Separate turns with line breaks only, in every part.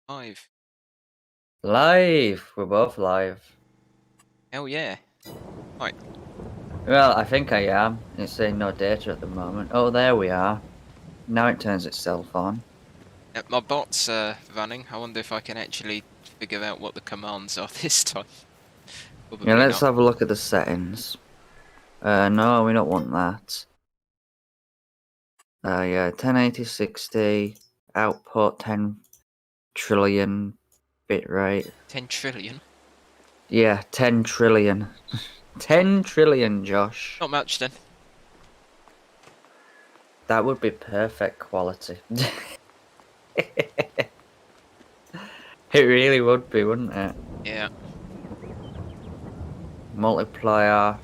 Live.
Live! We're both live.
Hell yeah. Right.
Well, I think I am. It's saying no data at the moment. Oh, there we are. Now it turns itself on.
My bot's running. I wonder if I can actually figure out what the commands are this time.
Yeah,
Probably
let's
not.
have a look at the settings. No, we don't want that. Yeah, 1080 60, output 10 trillion bitrate.
10 trillion?
Yeah, 10 trillion. 10 trillion, Josh.
Not much then.
That would be perfect quality. It really would be, wouldn't it?
Yeah.
Multiplier.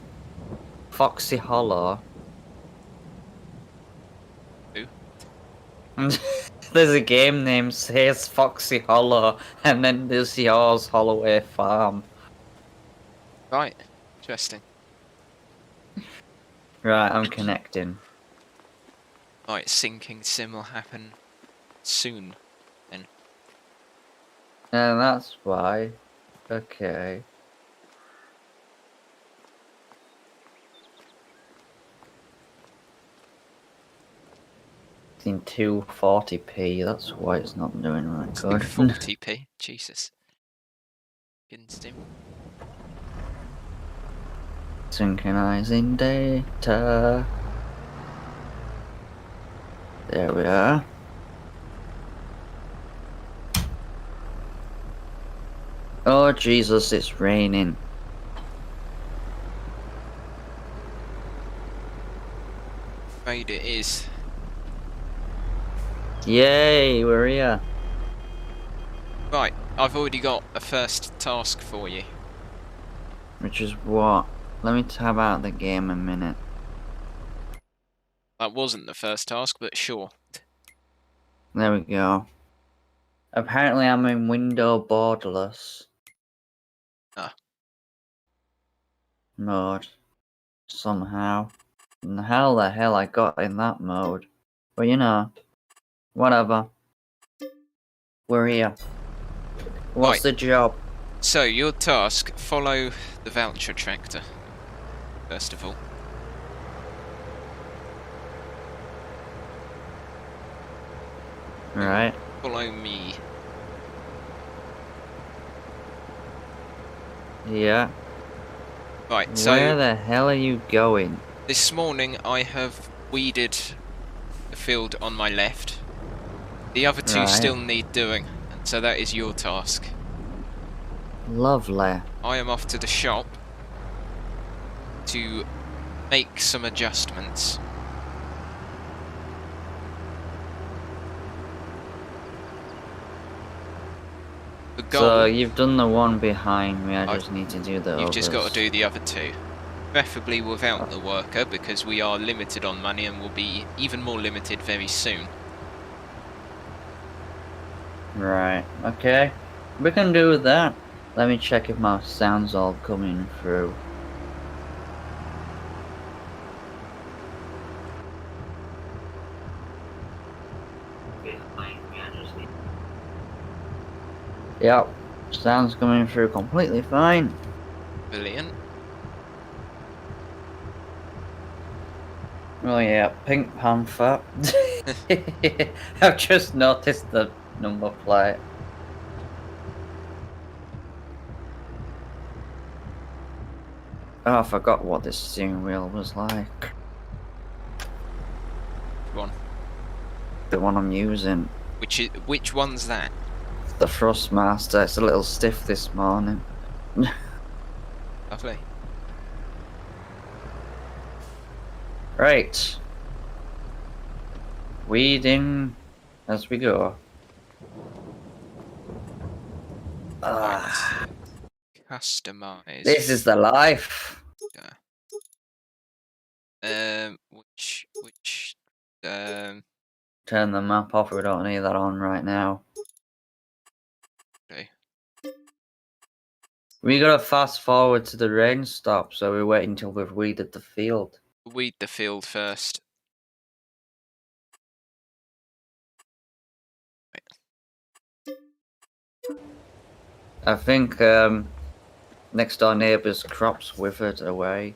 Foxy Hollow.
Who?
There's a game name says Foxy Hollow, and then there's yours, Holloway Farm.
Right. Interesting.
Right, I'm connecting.
Right, syncing sim will happen soon. Then.
And that's why. Okay. It's in 240p, that's why it's not doing right good.
240p? Jesus. Against him.
Synchronizing data. There we are. Oh Jesus, it's raining.
Afraid it is.
Yay, we're here.
Right, I've already got a first task for you.
Which is what? Let me tab out the game a minute.
That wasn't the first task, but sure.
There we go. Apparently I'm in window borderless mode. Somehow. And how the hell I got in that mode. But you know. Whatever. We're here. What's the job?
So, your task, follow the voucher tractor, first of all.
Right.
Follow me.
Yeah.
Right, so...
Where the hell are you going?
This morning I have weeded the field on my left. The other two still need doing, and so that is your task.
Lovely.
I am off to the shop to make some adjustments. The goal,
so you've done the one behind me, I just need to do the others.
You've just got to do the other two. Preferably without the worker, because we are limited on money and will be even more limited very soon.
Right, okay. We can do that. Let me check if my sound's all coming through. Yep, sound's coming through completely fine.
Brilliant.
Oh yeah, Pink Panther. I've just noticed the number plate. Oh, I forgot what this steering wheel was like.
One.
The one I'm using.
Which one's that?
The Thrustmaster. It's a little stiff this morning.
Lovely.
Right. Weeding as we go.
Right. Customize.
This is the life. Turn the map off. We don't need that on right now.
Okay.
We gotta fast forward to the rain stop, so we're waiting until we've weeded the field.
Weed the field first.
I think next door neighbour's crops withered away.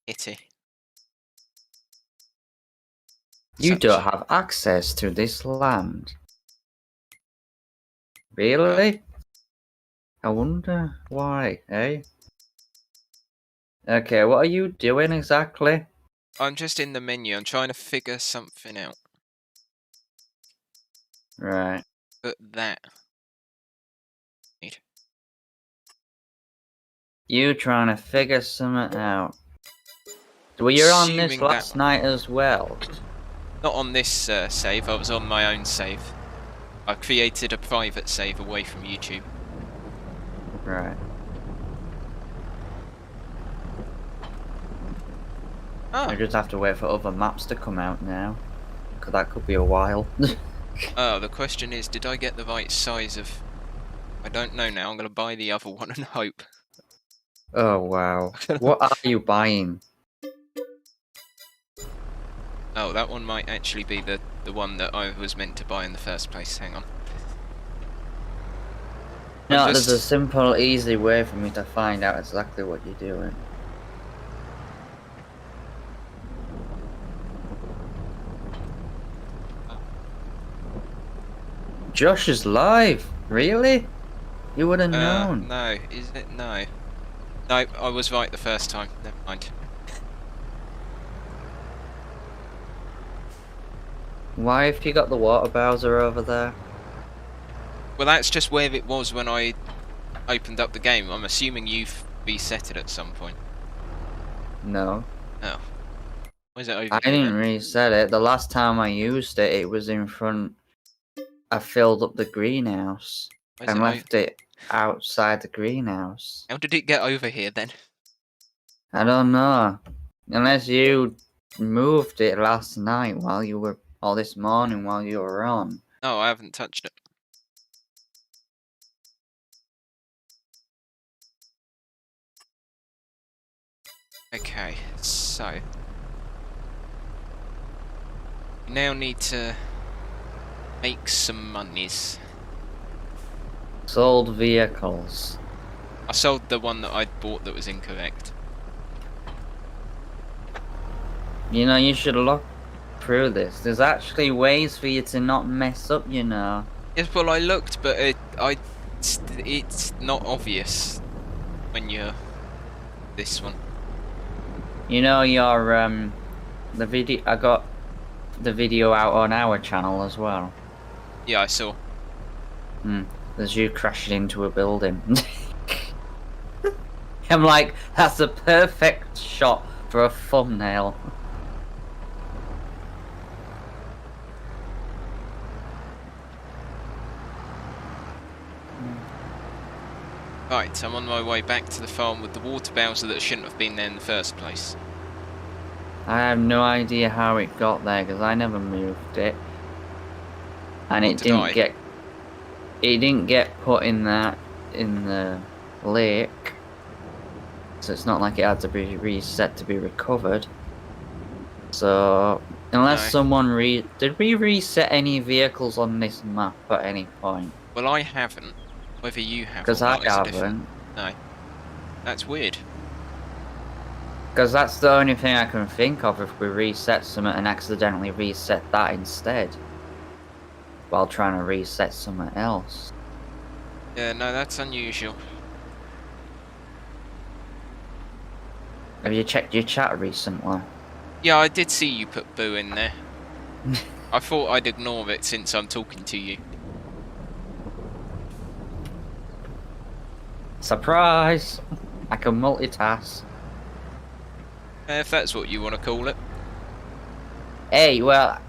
Itty.
You
Such.
don't have access to this land. Really? I wonder why, eh? Okay, what are you doing exactly?
I'm just in the menu. I'm trying to figure something out.
Right.
But that. Need.
You trying to figure something out. Were you on this
Assuming
last night as well?
Not on this save. I was on my own save. I created a private save away from YouTube.
Right.
Oh.
I just have to wait for other maps to come out now. Cause that could be a while.
Oh, the question is, did I get the right size of... I don't know now. I'm going to buy the other one and hope.
Oh wow. What are you buying?
Oh, that one might actually be the one that I was meant to buy in the first place. Hang on.
No, there's a simple, easy way for me to find out exactly what you're doing. Josh is live? Really? You would have known.
No, is it? No. No, I was right the first time. Never mind.
Why have you got the water Bowser over there?
Well, that's just where it was when I opened up the game. I'm assuming you've reset it at some point.
No.
Oh. Why is it over
I
here,
didn't
then?
reset it. The last time I used it, it was in front. I filled up the greenhouse and left it outside the greenhouse.
How did it get over here then?
I don't know. Unless you moved it last night while you were, or this morning while you were on.
No, I haven't touched it. Okay, so we now need to make some monies.
Sold vehicles.
I sold the one that I'd bought that was incorrect.
You know, you should look through this. There's actually ways for you to not mess up, you know.
Yes, well, I looked, but it's not obvious when you're this one.
You know your the video. I got the video out on our channel as well.
Yeah, I saw.
There's you crashing into a building. I'm like, that's a perfect shot for a thumbnail.
Right, I'm on my way back to the farm with the water Bowser that shouldn't have been there in the first place.
I have no idea how it got there because I never moved it, and it didn't get. It didn't get put in that in the lake, so it's not like it had to be reset to be recovered. So unless someone did we reset any vehicles on this map at any point?
Well, I haven't. Whether you have.
Because I haven't.
No. That's weird.
Because that's the only thing I can think of if we reset something and accidentally reset that instead. While trying to reset something else.
Yeah, no, that's unusual.
Have you checked your chat recently?
Yeah, I did see you put boo in there. I thought I'd ignore it since I'm talking to you.
Surprise! I can multitask.
If that's what you want to call it.
Hey, well,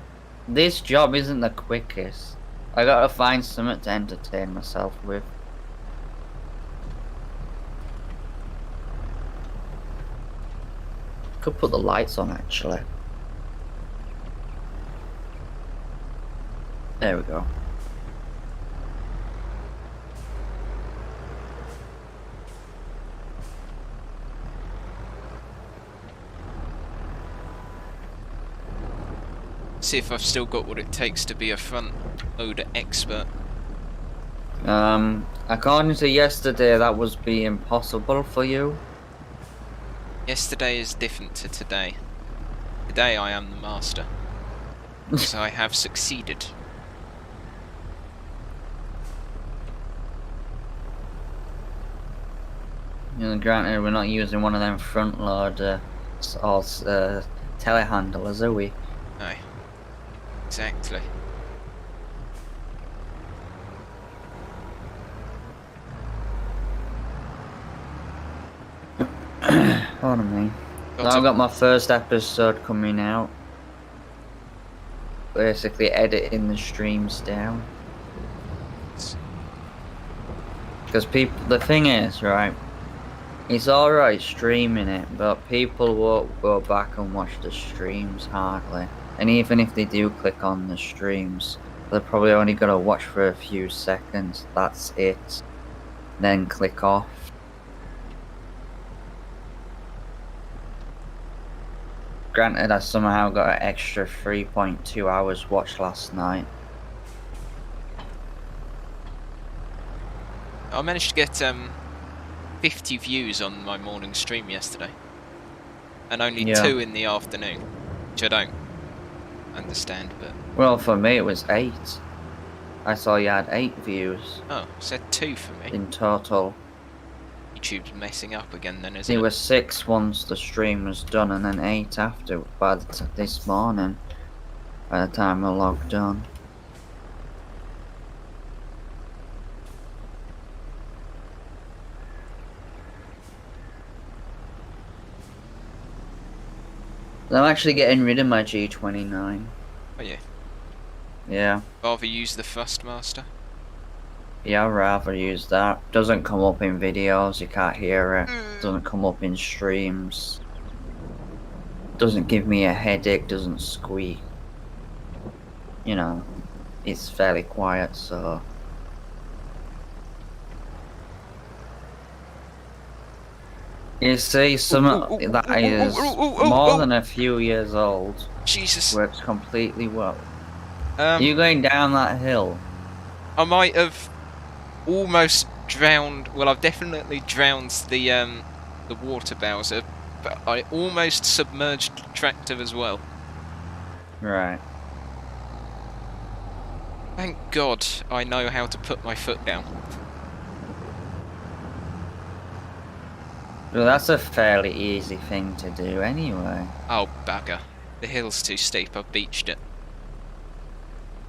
this job isn't the quickest. I gotta find something to entertain myself with. Could put the lights on actually. There we go.
See if I've still got what it takes to be a front loader expert.
According to yesterday, that was being possible for you.
Yesterday is different to today. Today I am the master. So I have succeeded.
You know, granted, we're not using one of them front loader or telehandlers, are we?
No. Exactly.
Pardon me. So I've got my first episode coming out. Basically editing the streams down. Because the thing is, right, it's alright streaming it, but people won't go back and watch the streams hardly. And even if they do click on the streams, they're probably only gonna watch for a few seconds, that's it. Then click off. Granted, I somehow got an extra 3.2 hours watched last night.
I managed to get 50 views on my morning stream yesterday. And only 2 in the afternoon. Which I don't understand, but...
Well, for me it was 8. I saw you had 8 views.
Oh, said 2 for me.
In total.
YouTube's messing up again then, isn't it?
It was 6 once the stream was done and then 8 after, this morning. By the time I logged on. I'm actually getting rid of my G29.
Oh yeah?
Yeah.
Rather use the Thrustmaster?
Yeah, I'd rather use that. Doesn't come up in videos, you can't hear it. Doesn't come up in streams. Doesn't give me a headache, doesn't squeak. You know, it's fairly quiet, so... You see, that is more than a few years old.
Jesus.
Works completely well. You going down that hill?
I might have almost drowned. Well, I've definitely drowned the water Bowser, but I almost submerged the tractor as well.
Right.
Thank God I know how to put my foot down.
Well, that's a fairly easy thing to do anyway.
Oh, bugger. The hill's too steep, I've beached it.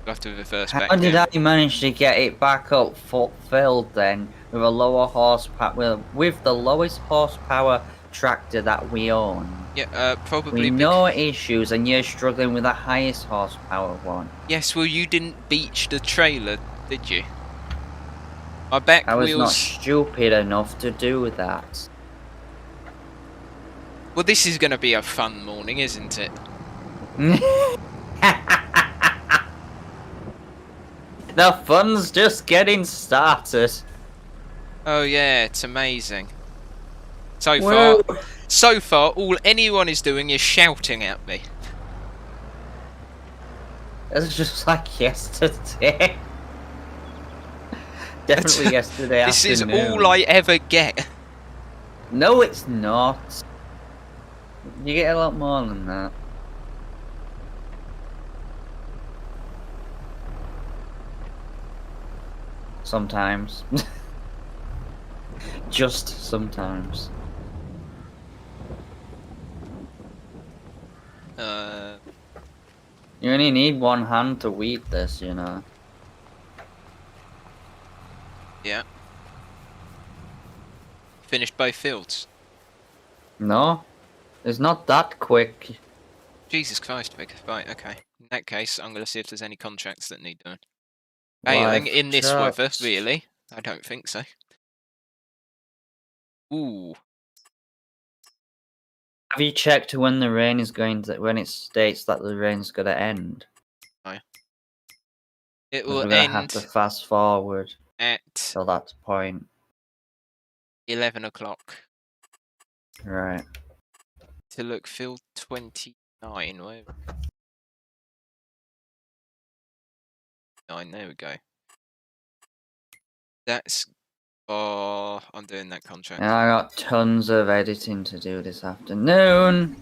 I'll have to reverse back.
How did I manage to get it back up filled then, with a lower horsepower, with the lowest horsepower tractor that we own?
Yeah, probably.
With no issues, and you're struggling with the highest horsepower one.
Yes, well, you didn't beach the trailer, did you? My back wheels...
I was not stupid enough to do that.
Well, this is going to be a fun morning, isn't it?
The fun's just getting started.
Oh yeah, it's amazing. So far, all anyone is doing is shouting at me.
It's just like yesterday. Definitely yesterday
This
afternoon.
is all I ever get.
No, it's not. You get a lot more than that. Sometimes. Just sometimes. You only need one hand to weed this, you know.
Yeah. Finished both fields.
No, it's not that quick.
Jesus Christ, Vic. Right, okay. In that case, I'm going to see if there's any contracts that need doing.
Live
In this weather,
chat.
really? I don't think so. Ooh.
Have you checked when the rain is going to, when it states that the rain's going to end?
No. It
We're
will
gonna
end
have to fast forward
at
till that point.
11 o'clock.
Right.
To look, field 29. Where? 9, there we go. That's... Oh, I'm doing that contract.
Yeah, I got tons of editing to do this afternoon.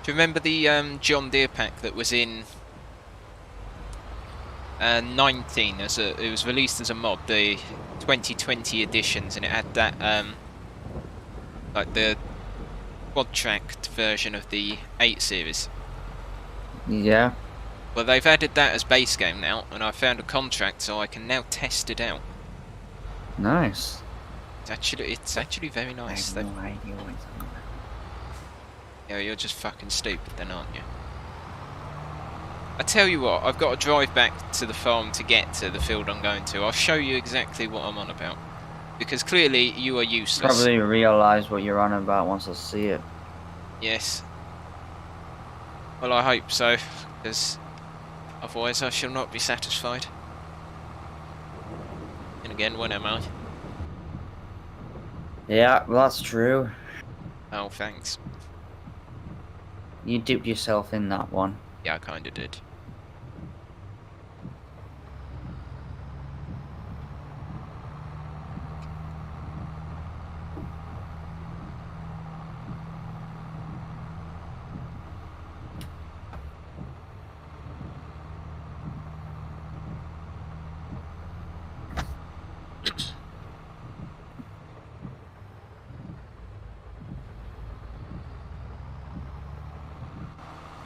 Do you remember the John Deere pack that was in 19 as it was released as a mod, the 2020 editions, and it had that like the quad tracked version of the 8 series.
Yeah.
Well, they've added that as base game now, and I found a contract, so I can now test it out.
Nice.
It's actually very nice.
I have no idea what it's on.
Yeah, you're just fucking stupid then, aren't you? I tell you what, I've got to drive back to the farm to get to the field I'm going to. I'll show you exactly what I'm on about. Because clearly you are useless.
Probably realise what you're on about once I see it.
Yes. Well, I hope so, because otherwise I shall not be satisfied. And again, when am I?
Yeah, well, that's true.
Oh, thanks.
You dipped yourself in that one.
Yeah, I kinda did.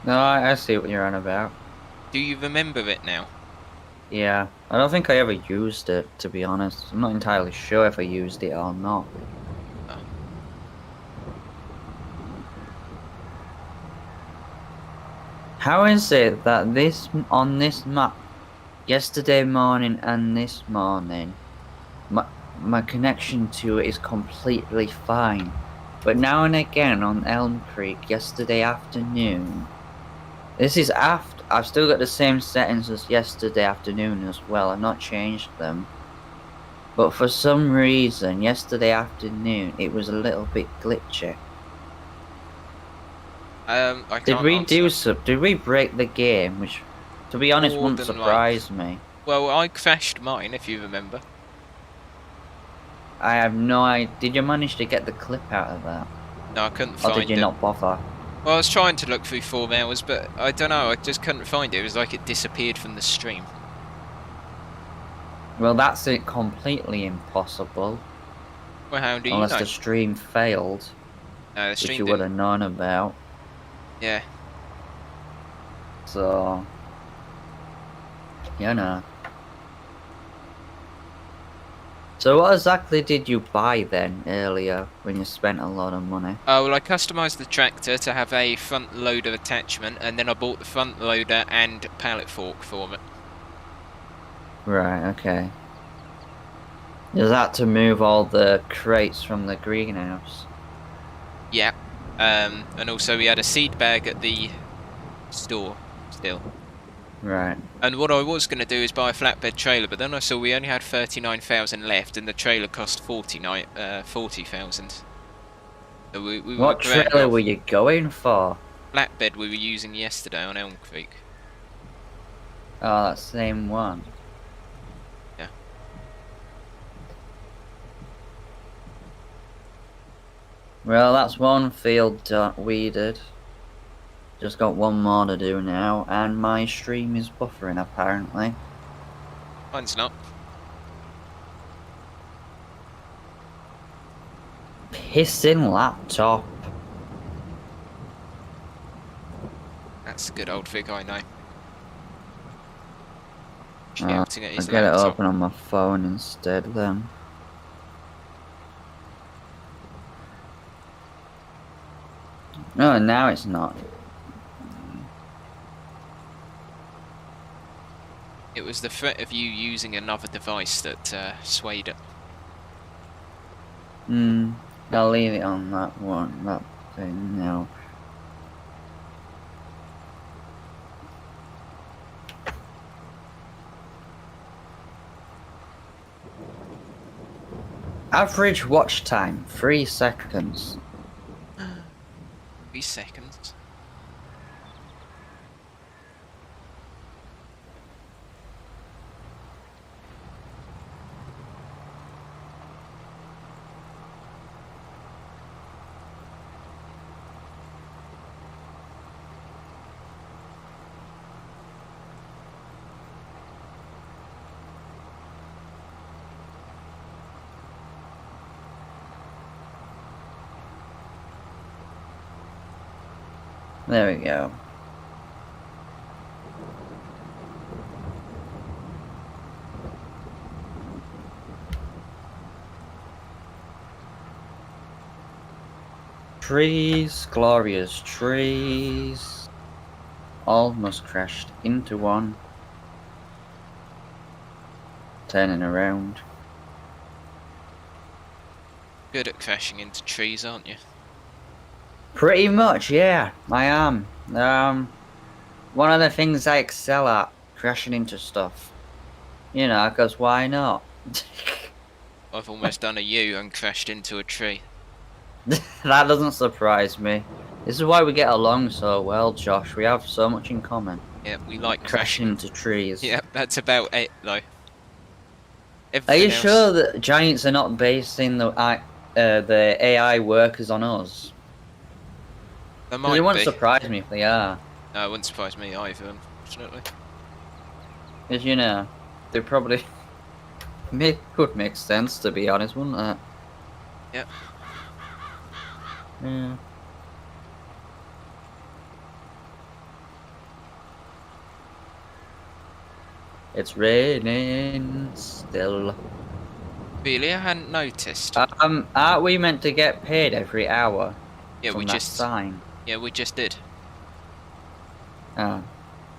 No, I see what you're on about.
Do you remember it now?
Yeah, I don't think I ever used it, to be honest. I'm not entirely sure if I used it or not.
Oh.
How is it that on this map, yesterday morning and this morning, my connection to it is completely fine, but now and again on Elm Creek yesterday afternoon, this is after I've still got the same settings as yesterday afternoon as well. I've not changed them, but for some reason yesterday afternoon it was a little bit glitchy.
I
Did
can't
we
answer.
did we break the game? Which, to be honest,
More
wouldn't
than
surprise me.
Well, I crashed mine, if you remember.
I have no idea. Did you manage to get the clip out of that?
No, I couldn't
Or
find it.
did you not bother?
Well, I was trying to look through 4 hours, but I don't know, I just couldn't find it. It was like it disappeared from the stream.
Well, that's it completely impossible.
Well, how do you
Unless
know?
the stream failed,
No, the
which
stream
you would have known about.
Yeah.
So, you know. So what exactly did you buy then, earlier, when you spent a lot of money?
Oh, well, I customised the tractor to have a front loader attachment, and then I bought the front loader and pallet fork for it.
Right, okay. Is that to move all the crates from the greenhouse?
Yeah. And also we had a seed bag at the store still.
Right.
And what I was going to do is buy a flatbed trailer, but then I saw we only had 39,000 left, and the trailer cost 40,000. So we
What
were grand
trailer
off.
were you going for?
Flatbed we were using yesterday on Elm Creek.
Oh, that same one.
Yeah.
Well, that's one field weeded. Just got one more to do now, and my stream is buffering apparently.
Mine's not.
Pissing laptop.
That's a good old Vic, I know.
Oh,
Shouting at
I'll
his
get it
laptop.
open on my phone instead then. No, now it's not.
It was the threat of you using another device that swayed it.
I'll leave it on that one, that thing now. Average watch time, 3 seconds.
3 seconds.
There we go. Trees, glorious trees. Almost crashed into one. Turning around.
Good at crashing into trees, aren't you?
Pretty much, yeah, I am. One of the things I excel at, crashing into stuff. You know, because why not?
I've almost done a U and crashed into a tree.
That doesn't surprise me. This is why we get along so well, Josh. We have so much in common.
Yeah, we like
Crashing into trees.
Yeah, that's about it, though.
Are you
Everything else...
sure that giants are not basing the AI workers on us?
There might
It
be.
wouldn't surprise me if they are.
No, it wouldn't surprise me either, unfortunately.
Because, you know, they probably... could make sense, to be honest, wouldn't it?
Yep.
Yeah. It's raining still.
Really, I hadn't noticed.
Aren't we meant to get paid every hour?
Yeah,
from
we
that
just...
sign.
Yeah, we just did.
Oh.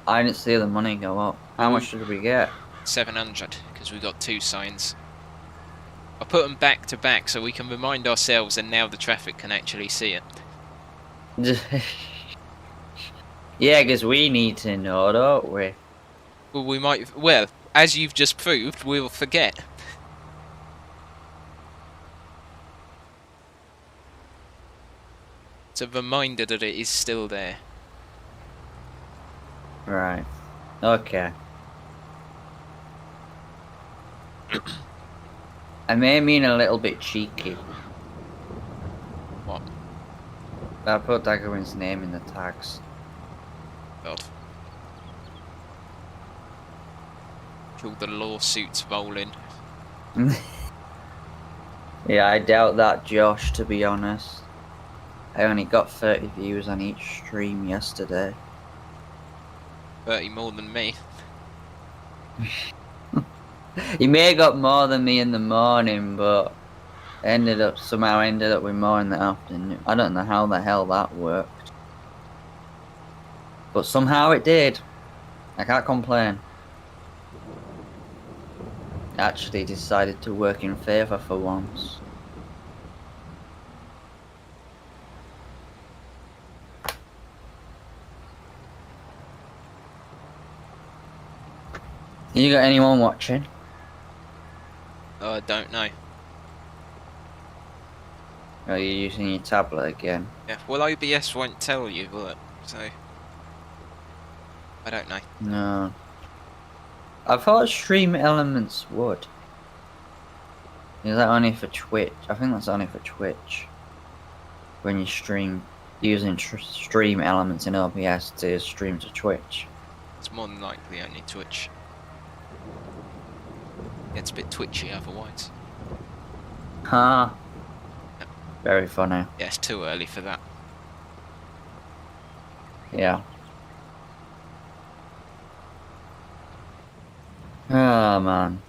I didn't see the money go up. How much did we get?
700, because we got 2 signs. I put them back to back so we can remind ourselves, and now the traffic can actually see it.
Yeah, because we need to know, don't we?
Well, we might... Well, as you've just proved, we'll forget. It's a reminder that it is still there.
Right. Okay. I may mean a little bit cheeky.
What?
I put Daggerwin's name in the tags.
God. All the lawsuits rolling.
Yeah, I doubt that, Josh, to be honest. I only got 30 views on each stream yesterday.
30 more than me.
You may have got more than me in the morning, but somehow ended up with more in the afternoon. I don't know how the hell that worked. But somehow it did. I can't complain. Actually decided to work in favour for once. You got anyone watching?
I don't know.
Are you using your tablet again?
Yeah, well, OBS won't tell you, will it? So... I don't know.
No. I thought Stream Elements would. Is that only for Twitch? I think that's only for Twitch. When you stream using Stream Elements in OBS to stream to Twitch.
It's more than likely only Twitch. It's a bit twitchy otherwise.
Huh. Very funny.
Yeah, it's too early for that.
Yeah. Oh man.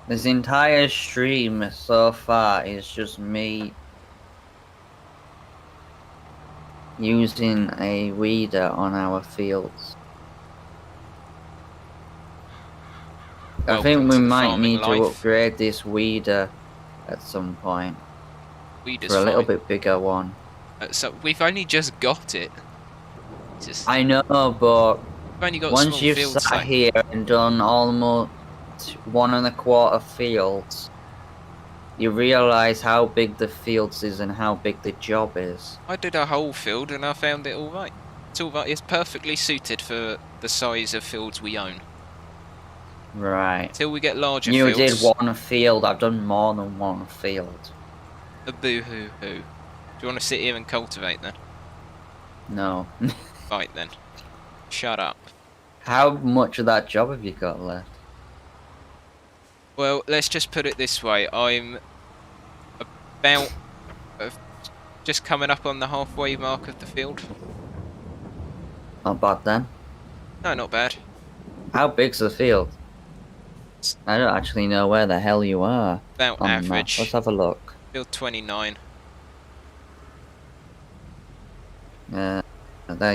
This entire stream so far is just me using a weeder on our fields. I think we might need to upgrade this weeder at some point.
Weeder's
for a little
fine.
bit bigger one.
So we've only just got it.
I know, but
we've only got
once
small
you've
fields,
sat here and done almost 1 1/4 fields, you realise how big the fields is and how big the job is.
I did a whole field and I found it alright. It's alright, it's perfectly suited for the size of fields we own.
Right.
Till we get larger
you
fields.
did 1 field, I've done more than 1 field.
A boo-hoo-hoo. Do you want to sit here and cultivate then?
No.
Right then. Shut up.
How much of that job have you got left?
Well, let's just put it this way. I'm about Just coming up on the halfway mark of the field.
Not bad then.
No, not bad.
How big's the field? I don't actually know where the hell you are
About
on the map.
average.
Let's have a look.
Field 29.
There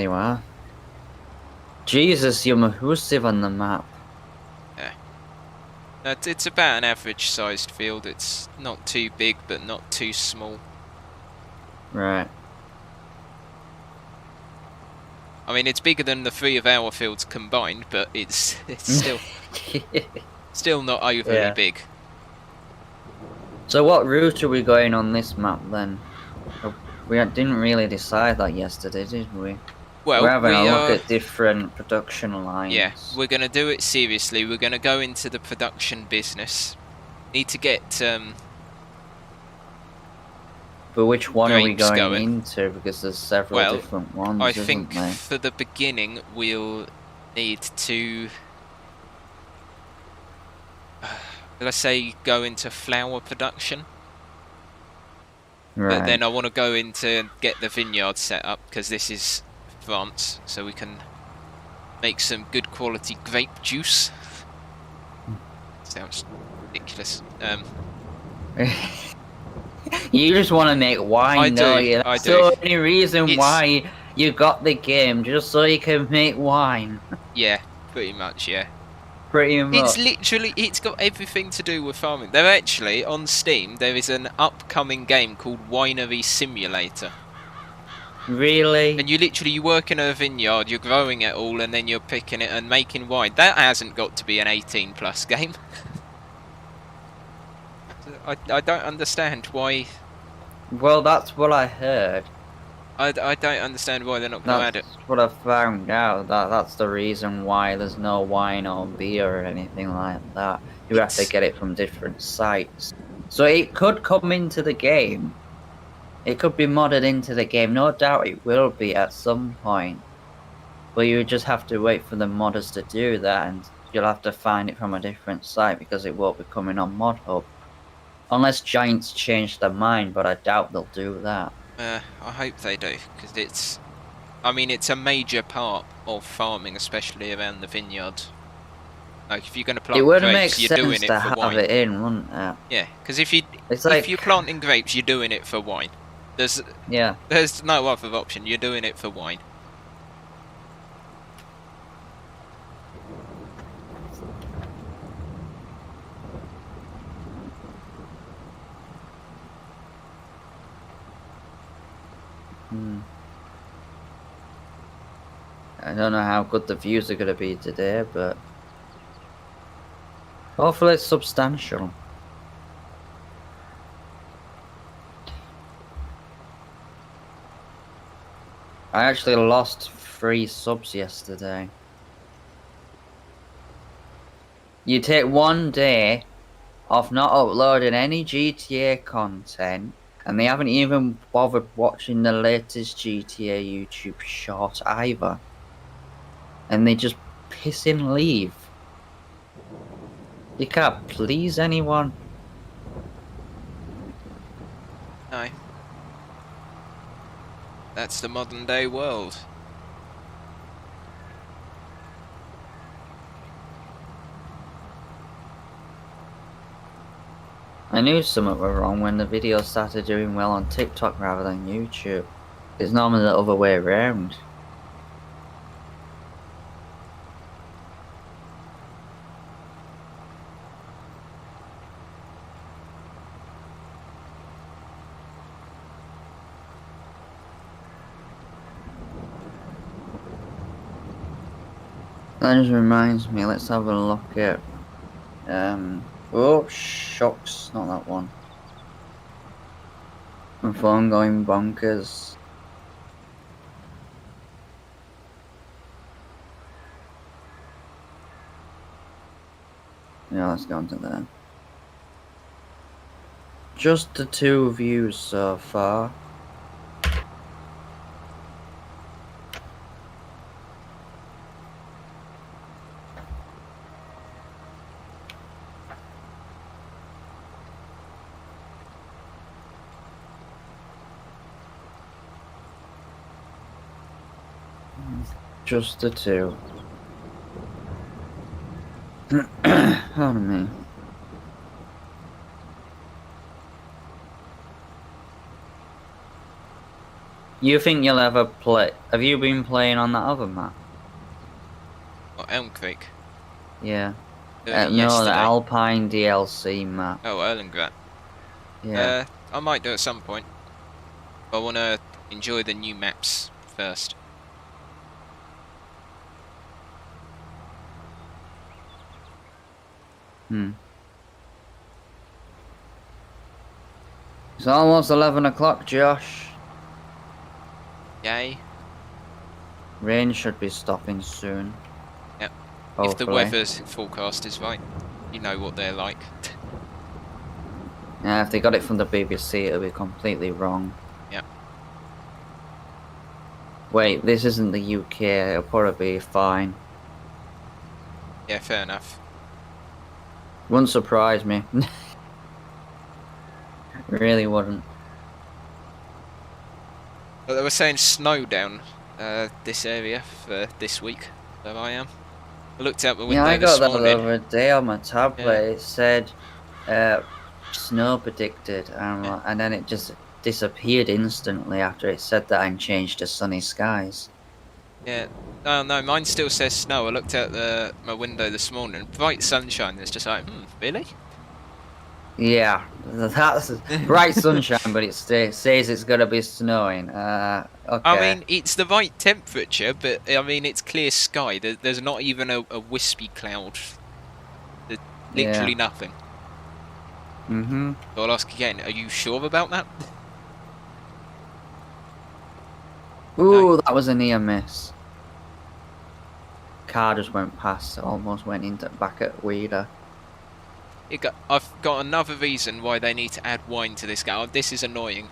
you are. Jesus, you're massive on the map.
Yeah. No, it's about an average-sized field. It's not too big, but not too small.
Right.
I mean, it's bigger than the 3 of our fields combined, but it's still not overly big.
So what route are we going on this map then? We didn't really decide that yesterday, did we?
Well,
we're having a look at different production lines.
Yeah, we're going to do it seriously. We're going to go into the production business. Need to get
but which one are we going into? Because there's several different ones,
I think for the beginning we'll need to, let's say, go into flower production.
Right.
But then I want to go into get the vineyard set up, because this is France, so we can make some good quality grape juice. Sounds ridiculous.
You just want to make wine, don't you? That's the only reason why you got the game, just so you can make wine.
Yeah, pretty much, yeah.
Pretty much.
It's literally, it's got everything to do with farming. There actually, on Steam, there is an upcoming game called Winery Simulator.
Really?
And you work in a vineyard, you're growing it all, and then you're picking it and making wine. That hasn't got to be an 18+ game. I don't understand why.
Well, that's what I heard.
I don't understand why they're not going to add it.
That's what I found out. That's the reason why there's no wine or beer or anything like that. You have to get it from different sites. So it could come into the game. It could be modded into the game. No doubt it will be at some point. But you just have to wait for the modders to do that, and you'll have to find it from a different site because it won't be coming on Mod Hub. Unless Giants change their mind, but I doubt they'll do that.
I hope they do, because it's a major part of farming, especially around the vineyard. Like, if you're going to plant grapes, you're doing it for wine.
It in, wouldn't it?
Yeah, because if you're planting grapes, you're doing it for wine. There's no other option. You're doing it for wine.
I don't know how good the views are going to be today, but hopefully it's substantial. I actually lost 3 subs yesterday. You take one day of not uploading any GTA content, and they haven't even bothered watching the latest GTA YouTube short either. And they just piss and leave. You can't please anyone.
No. That's the modern day world.
I knew something was wrong when the video started doing well on TikTok rather than YouTube. It's normally the other way around. That just reminds me, let's have a look at, oh, shucks, not that one. My phone going bonkers. Yeah, let's go into there. Just the 2 views so far. Just the two. Pardon me. You think you'll ever play? Have you been playing on that other map?
What, Elm Creek?
Yeah. No,
Yesterday.
the Alpine DLC map.
Oh, Erlengratt.
Yeah.
I might do at some point. I want to enjoy the new maps first.
It's almost 11 o'clock, Josh.
Yay.
Rain should be stopping soon.
Yep.
Hopefully.
If the weather's forecast is right, you know what they're like.
Yeah, if they got it from the BBC, it'll be completely wrong.
Yep.
Wait, this isn't the UK, it'll probably be fine.
Yeah, fair enough.
Wouldn't surprise me. Really wouldn't.
But they were saying snow down this area for this week, where I am. I looked out the window
Yeah, I got
this
that the
morning.
other day on my tablet.
Yeah.
It said snow predicted, and then it just disappeared instantly after it said that and changed to sunny skies.
Yeah. Oh no, mine still says snow. I looked out my window this morning. Bright sunshine. It's just like, really?
Yeah, that's bright sunshine, but it says it's gonna be snowing. Okay.
I mean, it's the right temperature, but I mean, it's clear sky. There's not even a wispy cloud. There's literally nothing.
Mm-hmm.
So I'll ask again, are you sure about that?
Ooh,
No.
that was a near miss. Car just went past, almost went into back at Weeder.
I've got another reason why they need to add wine to this game. This is annoying.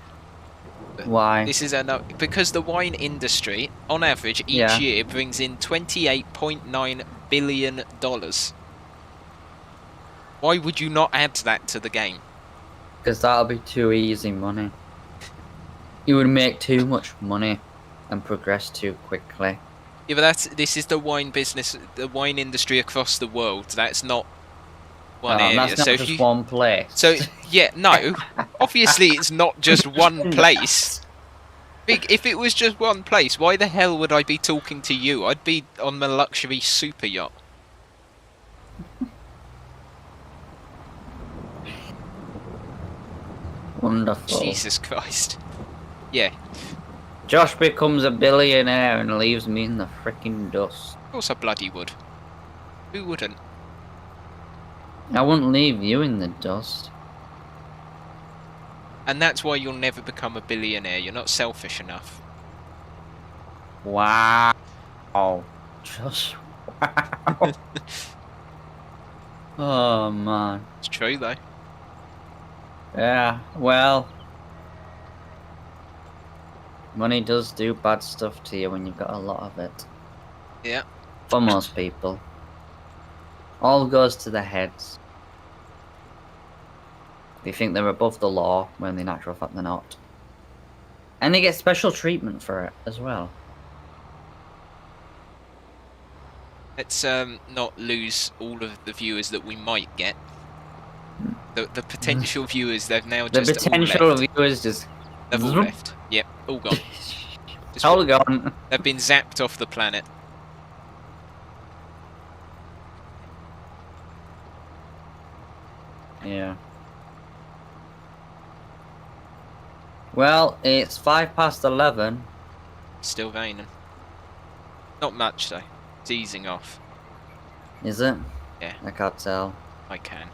Why?
This is because the wine industry, on average, each year brings in $28.9 billion. Why would you not add that to the game?
Because that'll be too easy money. You would make too much money and progress too quickly.
Yeah, but this is the wine business, the wine industry across the world. That's not one area.
That's not just one place.
So yeah, no. Obviously, it's not just one place. If it was just one place, why the hell would I be talking to you? I'd be on the luxury super yacht.
Wonderful.
Jesus Christ. Yeah.
Josh becomes a billionaire and leaves me in the freaking dust.
Of course I bloody would. Who wouldn't?
I wouldn't leave you in the dust.
And that's why you'll never become a billionaire. You're not selfish enough.
Wow. Josh. Wow. Oh, man.
It's true, though.
Yeah, well. Money does do bad stuff to you when you've got a lot of it.
Yeah.
For most people. All goes to the heads. They think they're above the law when in actual fact they're not. And they get special treatment for it as well.
Let's not lose all of the viewers that we might get. The potential viewers, they've now just
The potential
all left.
viewers just...
They've all left. Yep, all gone. Just
all gone.
They've been zapped off the planet.
Yeah. Well, it's 11:05.
Still raining. Not much though. It's easing off.
Is it?
Yeah.
I can't tell.
I can.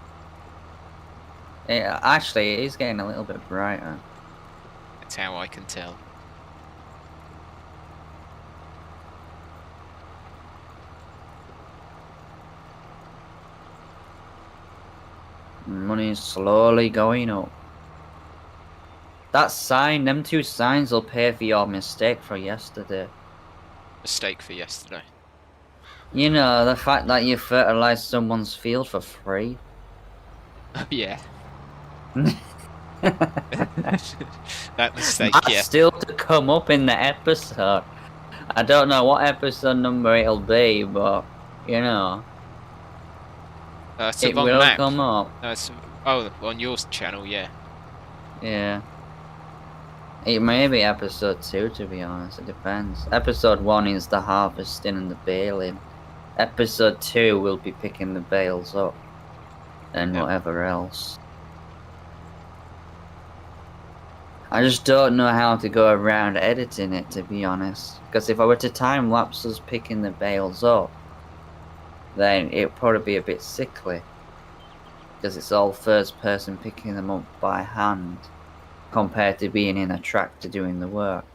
Actually, it is getting a little bit brighter.
That's how I can tell.
Money's slowly going up. That sign, them two signs will pay for your mistake for yesterday.
Mistake for yesterday.
You know, the fact that you fertilized someone's field for free.
Yeah. That mistake,
That's
yeah.
still to come up in the episode. I don't know what episode number it'll be, but you know,
It's the
it
wrong
will
map.
come up.
No, oh, on your channel, yeah.
Yeah. It may be episode 2, to be honest. It depends. Episode 1 is the harvesting and the baling. Episode 2 will be picking the bales up. And
Yeah.
whatever else. I just don't know how to go around editing it, to be honest. Because if I were to time lapse us picking the bales up, then it'd probably be a bit sickly. Because it's all first person picking them up by hand, compared to being in a tractor doing the work.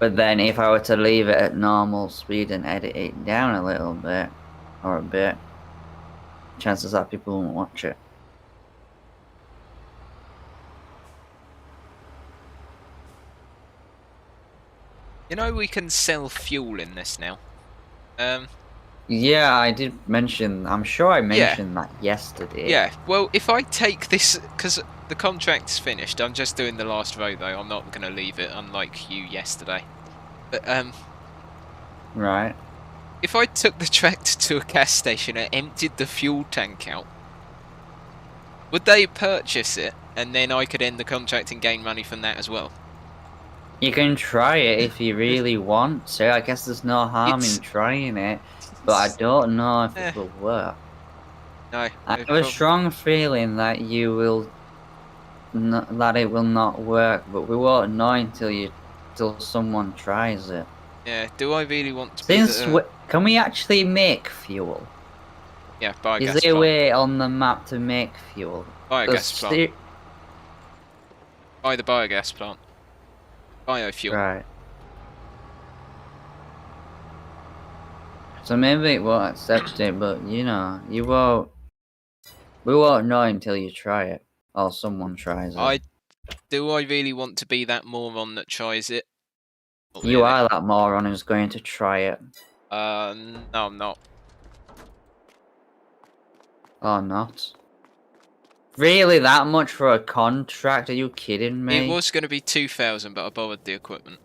But then if I were to leave it at normal speed and edit it down a little bit, or a bit, chances are people won't watch it.
You know we can sell fuel in this now.
Yeah, I did mention, I'm sure I mentioned that yesterday.
Yeah, well, if I take this, because the contract's finished, I'm just doing the last row though, I'm not going to leave it, unlike you yesterday. But,
Right.
if I took the tractor to a gas station and emptied the fuel tank out, would they purchase it, and then I could end the contract and gain money from that as well?
You can try it if you really want to. I guess there's no harm in trying it, but I don't know if it will work.
No.
I have a strong feeling that you will, that it will not work, but we won't know until someone tries it.
Yeah. Do I really want to? Since
can we actually make fuel?
Yeah, biogas.
Is there a way on the map to make fuel?
Biogas plant. Buy the biogas plant. Biofuel.
Right. So maybe it won't accept it, but you know, you won't. We won't know until you try it, or someone tries it.
Do I really want to be that moron that tries it?
Not you really. Are that moron who's going to try it.
No, I'm not.
Or not? Really, that much for a contract? Are you kidding me?
It was going to be 2,000, but I borrowed the equipment.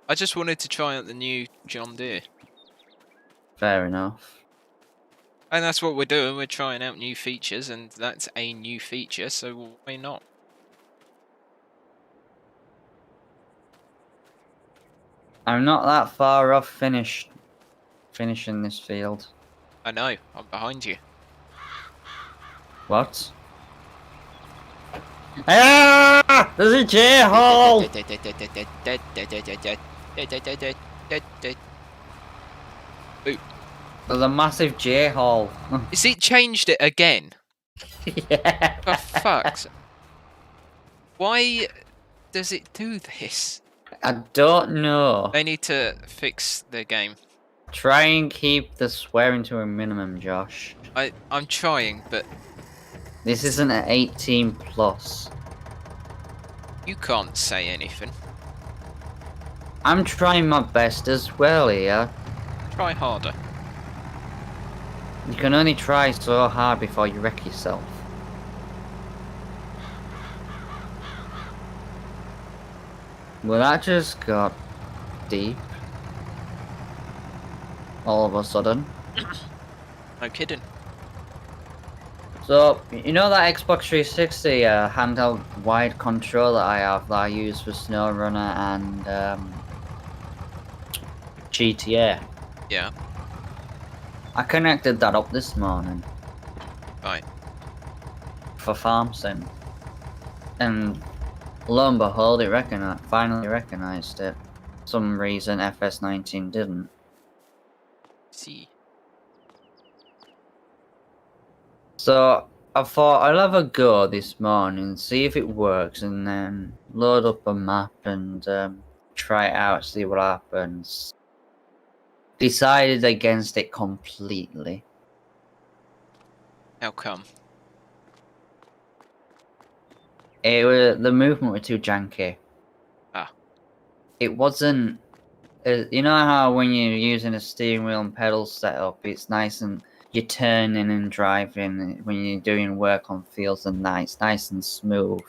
I just wanted to try out the new John Deere.
Fair enough.
And that's what we're doing, we're trying out new features, and that's a new feature, so why not?
I'm not that far off finishing this field.
I know, I'm behind you.
What? Ah! There's a J-hole! There's a massive J-hole.
Is it changed it again?
Yeah.
For fuck's sake. Why does it do this?
I don't know.
They need to fix their game.
Try and keep the swearing to a minimum, Josh.
I'm trying, but...
This isn't an 18 plus.
You can't say anything.
I'm trying my best as well here.
Try harder.
You can only try so hard before you wreck yourself. Well, that just got deep. All of a sudden.
No kidding.
So, you know that Xbox 360 handheld wide controller I have that I use for SnowRunner and GTA?
Yeah.
I connected that up this morning.
Right.
For farm sim. And lo and behold, it finally recognized it. For some reason FS19 didn't.
See.
So I thought I'll have a go this morning, see if it works, and then load up a map and try it out, see what happens. Decided against it completely.
How come?
The movement were too janky.
Ah.
It wasn't. You know how when you're using a steering wheel and pedal setup, it's nice and you're turning and driving when you're doing work on fields and that, it's nice and smooth.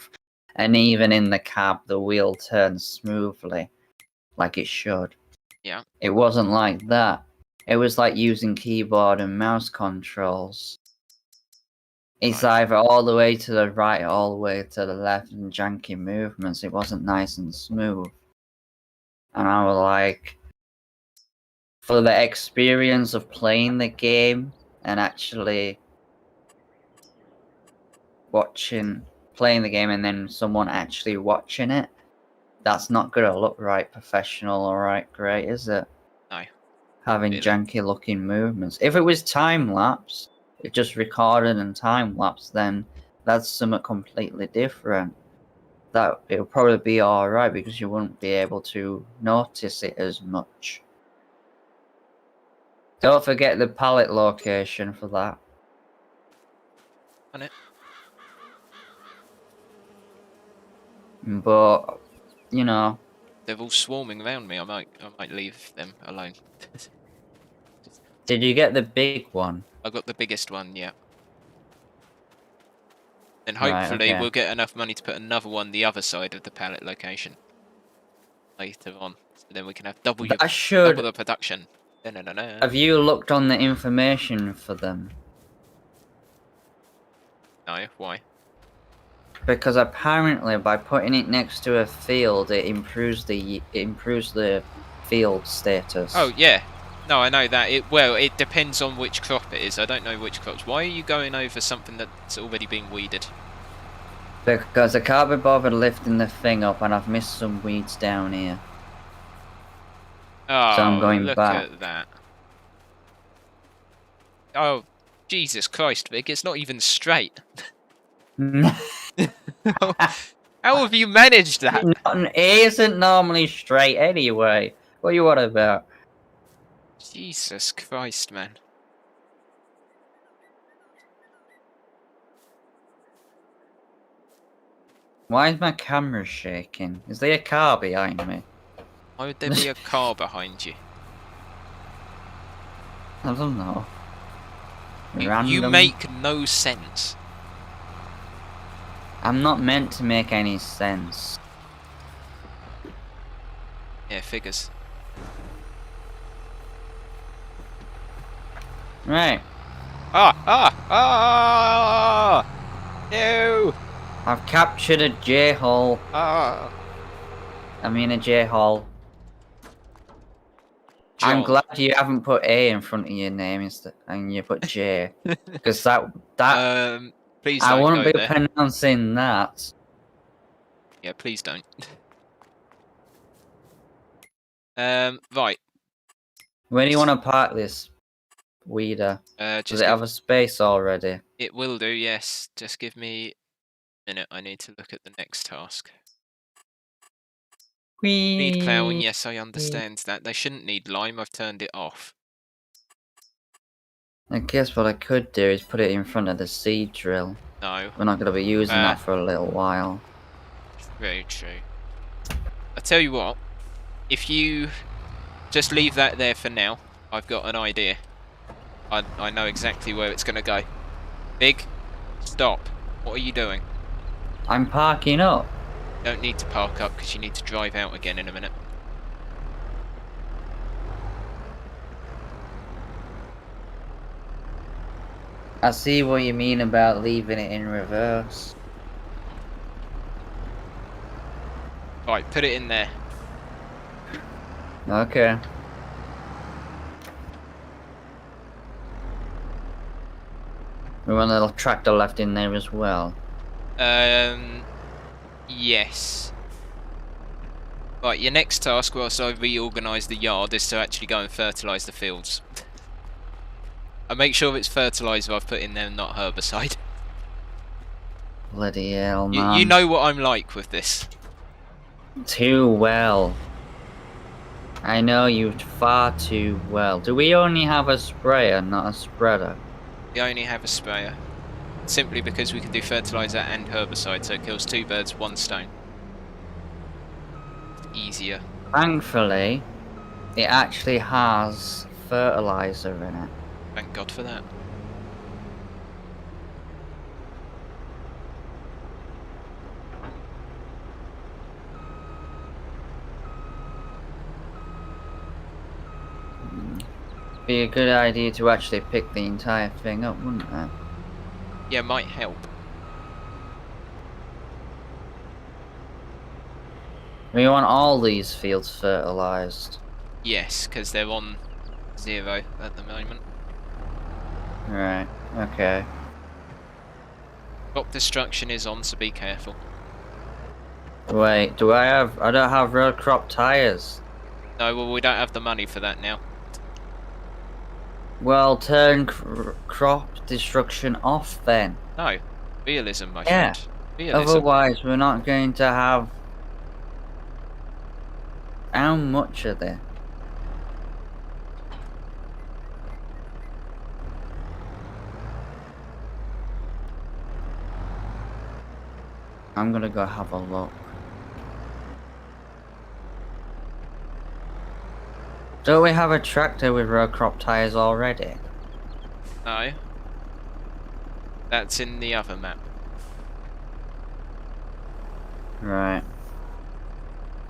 And even in the cab, the wheel turns smoothly, like it should.
Yeah.
It wasn't like that. It was like using keyboard and mouse controls. It's
Right.
either all the way to the right or all the way to the left and janky movements. It wasn't nice and smooth. And I was like, for the experience of playing the game and actually playing the game and then someone actually watching it, that's not gonna look right professional or right great, is it?
No.
Having
Really.
janky looking movements. If it was time lapse, it just recorded and time lapse, then that's something completely different. That it'll probably be alright because you wouldn't be able to notice it as much. Don't forget the pallet location for that.
On it.
But you know,
They're all swarming around me. I might leave them alone.
did you get the big one?
I got the biggest one, yeah. And
Right,
hopefully
okay.
we'll get enough money to put another one the other side of the pallet location later on. So then we can have double the production. No.
Have you looked on the information for them?
No, why?
Because apparently by putting it next to a field, it improves the field status.
Oh yeah. No, I know that. It depends on which crop it is. I don't know which crops. Why are you going over something that's already been weeded?
Because I can't be bothered lifting the thing up, and I've missed some weeds down here.
Oh,
So I'm going
look
back.
at that. Oh, Jesus Christ, Vic, it's not even straight. How have you managed that?
It isn't normally straight anyway. What are you on about?
Jesus Christ, man.
Why is my camera shaking? Is there a car behind me?
Why would there be a car behind you?
I don't know.
You make no sense.
I'm not meant to make any sense.
Yeah, figures.
Right.
Ah! No!
I've captured a J-hole.
Ah!
I mean a J-hole.
John.
I'm glad you haven't put A in front of your name instead, and you put J, because that
please
I
don't
wouldn't
go
be
there.
pronouncing that.
Yeah, please don't. Right.
Where do you want to park this weeder? Does it have a space already?
It will do, yes. Just give me a minute. I need to look at the next task. Need ploughing, yes, I understand that. They shouldn't need lime. I've turned it off.
I guess what I could do is put it in front of the seed drill.
No.
We're not going to be using that for a little while.
Very true. I tell you what, if you just leave that there for now, I've got an idea. I know exactly where it's going to go. Big, stop. What are you doing?
I'm parking up.
You don't need to park up because you need to drive out again in a minute.
I see what you mean about leaving it in reverse.
Right, put it in there.
Okay. We want a little tractor left in there as well.
Yes. Right, your next task whilst I reorganise the yard is to actually go and fertilise the fields. I make sure it's fertiliser I've put in there, not herbicide.
Bloody hell, man.
You know what I'm like with this.
Too well. I know you far too well. Do we only have a sprayer, not a spreader?
We only have a sprayer. Simply because we can do fertiliser and herbicide, so it kills two birds, one stone. It's easier.
Thankfully, it actually has fertiliser in it.
Thank God for that.
Be a good idea to actually pick the entire thing up, wouldn't it?
Yeah, might help.
We want all these fields fertilized.
Yes, because they're on 0 at the moment.
Right, okay.
Crop destruction is on, so be careful.
Wait, I don't have road crop tires.
No, well, we don't have the money for that now.
Well, turn crop destruction off then.
No. Realism, my
Yeah.
friend. Realism.
Otherwise, we're not going to have... How much are there? I'm gonna go have a look. Don't we have a tractor with road crop tires already?
No. That's in the other map.
Right.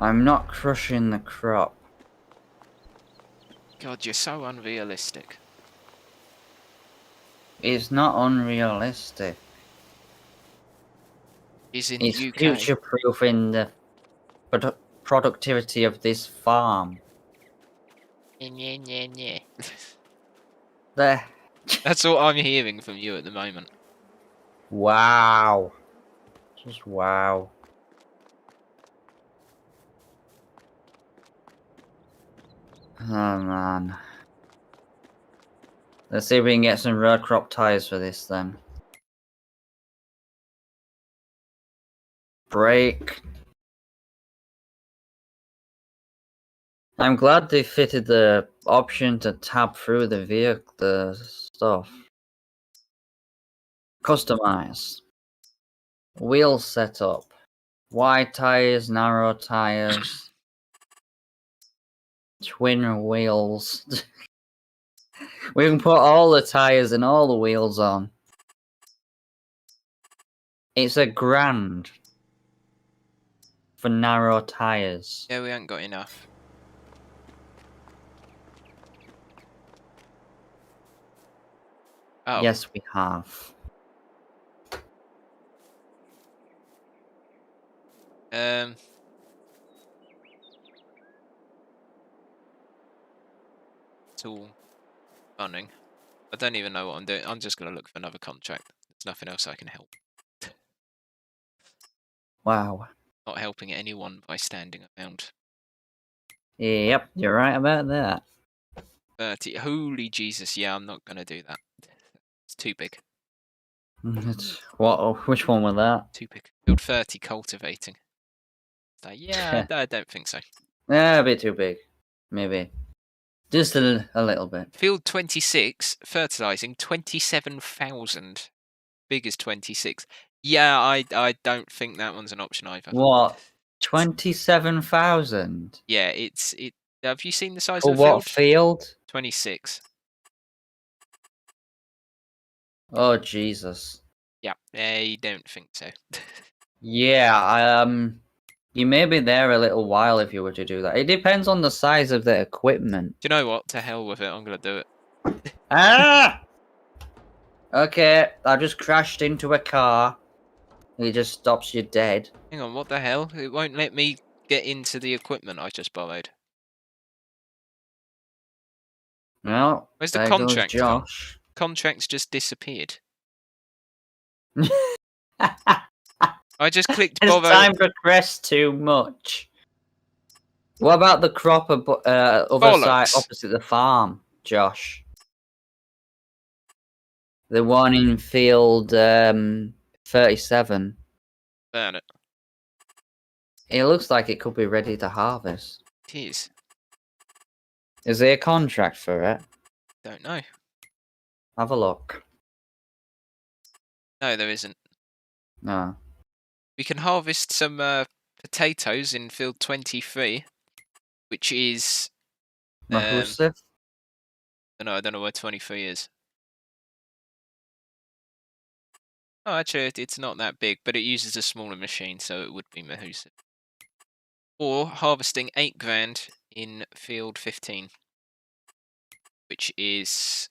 I'm not crushing the crop.
God, you're so unrealistic.
It's not unrealistic.
Is in
It's
the UK.
future-proofing the productivity of this farm.
Yeah.
There.
That's all I'm hearing from you at the moment.
Wow. Just wow. Oh man. Let's see if we can get some road crop tires for this then. Brake. I'm glad they fitted the option to tab through the vehicle, the stuff. Customize. Wheel setup. Wide tires, narrow tires. Twin wheels. We can put all the tires and all the wheels on. It's $1,000 for narrow tires.
Yeah, we ain't got enough. Oh.
Yes, we have.
It's all running. I don't even know what I'm doing. I'm just going to look for another contract. There's nothing else I can help.
Wow.
Not helping anyone by standing around.
Yep, you're right about that.
30. Holy Jesus, yeah, I'm not going to do that. It's too big.
What? Which one was that?
Too big. Build 30 cultivating. So, yeah, I don't think so.
Yeah, a bit too big. Maybe. Just a little bit.
Field 26, fertilizing 27,000. Big as 26. Yeah, I don't think that one's an option either.
What? 27,000?
Yeah, it. Have you seen the size
For
of the
what
field?
field?
26.
Oh, Jesus.
Yeah, I don't think so.
Yeah, you may be there a little while if you were to do that. It depends on the size of the equipment.
Do you know what? To hell with it. I'm going to do it.
Ah! Okay, I just crashed into a car. It just stops you dead.
Hang on, what the hell? It won't let me get into the equipment I just borrowed.
Well,
Where's the
there
contract
goes
gone?
Josh.
Contract's just disappeared. I just clicked
This
borrow.
time progressed too much. What about the crop other side opposite the farm, Josh? The one in field 37.
Burn it.
It looks like it could be ready to harvest.
It is.
Is there a contract for it?
Don't know.
Have a look.
No, there isn't.
No.
We can harvest some potatoes in field 23, which is...
Mahusiv?
I don't know where 23 is. Oh, actually, it's not that big, but it uses a smaller machine, so it would be Mahusiv. Or harvesting $8,000 in field 15. which is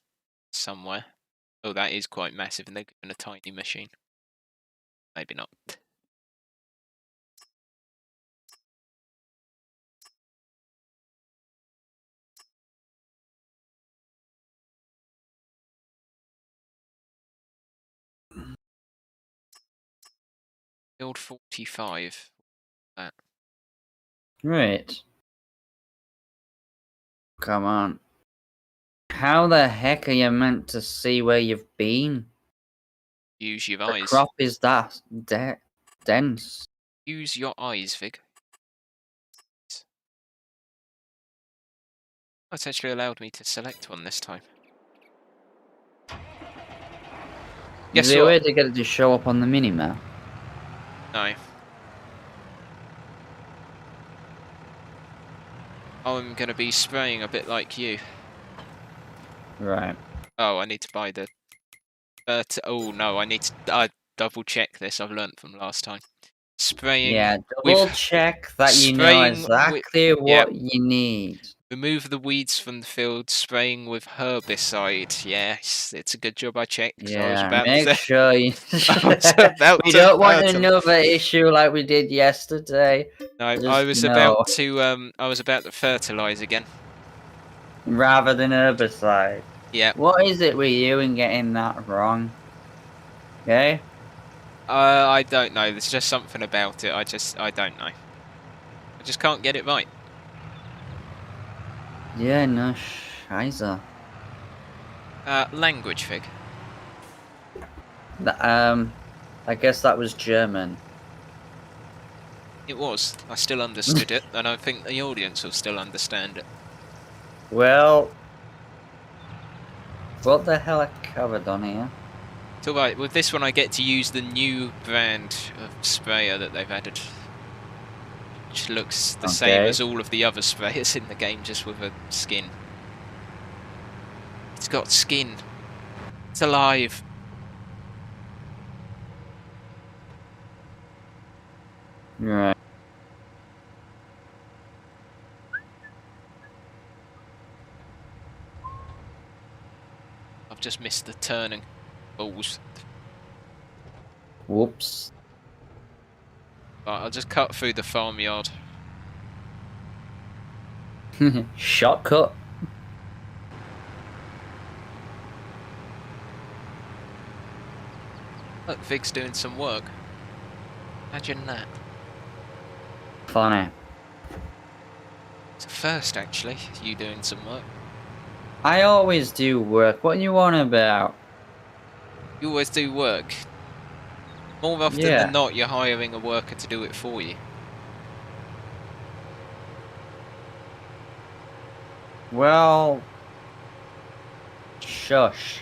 somewhere. Oh, that is quite massive, and they're given a tiny machine. Maybe not. Field 45. That.
Right. Come on. How the heck are you meant to see where you've been?
Use your
The
eyes.
crop is that dense.
Use your eyes, Vig. That's actually allowed me to select one this time.
Is
Guess
there a way
what?
to get it to show up on the minimap?
No. I'm going to be spraying a bit like you.
Right.
Oh, I need to buy the... oh, no, I need to double check this. I've learnt from last time. Spraying
Yeah,
with...
double check that you know
spraying
exactly
with, yep.
what you need.
Remove the weeds from the field, spraying with herbicide. Yes, it's a good job I checked.
Yeah,
I was about
make
to...
sure you...
I was about
we
to
don't want
fertilize.
another issue like we did yesterday.
No,
Just,
I was about to fertilize again.
Rather than herbicide.
Yeah.
What is it with you and getting that wrong? Okay?
I don't know. There's just something about it. I don't know. I just can't get it right.
Yeah, no, scheiße.
Language, Fig.
I guess that was German.
It was. I still understood it, and I think the audience will still understand it.
Well, what the hell I covered on here?
It's alright. With this one, I get to use the new brand of sprayer that they've added. Which looks the same as all of the other sprayers in the game, just with a skin. It's got skin. It's alive.
Right.
I've just missed the turning. Balls.
Whoops.
Right, I'll just cut through the farmyard.
Shortcut.
Look, Vig's doing some work. Imagine that.
Funny.
It's a first, actually, you doing some work.
I always do work. What are you on about?
You always do work. More often than not, you're hiring a worker to do it for you.
Well... Shush.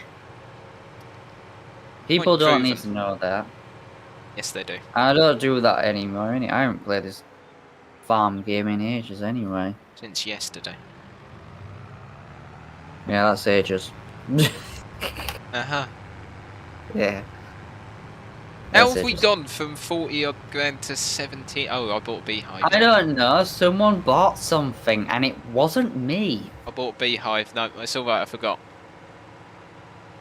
People don't need to know that.
Yes, they do.
I don't do that anymore. I haven't played this farm game in ages anyway.
Since yesterday.
Yeah, that's ages.
Uh-huh.
Yeah.
How have we gone from 40 odd grand to 70? Oh, I bought Beehive.
I don't know. Someone bought something and it wasn't me.
I bought Beehive. No, it's alright, I forgot.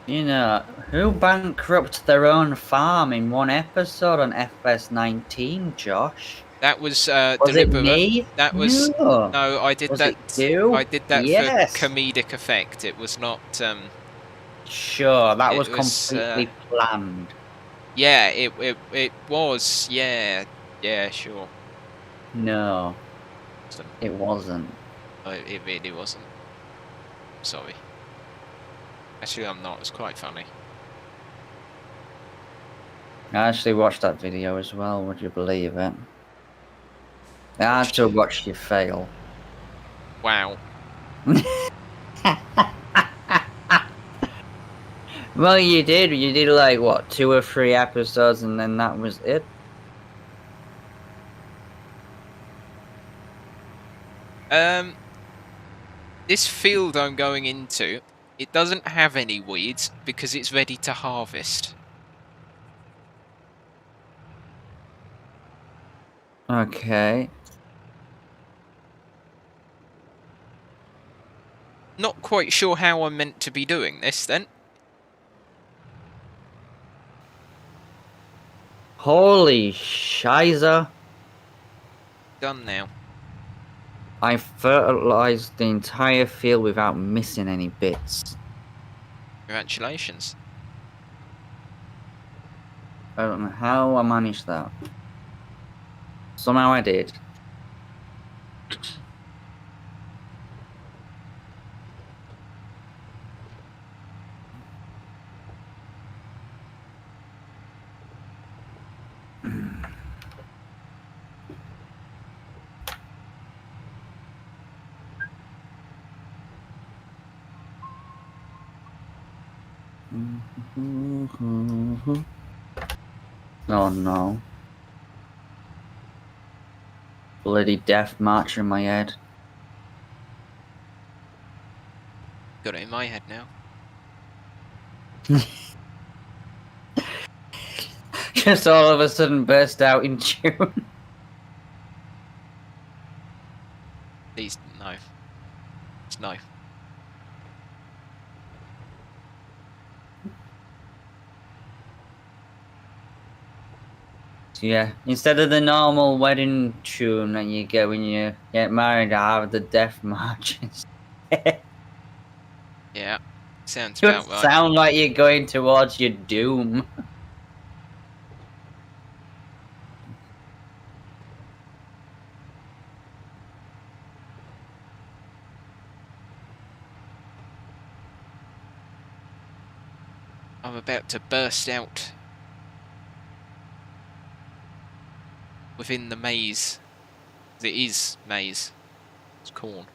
You know, who bankrupted their own farm in one episode on FS19, Josh?
That was
Was it me?
That was
no.
I did
was
that.
It you?
I did that for comedic effect. It was not.
Sure, that was completely planned.
Yeah, it was. Yeah, sure.
No, it wasn't.
It really wasn't. Sorry. Actually, I'm not. It's quite funny.
I actually watched that video as well. Would you believe it? I had to watch you fail.
Wow.
Well, you did. You did like what, 2 or 3 episodes, and then that was it.
This field I'm going into, it doesn't have any weeds because it's ready to harvest.
Okay.
Not quite sure how I'm meant to be doing this, then.
Holy shizer.
Done now.
I fertilized the entire field without missing any bits.
Congratulations.
I don't know how I managed that. Somehow I did. Oh no. Bloody death march in my head.
Got it in my head now.
Just all of a sudden burst out in tune.
Please, no. It's no.
Yeah, instead of the normal wedding tune that you get when you get married, I have the death marches.
Yeah. Sounds
You
about right.
sound like you're going towards your doom.
I'm about to burst out within the maze. It is maize. It's corn.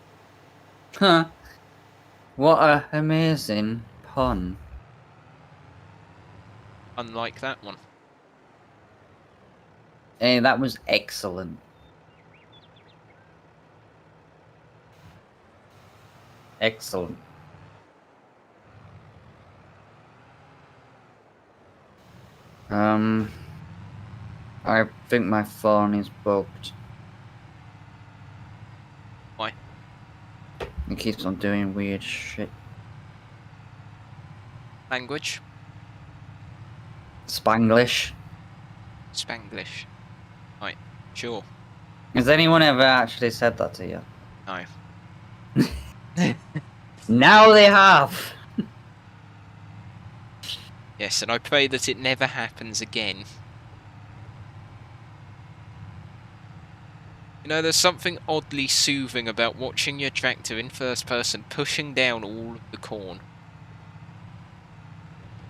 Huh. What a amazing pun.
Unlike that one.
Hey, that was excellent. Excellent. I think my phone is bugged.
Why?
It keeps on doing weird shit.
Language?
Spanglish.
Spanglish. Right. Sure.
Has anyone ever actually said that to you?
No.
Now they have!
Yes, and I pray that it never happens again. You know, there's something oddly soothing about watching your tractor in first person pushing down all of the corn.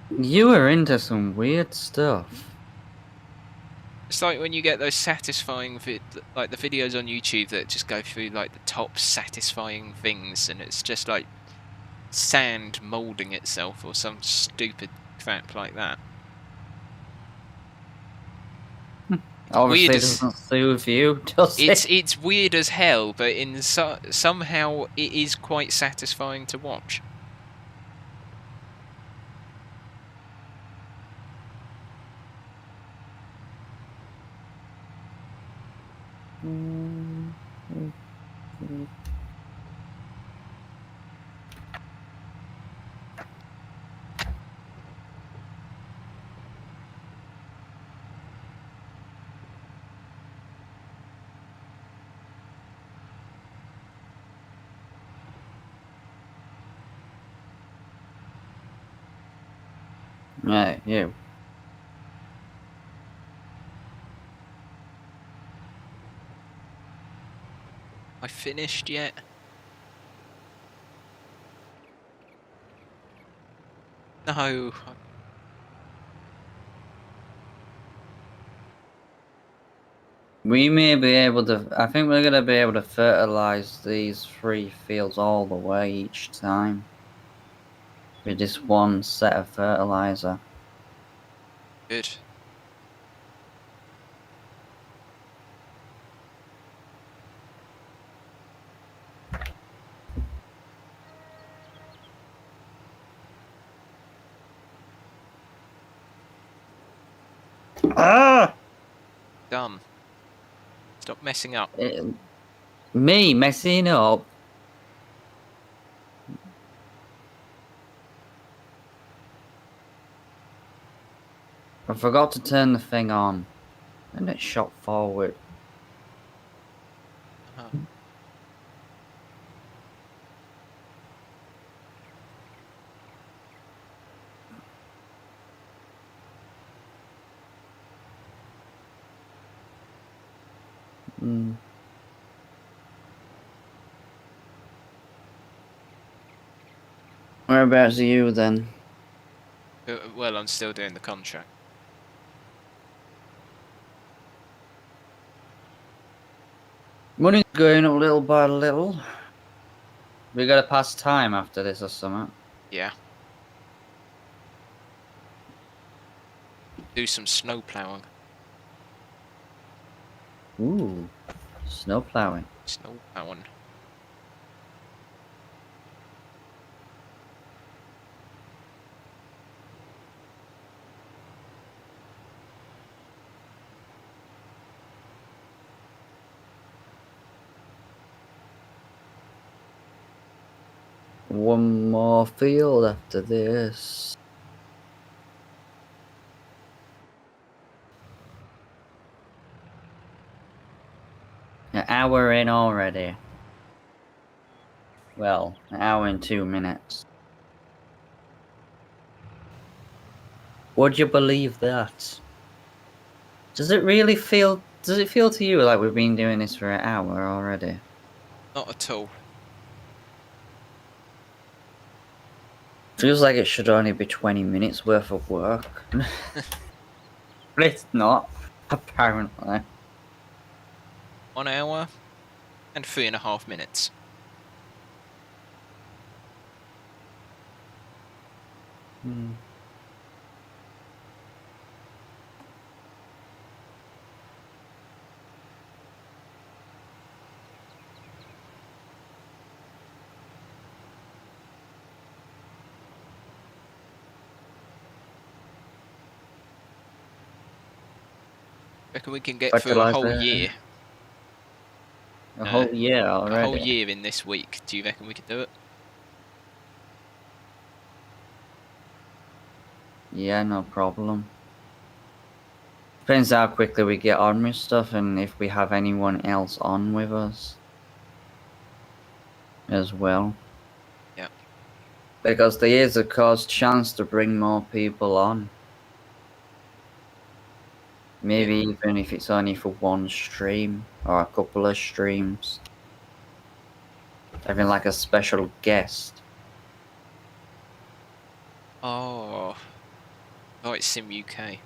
You were into some weird stuff.
It's like when you get those satisfying, like the videos on YouTube that just go through like the top satisfying things, and it's just like sand moulding itself or some stupid crap like that.
Obviously,
Weird
it
as,
doesn't soothe you, does it?
it's weird as hell, but somehow it is quite satisfying to watch.
Right, you.
I finished yet? No.
We may be able to. I think we're going to be able to fertilize these 3 fields all the way each time. With this one set of fertilizer.
Good.
Ah!
Done. Stop messing up.
Me messing up. I forgot to turn the thing on, and it shot forward.
Uh-huh.
Hmm. Whereabouts are you then?
Well, I'm still doing the contract.
Money's going up little by little. We gotta pass time after this or something.
Yeah. Do some snow plowing.
Ooh, snow plowing.
Snow plowing.
One more field after this. An hour in already. Well, an hour and 2 minutes. Would you believe that? Does it really feel... Does it feel to you like we've been doing this for an hour already?
Not at all.
Feels like it should only be 20 minutes worth of work. But it's not, apparently.
1 hour and 3.5 minutes.
Hmm.
Reckon we can get through a whole year.
A whole year already?
A whole year in this week. Do you reckon we could do it?
Yeah, no problem. Depends how quickly we get on with stuff and if we have anyone else on with us. As well.
Yeah.
Because there is, of course, chance to bring more people on. Maybe even if it's only for one stream or a couple of streams. Having like a special guest.
Oh. Oh, it's Sim UK.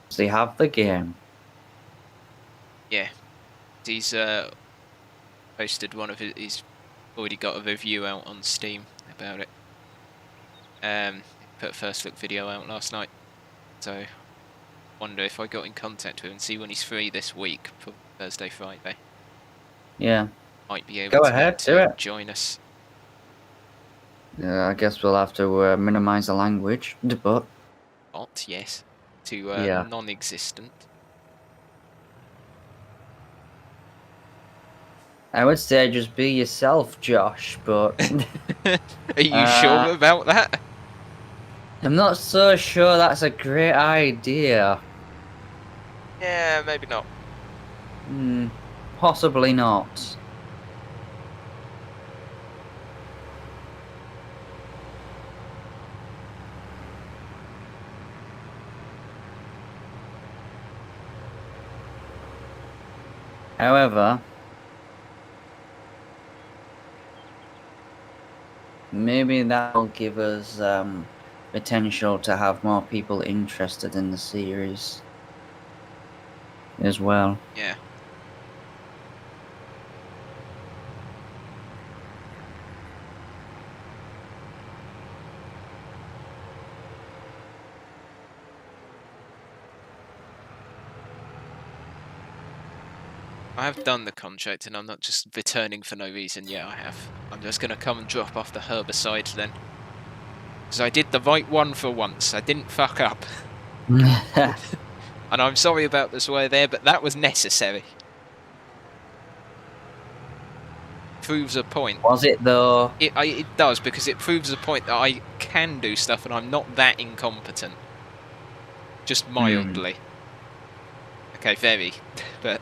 Does he have the game?
Yeah. He's posted one of his... He's already got a review out on Steam about it. Put a first look video out last night. So... wonder if I got in contact with him and see when he's free this week for Thursday, Friday.
Yeah.
Might be able to join us.
Yeah, I guess we'll have to minimize the language, but...
Not, yes. To
yeah.
non-existent.
I would say just be yourself, Josh, but...
Are you sure about that?
I'm not so sure that's a great idea.
Yeah, maybe not.
Possibly not. However, maybe that'll give us potential to have more people interested in the series as well.
Yeah. I have done the contract and I'm not just returning for no reason. Yeah, I have. I'm just going to come and drop off the herbicide then. Because I did the right one for once. I didn't fuck up. And I'm sorry about the swear there, but that was necessary. Proves a point.
Was it though?
It does, because it proves a point that I can do stuff and I'm not that incompetent. Just mildly. Okay, very. But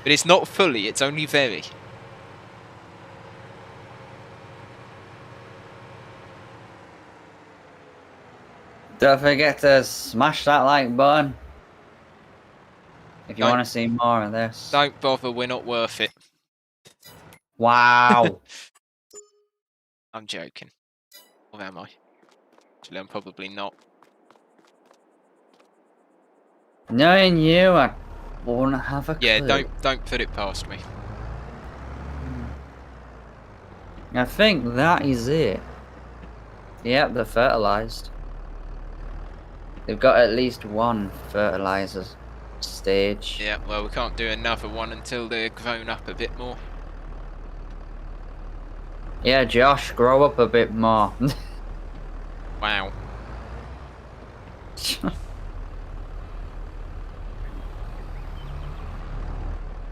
it's not fully, it's only very.
Don't forget to smash that like button if you want to see more of this.
Don't bother, we're not worth it.
Wow.
I'm joking. Or am I? Actually, I'm probably not.
Knowing you, I won't have a clue.
Yeah, don't put it past me.
I think that is it. Yep, they're fertilized. They've got at least one fertilizer stage.
Yeah, well, we can't do another one until they're grown up a bit more.
Yeah, Josh, grow up a bit more.
Wow.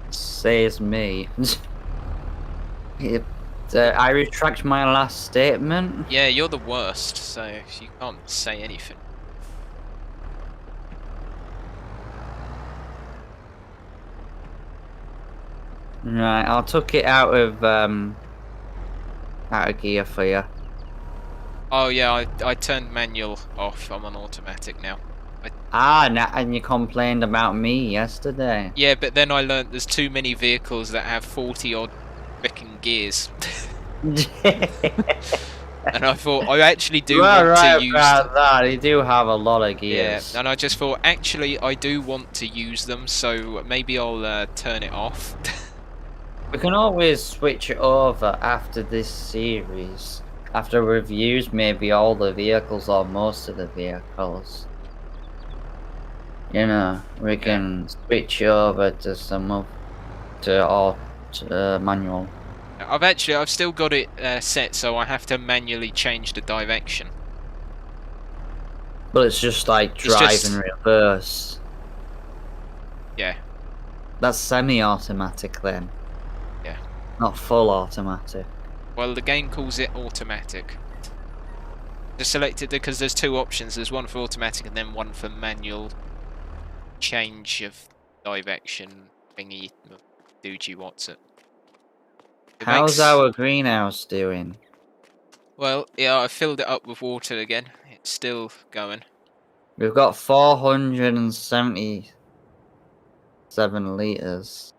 Says me. I retract my last statement.
Yeah, you're the worst, so you can't say anything.
Right, I'll tuck it out of gear for you.
Oh yeah, I turned manual off. I'm on automatic now.
And you complained about me yesterday.
Yeah, but then I learnt there's too many vehicles that have 40 odd fricking gears. And I thought, I actually do want to use
about that. You do have a lot of gears.
Yeah, and I just thought, actually, I do want to use them, so maybe I'll turn it off.
We can always switch it over after this series. After reviews, maybe all the vehicles or most of the vehicles. You know, we can switch over to some of manual.
I've still got it set, so I have to manually change the direction.
But it's just like drive and reverse.
Yeah.
That's semi-automatic then.
Yeah.
Not full automatic.
Well, the game calls it automatic. Just select it because there's two options. There's one for automatic and then one for manual change of direction thingy. Doogie, what's it?
How's our greenhouse doing?
Well, yeah, I filled it up with water again. It's still going.
We've got 477 litres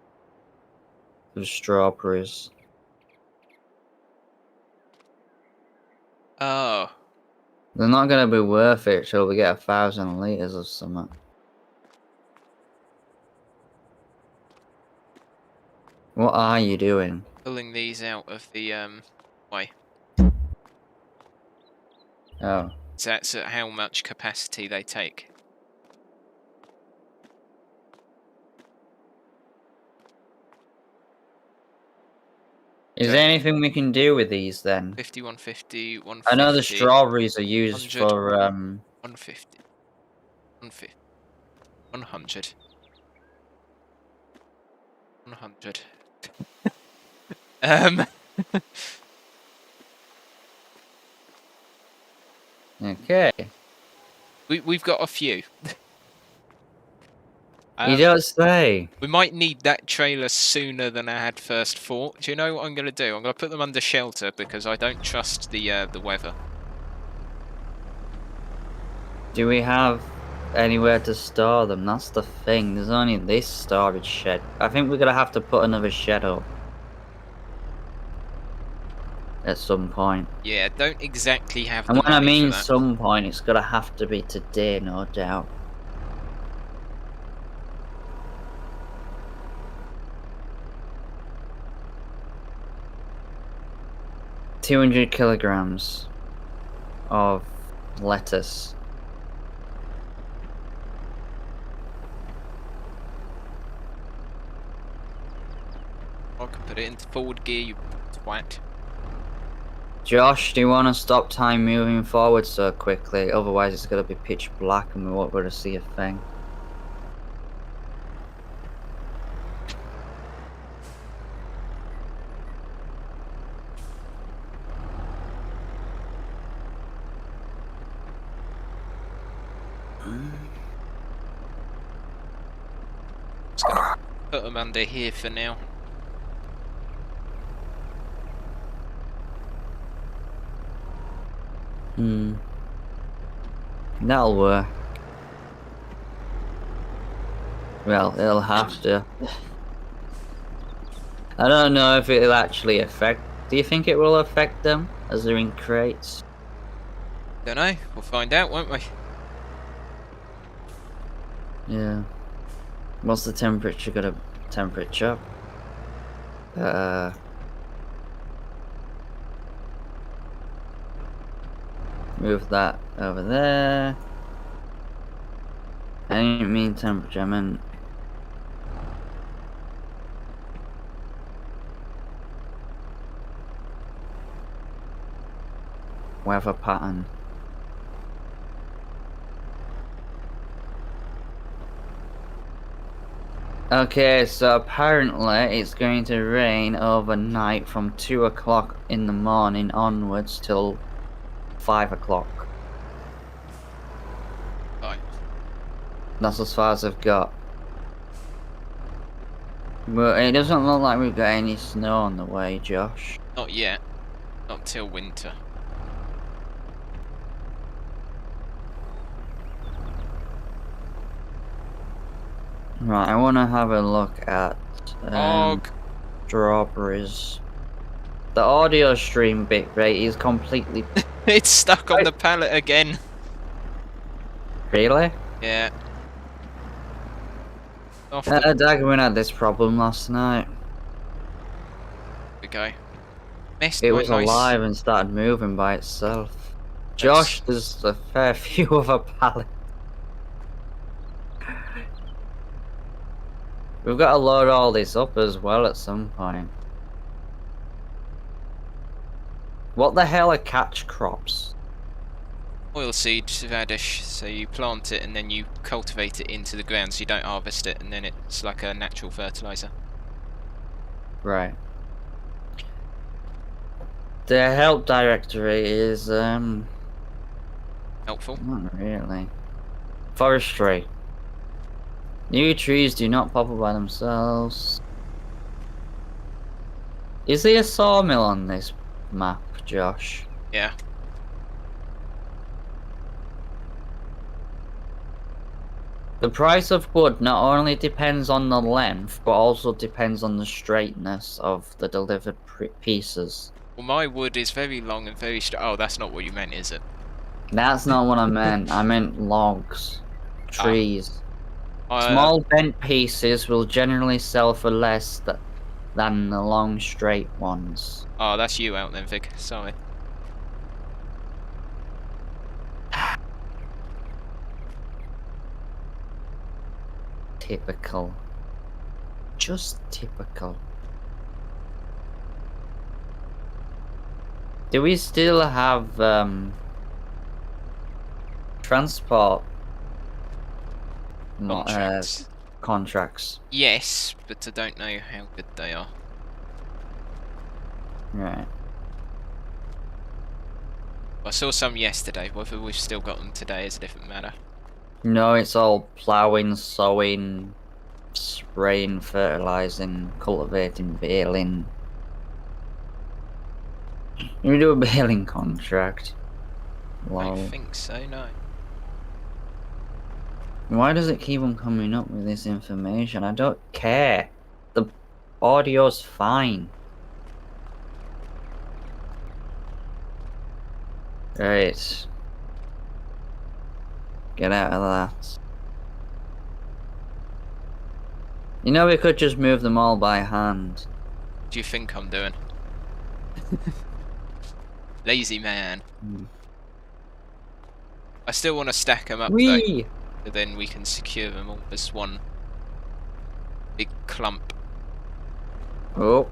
of strawberries.
Oh.
They're not going to be worth it till we get 1,000 litres of something. What are you doing?
Pulling these out of the way.
Oh.
So that's at how much capacity they take.
Is there anything we can do with these then?
50, 150, 150.
I know the strawberries are used
100,
for
150. 150. 100. 100.
Okay.
We've got a few.
You don't say.
We might need that trailer sooner than I had first thought. Do you know what I'm going to do? I'm going to put them under shelter because I don't trust the weather.
Do we have anywhere to store them? That's the thing. There's only this storage shed. I think we're going to have to put another shed up. At some point.
Yeah, don't exactly have the
And when I
money
mean
for that.
some point, it's going to have to be today, no doubt. $200 kilograms of lettuce.
I can put it into forward gear, you twat.
Josh, do you want to stop time moving forward so quickly? Otherwise it's going to be pitch black and we won't be able to see a thing.
Put them under here for now.
That'll work. Well, it'll have to. I don't know if it'll actually affect. Do you think it will affect them as they're in crates?
Don't know. We'll find out, won't we?
Yeah. What's the temperature gonna temperature? Move that over there. I didn't mean temperature, I meant weather pattern. Okay, so apparently it's going to rain overnight from 2 o'clock in the morning onwards till 5 o'clock.
Right.
That's as far as I've got. But it doesn't look like we've got any snow on the way, Josh.
Not yet. Not till winter.
Right, I want to have a look at strawberries. The audio stream bitrate is completely...
It's stuck on the pallet again.
Really?
Yeah. Off
Dagwin had this problem last night.
we go. Missed
It
my
was
nice...
alive and started moving by itself. Josh, there's a fair few other pallets. We've got to load all this up as well at some point. What the hell are catch crops?
Oilseed radish, so you plant it and then you cultivate it into the ground so you don't harvest it, and then it's like a natural fertilizer.
Right. The help directory is
Helpful.
not really. Forestry. New trees do not pop up by themselves. Is there a sawmill on this map, Josh?
Yeah.
The price of wood not only depends on the length, but also depends on the straightness of the delivered pieces.
Well, my wood is very long and very straight. Oh, that's not what you meant, is it?
That's not what I meant. I meant logs. Trees. Small bent pieces will generally sell for less than the long straight ones.
Oh, that's you out then, Vig. Sorry.
Typical. Just typical. Do we still have transport contracts?
Yes, but I don't know how good they are.
Right.
I saw some yesterday. Whether we've still got them today is a different matter.
No, it's all ploughing, sowing, spraying, fertilizing, cultivating, baling. We do a baling contract.
I
Wow.
don't think so, no.
Why does it keep on coming up with this information? I don't care. The audio's fine. Right. Get out of that. You know, we could just move them all by hand.
What do you think I'm doing? Lazy man. I still want to stack them up though, so then we can secure them all as one big clump.
Oh.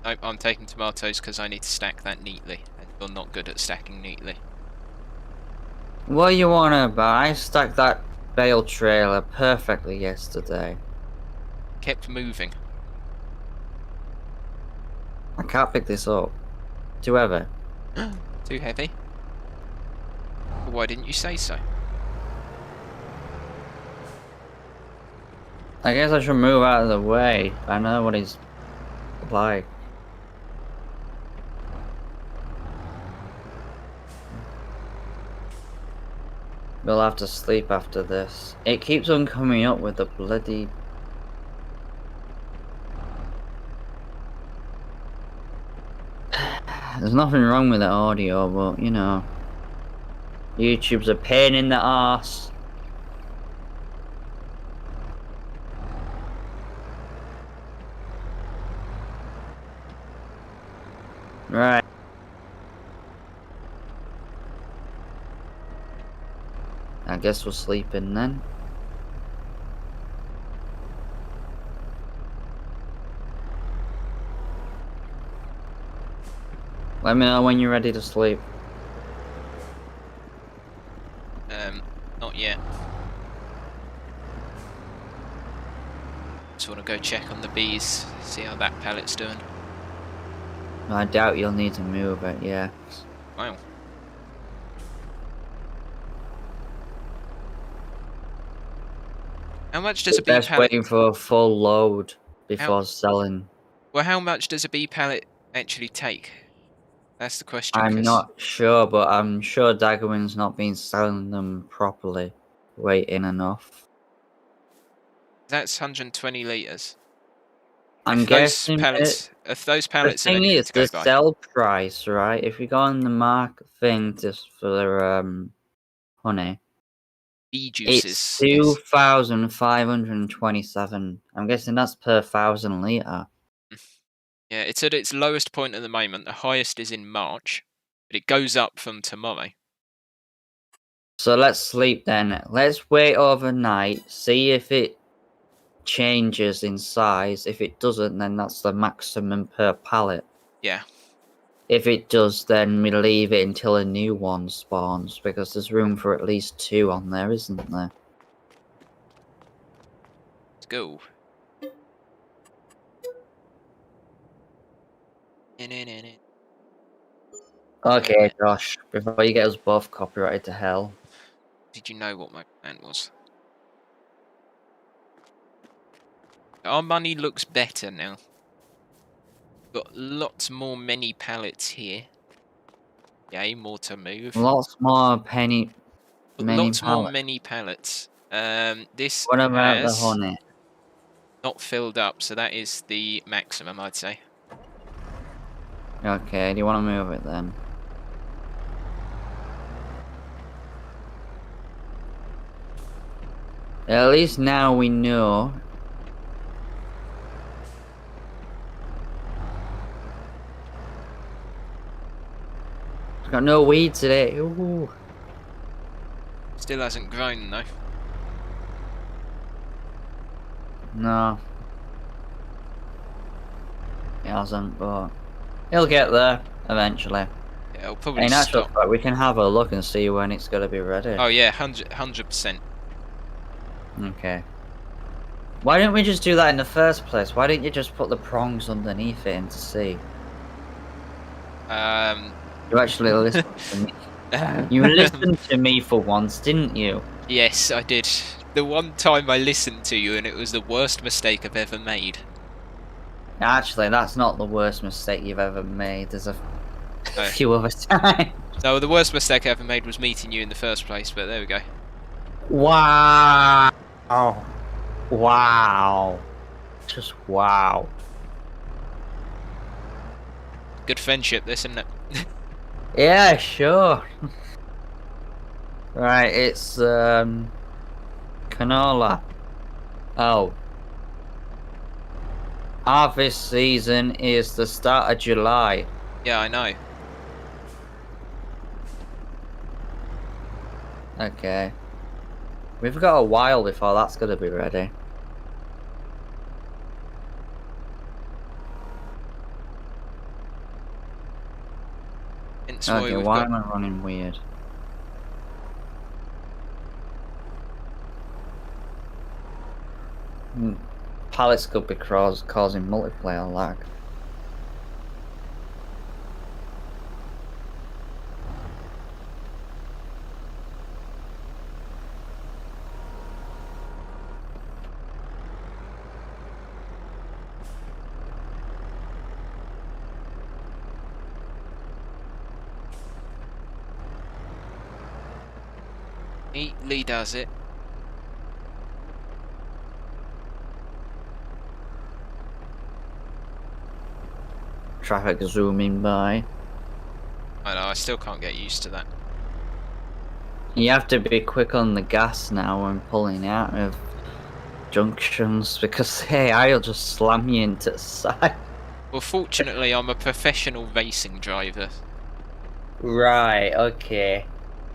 Nope, I'm taking tomatoes because I need to stack that neatly, and you're not good at stacking neatly.
What you wanna buy? I stacked that bale trailer perfectly yesterday.
Kept moving.
I can't pick this up. Too heavy.
Too heavy? Well, why didn't you say so?
I guess I should move out of the way. I know what he's like. We'll have to sleep after this. It keeps on coming up with the bloody... There's nothing wrong with the audio, but, you know... YouTube's a pain in the arse. Right. I guess we're sleeping then. Let me know when you're ready to sleep.
Not yet. Just want to go check on the bees, see how that pallet's doing.
I doubt you'll need to move it, yeah.
Wow. How much does a bee
Best
pallet...
waiting for a full load before selling.
Well, how much does a bee pallet actually take? That's the question.
I'm not sure, but I'm sure Daggerwin's not been selling them properly. Waiting enough.
That's 120 litres.
I'm guessing
if those pallets
the thing is, the sell price, right? If you go on the mark thing just for the honey,
bee juices,
it's 2,527. I'm guessing that's per 1,000 litre.
Yeah, it's at its lowest point at the moment. The highest is in March, but it goes up from tomorrow.
So let's sleep then. Let's wait overnight, see if it changes in size. If it doesn't, then that's the maximum per pallet.
Yeah.
If it does, then we leave it until a new one spawns, because there's room for at least 2 on there, isn't there?
Let's go.
Okay, Josh, before you get us both copyrighted to hell.
Did you know what my plan was? Our money looks better now. Got lots more mini pallets here. Yay, more to move.
Lots more
more mini pallets. This
what about the honey?
Not filled up, so that is the maximum, I'd say.
Okay, do you want to move it then? At least now we know. It's got no weeds today. Ooh.
Still hasn't grown though.
No. It hasn't, but he'll get there eventually.
Yeah, it'll probably
in actual fact, we can have a look and see when it's going to be ready.
Oh yeah, 100%.
Okay. Why didn't we just do that in the first place? Why didn't you just put the prongs underneath it into sea? You actually listened to me. You listened to me for once, didn't you?
Yes, I did. The one time I listened to you and it was the worst mistake I've ever made.
Actually, that's not the worst mistake you've ever made. There's a few other times.
No, the worst mistake I ever made was meeting you in the first place, but there we go.
Wow. Oh. Wow. Just wow.
Good friendship, this, isn't it?
Yeah, sure. Right, it's canola. Oh. Harvest season is the start of July.
Yeah, I know.
Okay. We've got a while before that's gonna be ready. Okay, why am I running weird? Pallets could be causing multiplayer lag.
Neatly does it.
Traffic zooming by.
I know, I still can't get used to that.
You have to be quick on the gas now when pulling out of junctions because hey, I'll just slam you into the side.
Well, fortunately, I'm a professional racing driver.
Right, okay.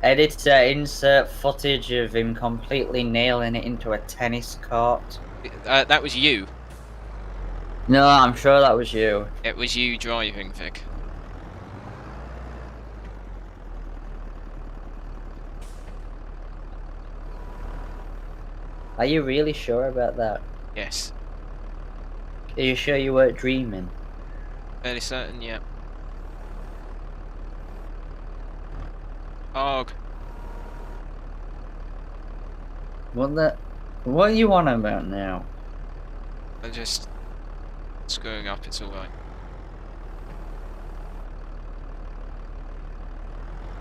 Editor, insert footage of him completely nailing it into a tennis court.
That was you.
No, I'm sure that was you.
It was you driving, Vic.
Are you really sure about that?
Yes.
Are you sure you weren't dreaming?
Fairly certain, yeah. Og.
What are you on about now?
I'm just screwing up, it's alright.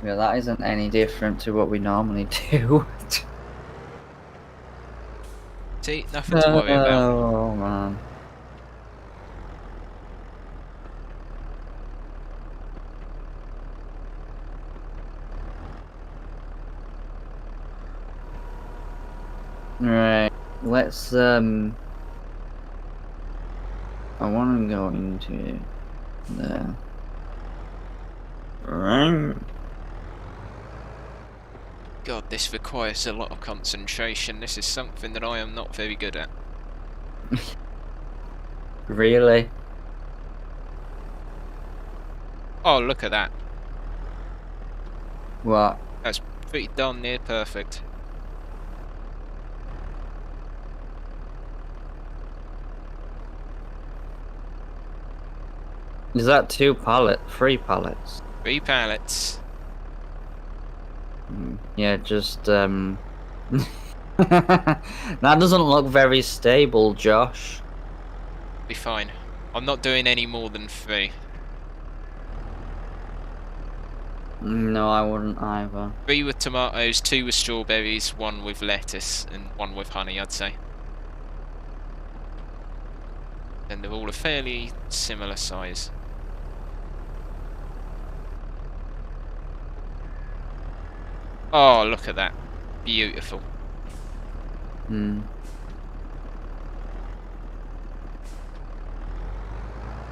Yeah, that isn't any different to what we normally do.
See, nothing to worry about.
Oh, man. Right, let's, I want to go into the...
God, this requires a lot of concentration. This is something that I am not very good at.
Really?
Oh, look at that.
What?
That's pretty darn near perfect.
Is that 3 pallets?
3 pallets.
Yeah, just, that doesn't look very stable, Josh.
Be fine. I'm not doing any more than 3.
No, I wouldn't either.
3 with tomatoes, 2 with strawberries, 1 with lettuce, and 1 with honey, I'd say. And they're all a fairly similar size. Oh, look at that. Beautiful.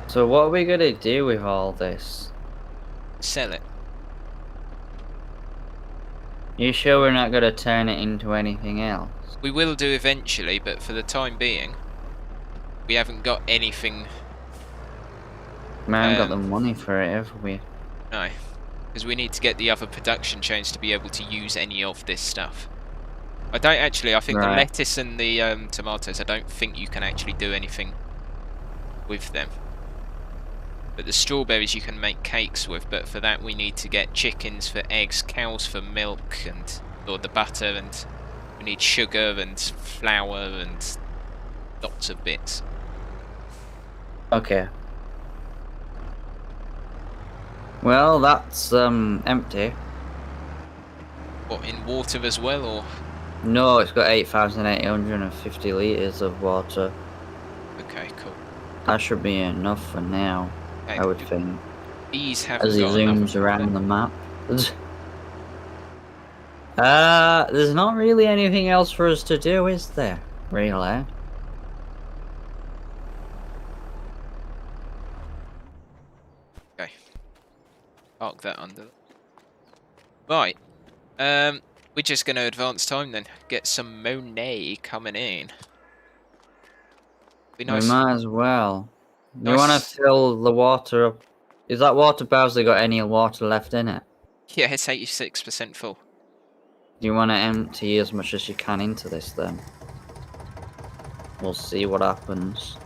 So what are we gonna do with all this?
Sell it.
You sure we're not gonna turn it into anything else?
We will do eventually, but for the time being, we haven't got anything.
We haven't got the money for it, have we?
No, because we need to get the other production chains to be able to use any of this stuff. I don't actually, I think the lettuce and the tomatoes, I don't think you can actually do anything with them. But the strawberries you can make cakes with, but for that we need to get chickens for eggs, cows for milk, or the butter, and we need sugar and flour and lots of bits.
Okay. Well, that's empty.
What, in water as well, or?
No, it's got 8,850 litres of water.
Okay, cool.
That should be enough for now,
Okay.
I would think.
These haven't
As he
got enough.
zooms around the map. There's not really anything else for us to do, is there? Really?
Okay. Park that under. Right. We're just going to advance time then. Get some Monet coming in. Be nice.
We might as well.
Nice.
You want to fill the water up? Is that water Bowser got any water left in it?
Yeah, it's 86% full.
Do you want to empty as much as you can into this then? We'll see what happens.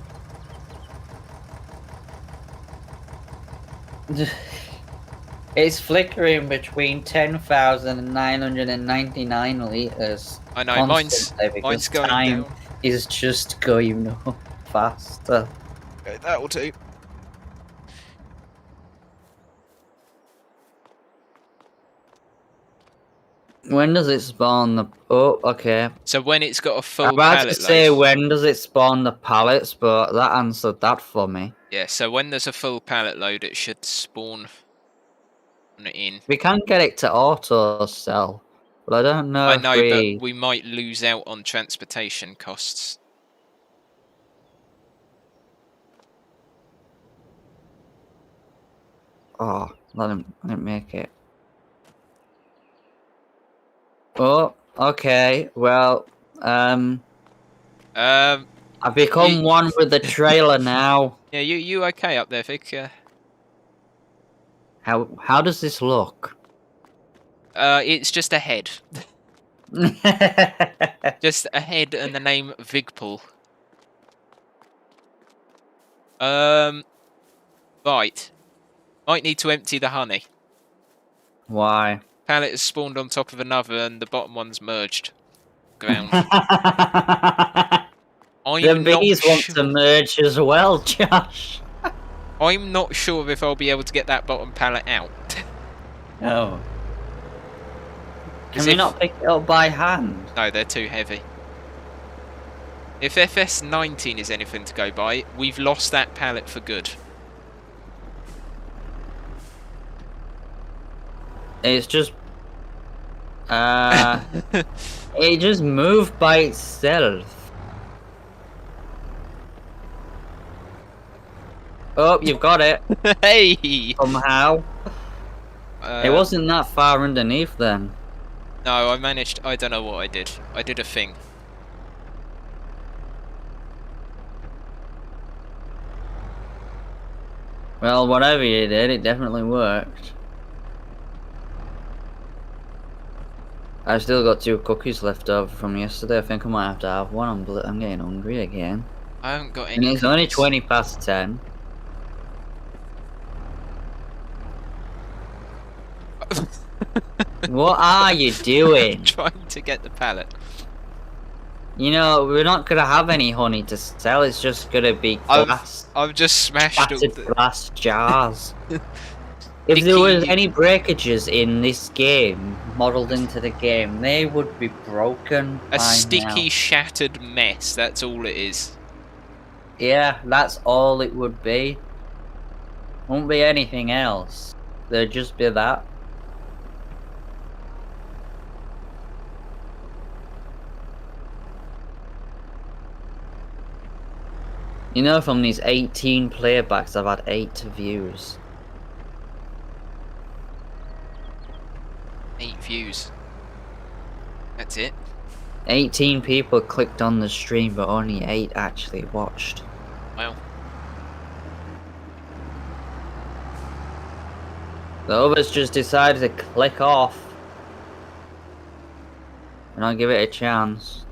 It's flickering between 10,999 litres.
I know, mine's going
time
down.
Is just going faster.
Okay, that will do.
When does it spawn the... Oh, okay.
So when it's got a
I'm
full
about to
pallet
say
load.
when does it spawn the pallets, but that answered that for me.
Yeah, so when there's a full pallet load, it should spawn in.
We can get it to auto sell, but I don't know
I
if
know, but
we...
we might lose out on transportation costs.
Oh, let him make it. Oh, okay. Well, I've become one with the trailer now.
Yeah, you okay up there, Vic?
How does this look?
It's just a head. Just a head and the name Vigpul. Right. Might need to empty the honey.
Why?
Pallet has spawned on top of another and the bottom one's merged. Ground.
The
I'm not
bees want
sure.
to merge as well, Josh.
I'm not sure if I'll be able to get that bottom pallet out.
Oh. Can we not pick it up by hand?
No, they're too heavy. If FS19 is anything to go by, we've lost that pallet for good.
It's just... it just moved by itself. Oh, you've got it.
Hey!
Somehow. It wasn't that far underneath then.
No, I managed... I don't know what I did. I did a thing.
Well, whatever you did, it definitely worked. I've still got 2 cookies left over from yesterday. I think I might have to have one. I'm getting hungry again.
I haven't got any
And it's
cookies.
only 20 past 10. What are you doing?
Trying to get the pallet.
You know, we're not gonna have any honey to sell. It's just gonna be glass.
I've just smashed all
Battered
the...
glass jars. If there was any breakages in this game, modelled into the game, they would be broken.
A
by
sticky,
now.
shattered mess. That's all it is.
Yeah, that's all it would be. Won't be anything else. There'd just be that. You know, from these 18 playbacks, I've had 8 views.
8 views. That's it.
18 people clicked on the stream, but only 8 actually watched.
Well.
The others just decided to click off. And I'll give it a chance.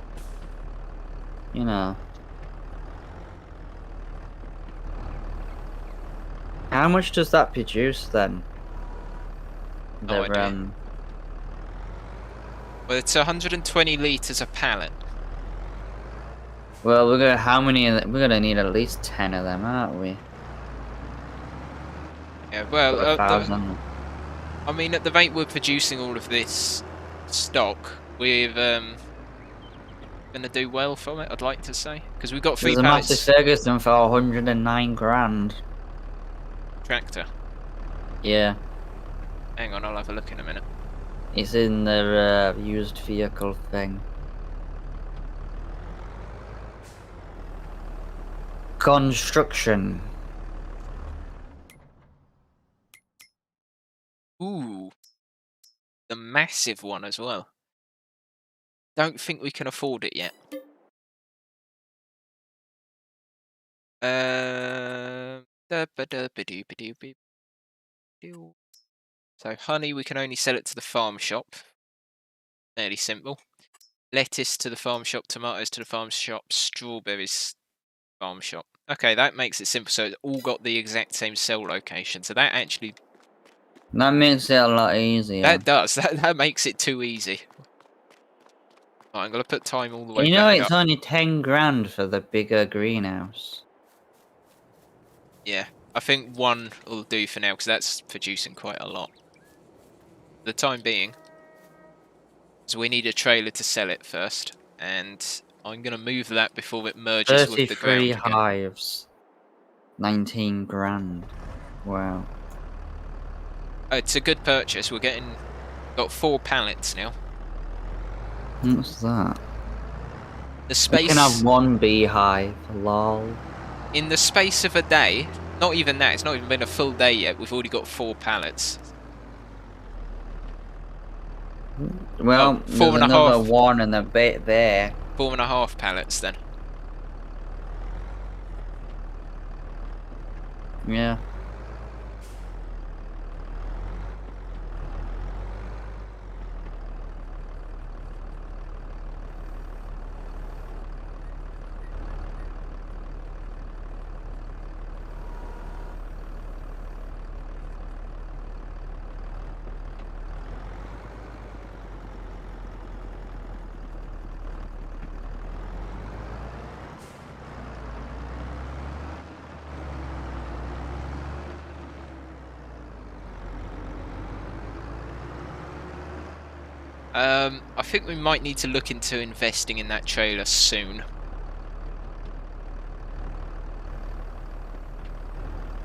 You know. How much does that produce then?
No idea. Well, it's 120 litres a pallet.
Well, we're gonna need at least 10 of them, aren't we?
Yeah, well,
I
mean, at the rate we're producing all of this stock, we're gonna do well from it, I'd like to say. Because we've got 3
There's
pallets.
a Massey Ferguson for 109 grand.
Tractor.
Yeah.
Hang on, I'll have a look in a minute.
It's in the used vehicle thing. Construction.
Ooh. The massive one as well. Don't think we can afford it yet. So honey, we can only sell it to the farm shop. Fairly simple. Lettuce to the farm shop, tomatoes to the farm shop, strawberries farm shop. Okay, that makes it simple. So it's all got the exact same sell location. So that actually...
That makes it a lot easier.
That does. That makes it too easy. Right, I'm going to put time all the way back up.
You know, it's only 10 grand for the bigger greenhouse.
Yeah, I think one will do for now, because that's producing quite a lot. For the time being. So we need a trailer to sell it first, and I'm going to move that before it merges with the
33
ground again.
hives. 19 grand. Wow.
It's a good purchase. Got 4 pallets now.
What's that?
The space.
We can have 1 beehive. Lol.
In the space of a day, not even that. It's not even been a full day yet. We've already got 4 pallets.
Well,
Oh, 4
there's
and a
another
half.
1 and a bit there.
4.5 pallets then.
Yeah.
I think we might need to look into investing in that trailer soon.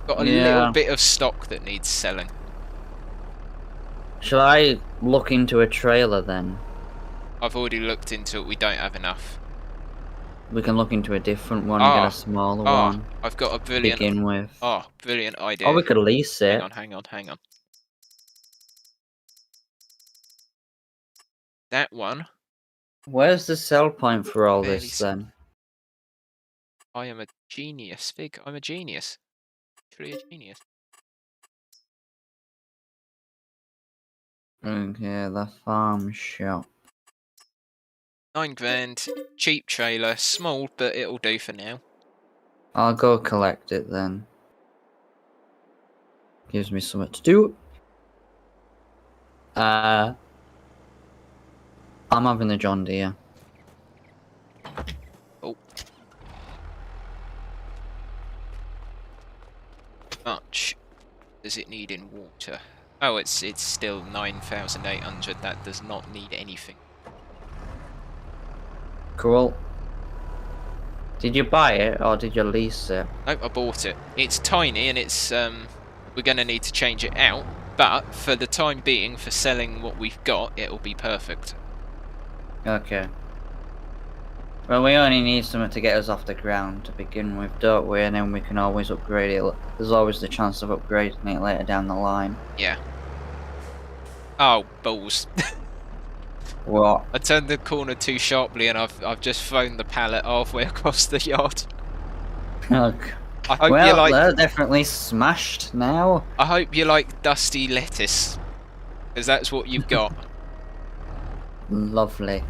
Got a little bit of stock that needs selling.
Shall I look into a trailer then?
I've already looked into it. We don't have enough.
We can look into a different one, get a smaller one.
I've got a brilliant...
Begin with.
Oh, brilliant idea.
Or we could lease it.
Hang on. That one.
Where's the sell point for all this then?
I am a genius, Fig. I'm a genius. Truly a genius.
Okay, the farm shop.
9 grand, cheap trailer, small, but it'll do for now.
I'll go collect it then. Gives me something to do. I'm having the John Deere.
Oh. Much does it need in water? Oh, it's still 9,800. That does not need anything.
Cool. Did you buy it or did you lease it?
Nope, I bought it. It's tiny and it's we're gonna need to change it out, but for the time being, for selling what we've got, it'll be perfect.
Okay. Well, we only need something to get us off the ground to begin with, don't we? And then we can always upgrade it. There's always the chance of upgrading it later down the line.
Yeah. Oh, balls.
What?
I turned the corner too sharply and I've just thrown the pallet halfway across the yard.
Okay.
I hope
well,
you like...
they're definitely smashed now.
I hope you like dusty lettuce, because that's what you've got.
Lovely.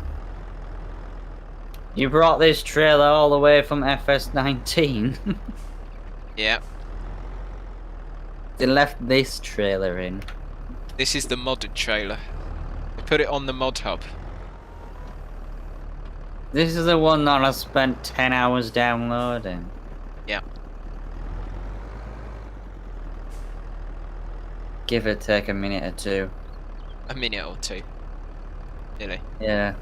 You brought this trailer all the way from FS19.
Yeah.
They left this trailer in.
This is the modded trailer. I put it on the mod hub.
This is the one that I spent 10 hours downloading.
Yeah.
Give or take a minute or two.
A minute or two. Really?
Yeah.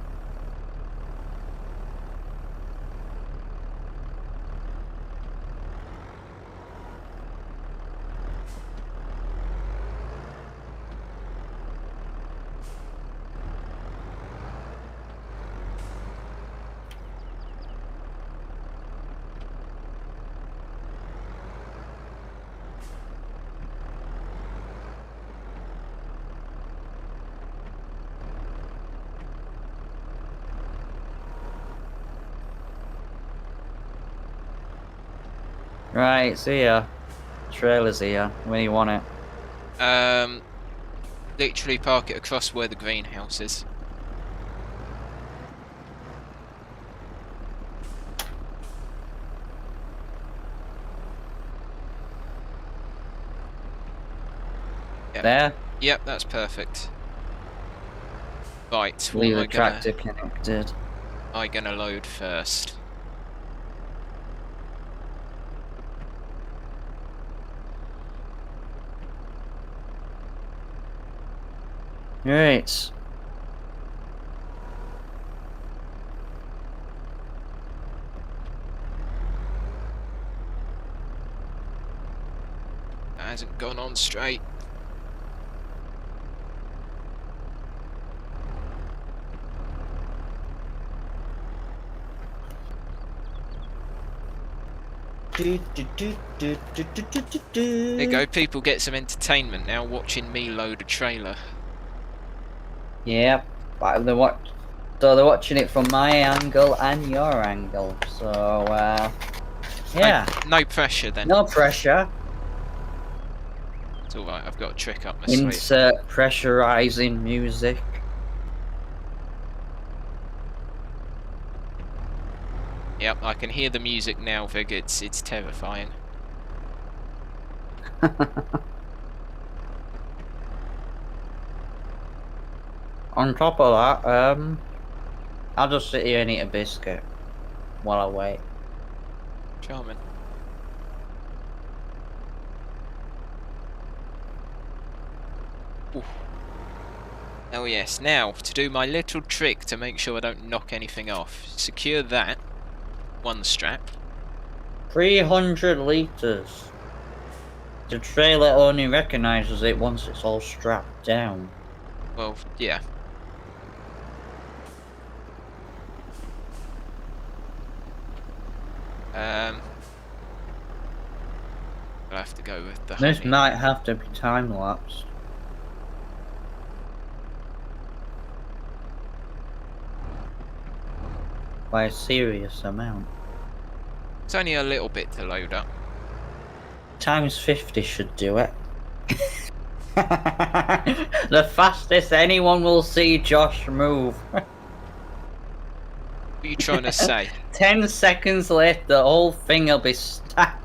Right, see ya. Trailer's here. Where do you want it?
Literally park it across where the greenhouse is. Yep.
There?
Yep, that's perfect. Right, what
Leave
am
the tractor connected.
I gonna load first?
Right.
hasn't gone on straight. There you go, people get some entertainment now watching me load a trailer.
Yeah, but they're watching it from my angle and your angle, so yeah.
No pressure then.
No pressure.
It's alright, I've got a trick up my sleeve.
Insert pressurizing music.
Yep, I can hear the music now, Vig. It's terrifying.
On top of that, I'll just sit here and eat a biscuit while I wait.
Charming. Oof. Oh yes, now to do my little trick to make sure I don't knock anything off. Secure that one strap.
300 litres. The trailer only recognises it once it's all strapped down.
Well, yeah. I'll have to go with the
This
honey.
might have to be time-lapsed. By a serious amount.
It's only a little bit to load up.
Times 50 should do it. The fastest anyone will see Josh move.
What are you trying to say?
10 seconds later, the whole thing will be stacked.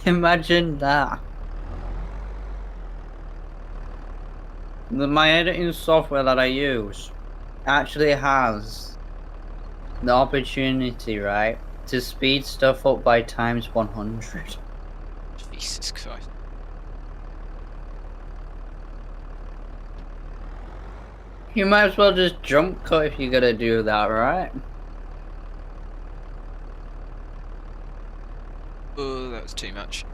Imagine that. My editing software that I use actually has the opportunity, right, to speed stuff up by times 100.
Jesus Christ.
You might as well just jump cut if you're gonna do that, right?
Oh, that was too much.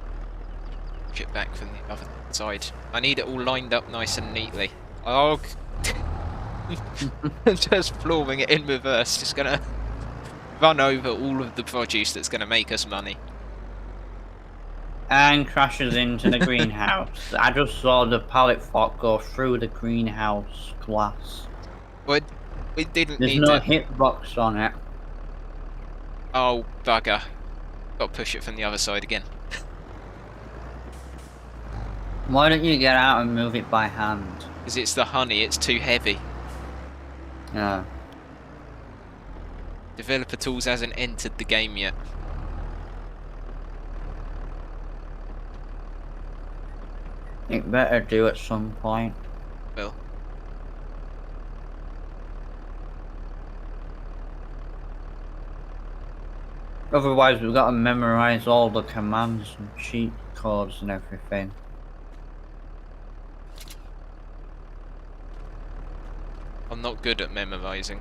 Push it back from the other side. I need it all lined up nice and neatly. Oh, just flooring it in reverse. Just gonna run over all of the produce that's gonna make us money.
And crashes into the greenhouse. I just saw the pallet fork go through the greenhouse glass.
Well, we didn't
There's
need
no
to...
hitbox on it.
Oh, bugger. Got to push it from the other side again.
Why don't you get out and move it by hand?
Because it's the honey, it's too heavy.
Yeah.
Developer Tools hasn't entered the game yet.
It better do at some point.
Well.
Otherwise, we've got to memorize all the commands and cheat codes and everything.
I'm not good at memorizing.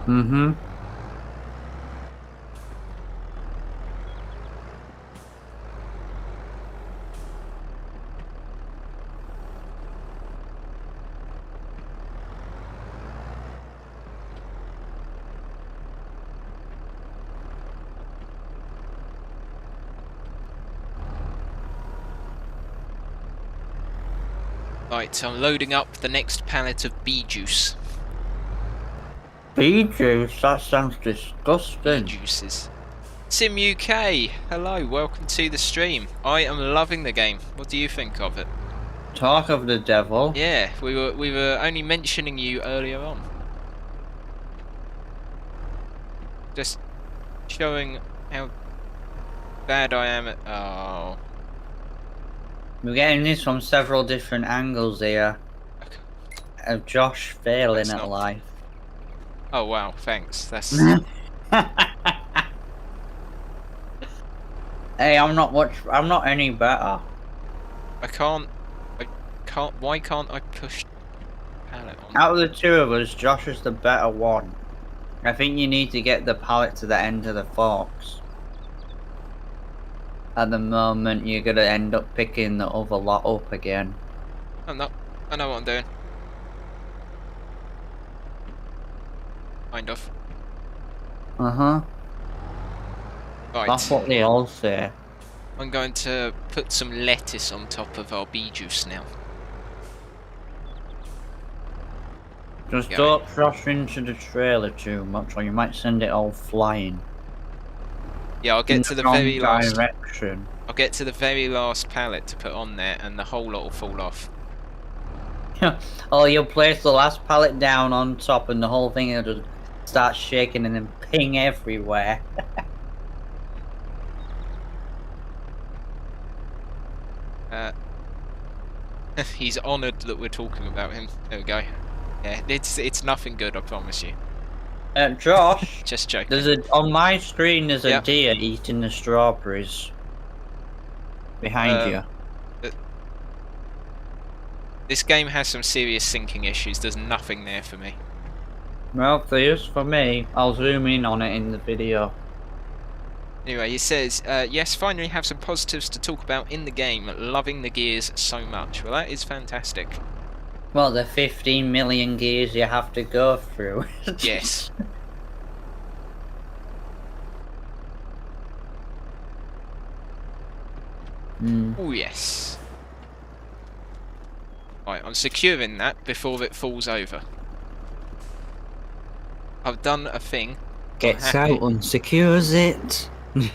Mm-hmm.
Right, I'm loading up the next pallet of bee juice.
Bee juice? That sounds
Bee
disgusting.
juices. Sim UK, hello, welcome to the stream. I am loving the game. What do you think of it?
Talk of the devil.
Yeah, we were only mentioning you earlier on. Just showing how bad I am at... Oh.
We're getting this from several different angles here.
Okay.
Of Josh failing
That's
at
not-
life.
Oh wow, thanks. That's...
Hey, I'm not any better.
I can't... Why can't I push pallet on?
Out of the two of us, Josh is the better one. I think you need to get the pallet to the end of the forks. at the moment, you're gonna end up picking the other lot up again.
I'm not. I know what I'm doing. Kind of.
Uh-huh.
Right.
That's what they all say.
I'm going to put some lettuce on top of our bee juice now.
Just
Yeah.
don't crash into the trailer too much, or you might send it all flying.
Yeah, I'll get to the
wrong
very last.
direction.
I'll get to the very last pallet to put on there, and the whole lot will fall off.
Oh, you'll place the last pallet down on top, and the whole thing will just start shaking and then ping everywhere.
He's honoured that we're talking about him. There we go. Yeah, it's nothing good, I promise you.
Josh,
Just joking.
there's on my screen. There's a
Yep.
deer eating the strawberries behind you.
This game has some serious syncing issues. There's nothing there for me.
Well, there's for me. I'll zoom in on it in the video.
Anyway, he says, yes, finally have some positives to talk about in the game. Loving the gears so much. Well, that is fantastic.
Well, the 15 million gears you have to go through.
Yes. Oh, yes. Right, I'm securing that before it falls over. I've done a thing.
Gets out and secures it.
If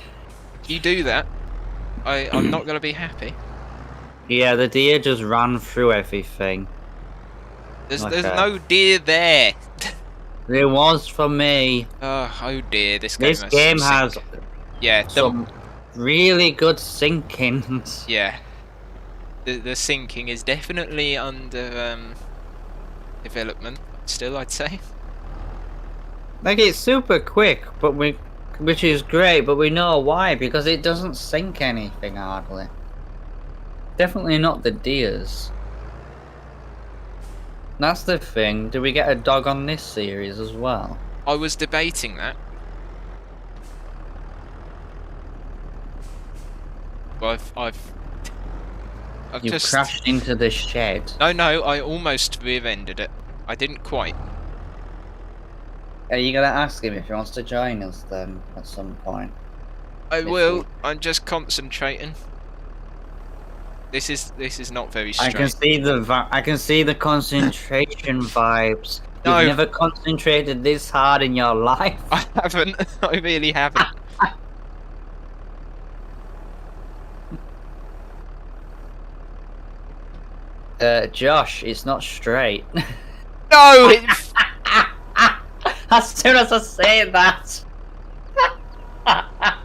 you do that, I'm not going to be happy.
Yeah, the deer just ran through everything.
There's
Okay.
no deer there.
There was for me.
Oh dear, this game
This
has
game
some
has
sync. Yeah,
some really good syncings.
yeah. The syncing is definitely under development still, I'd say.
Like, it's super quick, but which is great, but we know why, because it doesn't sync anything hardly. Definitely not the deers. That's the thing. Do we get a dog on this series as well?
I was debating that. Well, I've
You
just
crashed into the shed.
No, I almost rear-ended it. I didn't quite.
Are you gonna ask him if he wants to join us then at some point?
I will. I'm just concentrating. This is not very straight.
I can see the concentration vibes.
No.
You've never concentrated this hard in your life.
I haven't. I really haven't.
Josh, it's not straight.
No! It,
As soon as I say that.
I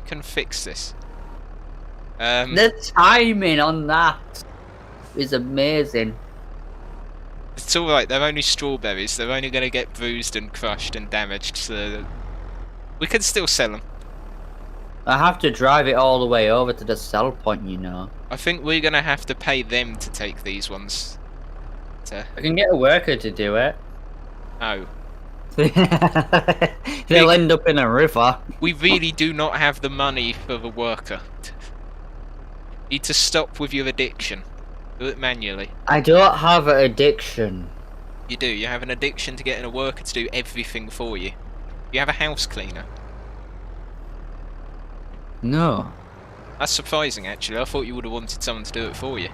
can fix this.
The timing on that is amazing.
It's alright, they're only strawberries. They're only going to get bruised and crushed and damaged, so we can still sell them.
I have to drive it all the way over to the sell point, you know.
I think we're going to have to pay them to take these ones.
I can get a worker to do it.
No.
They'll end up in a river.
We really do not have the money for the worker. You need to stop with your addiction. Do it manually.
I don't have an addiction.
You do. You have an addiction to getting a worker to do everything for you. You have a house cleaner.
No.
That's surprising, actually. I thought you would have wanted someone to do it for you.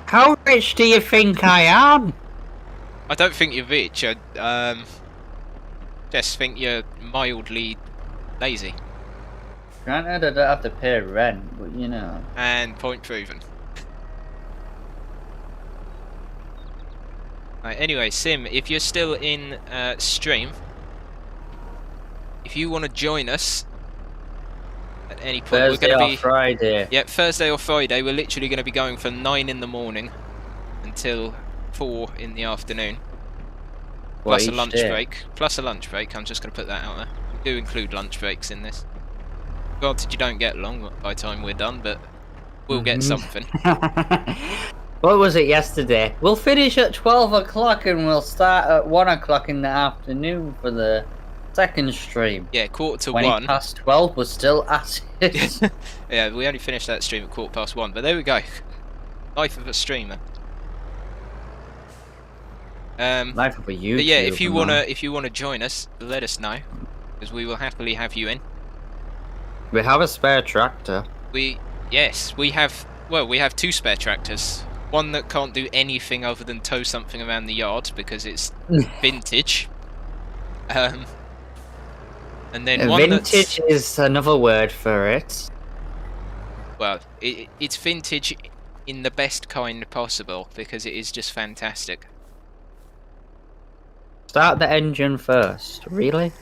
How rich do you think I am?
I don't think you're rich. I just think you're mildly lazy.
Granted, I don't have to pay rent, but you know.
And point proven. Right, anyway, Sim, if you're still in stream, if you want to join us at any point,
Thursday
we're going to
or
be
Friday.
Yep, Thursday or Friday. We're literally going to be going from 9 in the morning until 4 in the afternoon.
What,
Plus a
each
lunch
day?
break. Plus a lunch break. I'm just going to put that out there. We do include lunch breaks in this. Granted, you don't get long by the time we're done, but we'll get something.
What was it yesterday? We'll finish at 12 o'clock and we'll start at 1 o'clock in the afternoon for the second stream.
Yeah, 1:45.
20 past 12 was still at it.
Yeah, we only finished that stream at 1:15, but there we go. Life of a streamer.
Life of a YouTuber.
But yeah, if you wanna join us, let us know, because we will happily have you in.
We have a spare tractor.
Yes, we have. Well, we have 2 spare tractors. One that can't do anything other than tow something around the yard because it's vintage. And then one
vintage is another word for it.
Well, it's vintage in the best kind possible because it is just fantastic.
Start the engine first. Really?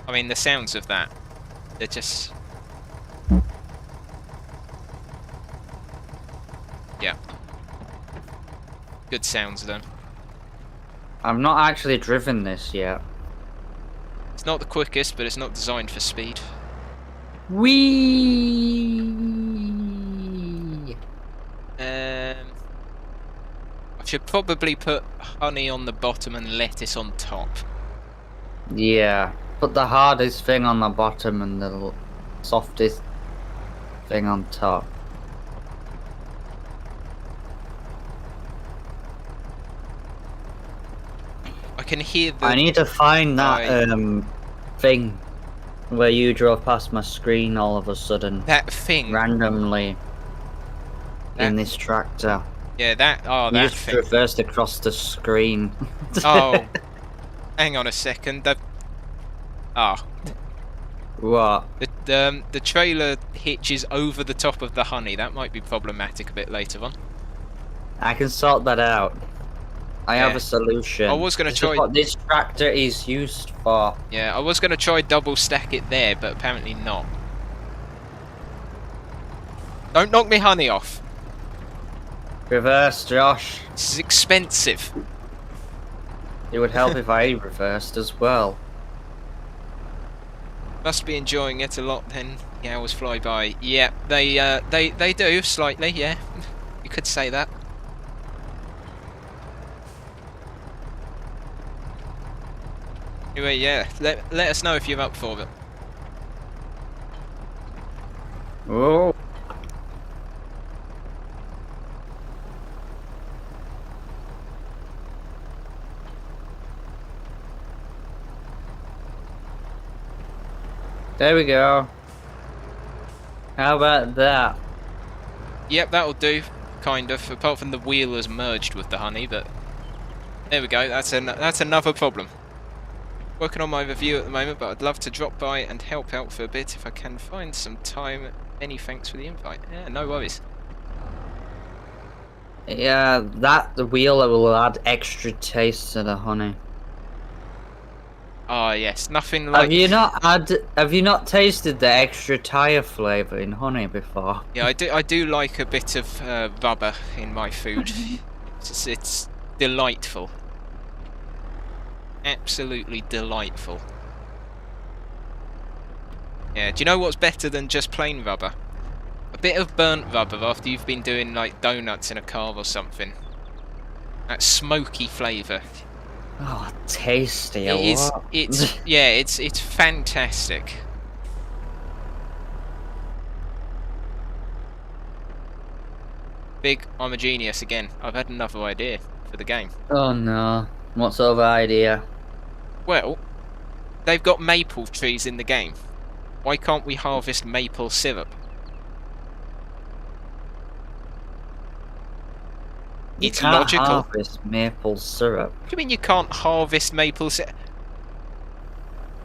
I mean, the sounds of that, they're just... Yeah. Good sounds, then.
I've not actually driven this yet.
It's not the quickest, but it's not designed for speed.
Whee!
I should probably put honey on the bottom and lettuce on top.
Yeah. Put the hardest thing on the bottom and the softest thing on top.
I can hear the...
I need to find that thing where you drove past my screen all of a sudden.
That thing?
Randomly. In this tractor.
Yeah, that... Oh,
you
that
just
thing.
reversed across the screen.
Oh. Hang on a second. Ah.
What?
The trailer hitches over the top of the honey. That might be problematic a bit later on.
I can sort that out. I have a solution.
I was gonna try.
This is what this tractor is used for.
Yeah, I was gonna try double stack it there, but apparently not. Don't knock me honey off.
Reverse, Josh.
This is expensive.
It would help if I reversed as well.
Must be enjoying it a lot then. The hours fly by. Yeah, they do slightly. Yeah, you could say that. Anyway, yeah, let us know if you're up for it.
Oh. There we go. How about that?
Yep, that'll do, kind of. Apart from the wheel has merged with the honey, but there we go. That's another problem. Working on my review at the moment, but I'd love to drop by and help out for a bit if I can find some time. Many thanks for the invite. Yeah, no worries.
Yeah, the wheel will add extra taste to the honey.
Ah, yes, nothing like...
Have you not tasted the extra tire flavour in honey before?
Yeah, I do like a bit of rubber in my food. It's delightful. Absolutely delightful. Yeah, do you know what's better than just plain rubber? A bit of burnt rubber after you've been doing like donuts in a car or something. That smoky flavour.
Oh, tasty!
It's fantastic. Big, I'm a genius again. I've had another idea for the game.
Oh no! What sort of idea?
Well, they've got maple trees in the game. Why can't we harvest maple syrup? It's logical.
You can't harvest maple syrup.
What do you mean you can't harvest maple syrup?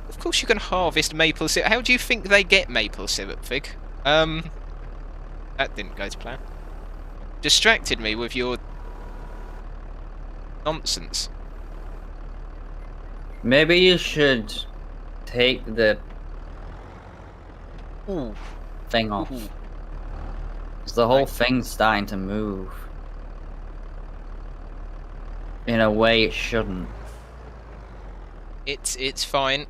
Of course you can harvest maple syrup. How do you think they get maple syrup, Fig? That didn't go to plan. Distracted me with your nonsense.
Maybe you should take the thing off. Because the whole thing's starting to move. In a way it shouldn't.
It's fine.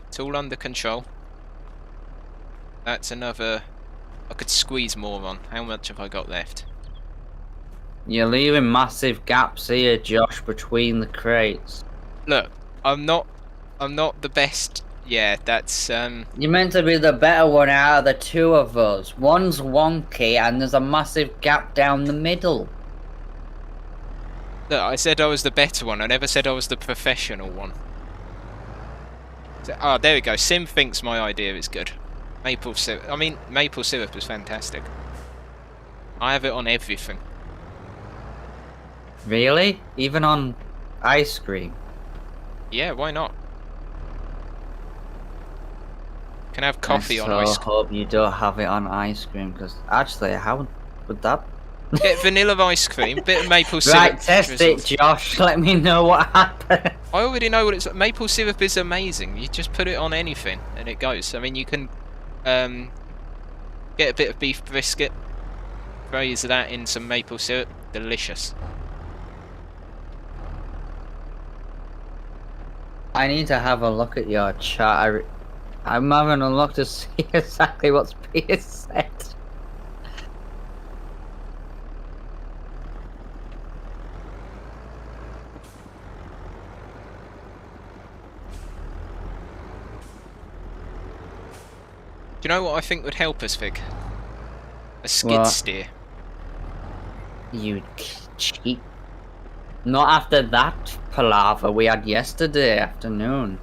It's all under control. That's another... I could squeeze more on. How much have I got left?
You're leaving massive gaps here, Josh, between the crates.
Look, I'm not the best. Yeah, that's
You're meant to be the better one out of the two of us. One's wonky and there's a massive gap down the middle.
Look, I said I was the better one. I never said I was the professional one. So, there we go. Sim thinks my idea is good. Maple syrup. I mean, maple syrup is fantastic. I have it on everything.
Really? Even on ice cream?
Yeah, why not? Can I have coffee on
I
ice
so
cream?
hope you don't have it on ice cream, because actually, how would that...
Bit of vanilla ice cream, bit of maple syrup.
Right, test it, Josh. Let me know what happened.
I already know what it's... Maple syrup is amazing. You just put it on anything, and it goes. I mean, you can get a bit of beef brisket, throw that in some maple syrup. Delicious.
I need to have a look at your chat. I'm having a look to see exactly what's being said.
Do you know what I think would help us, Fig? A skid
What?
steer.
You cheat. Not after that palaver we had yesterday afternoon.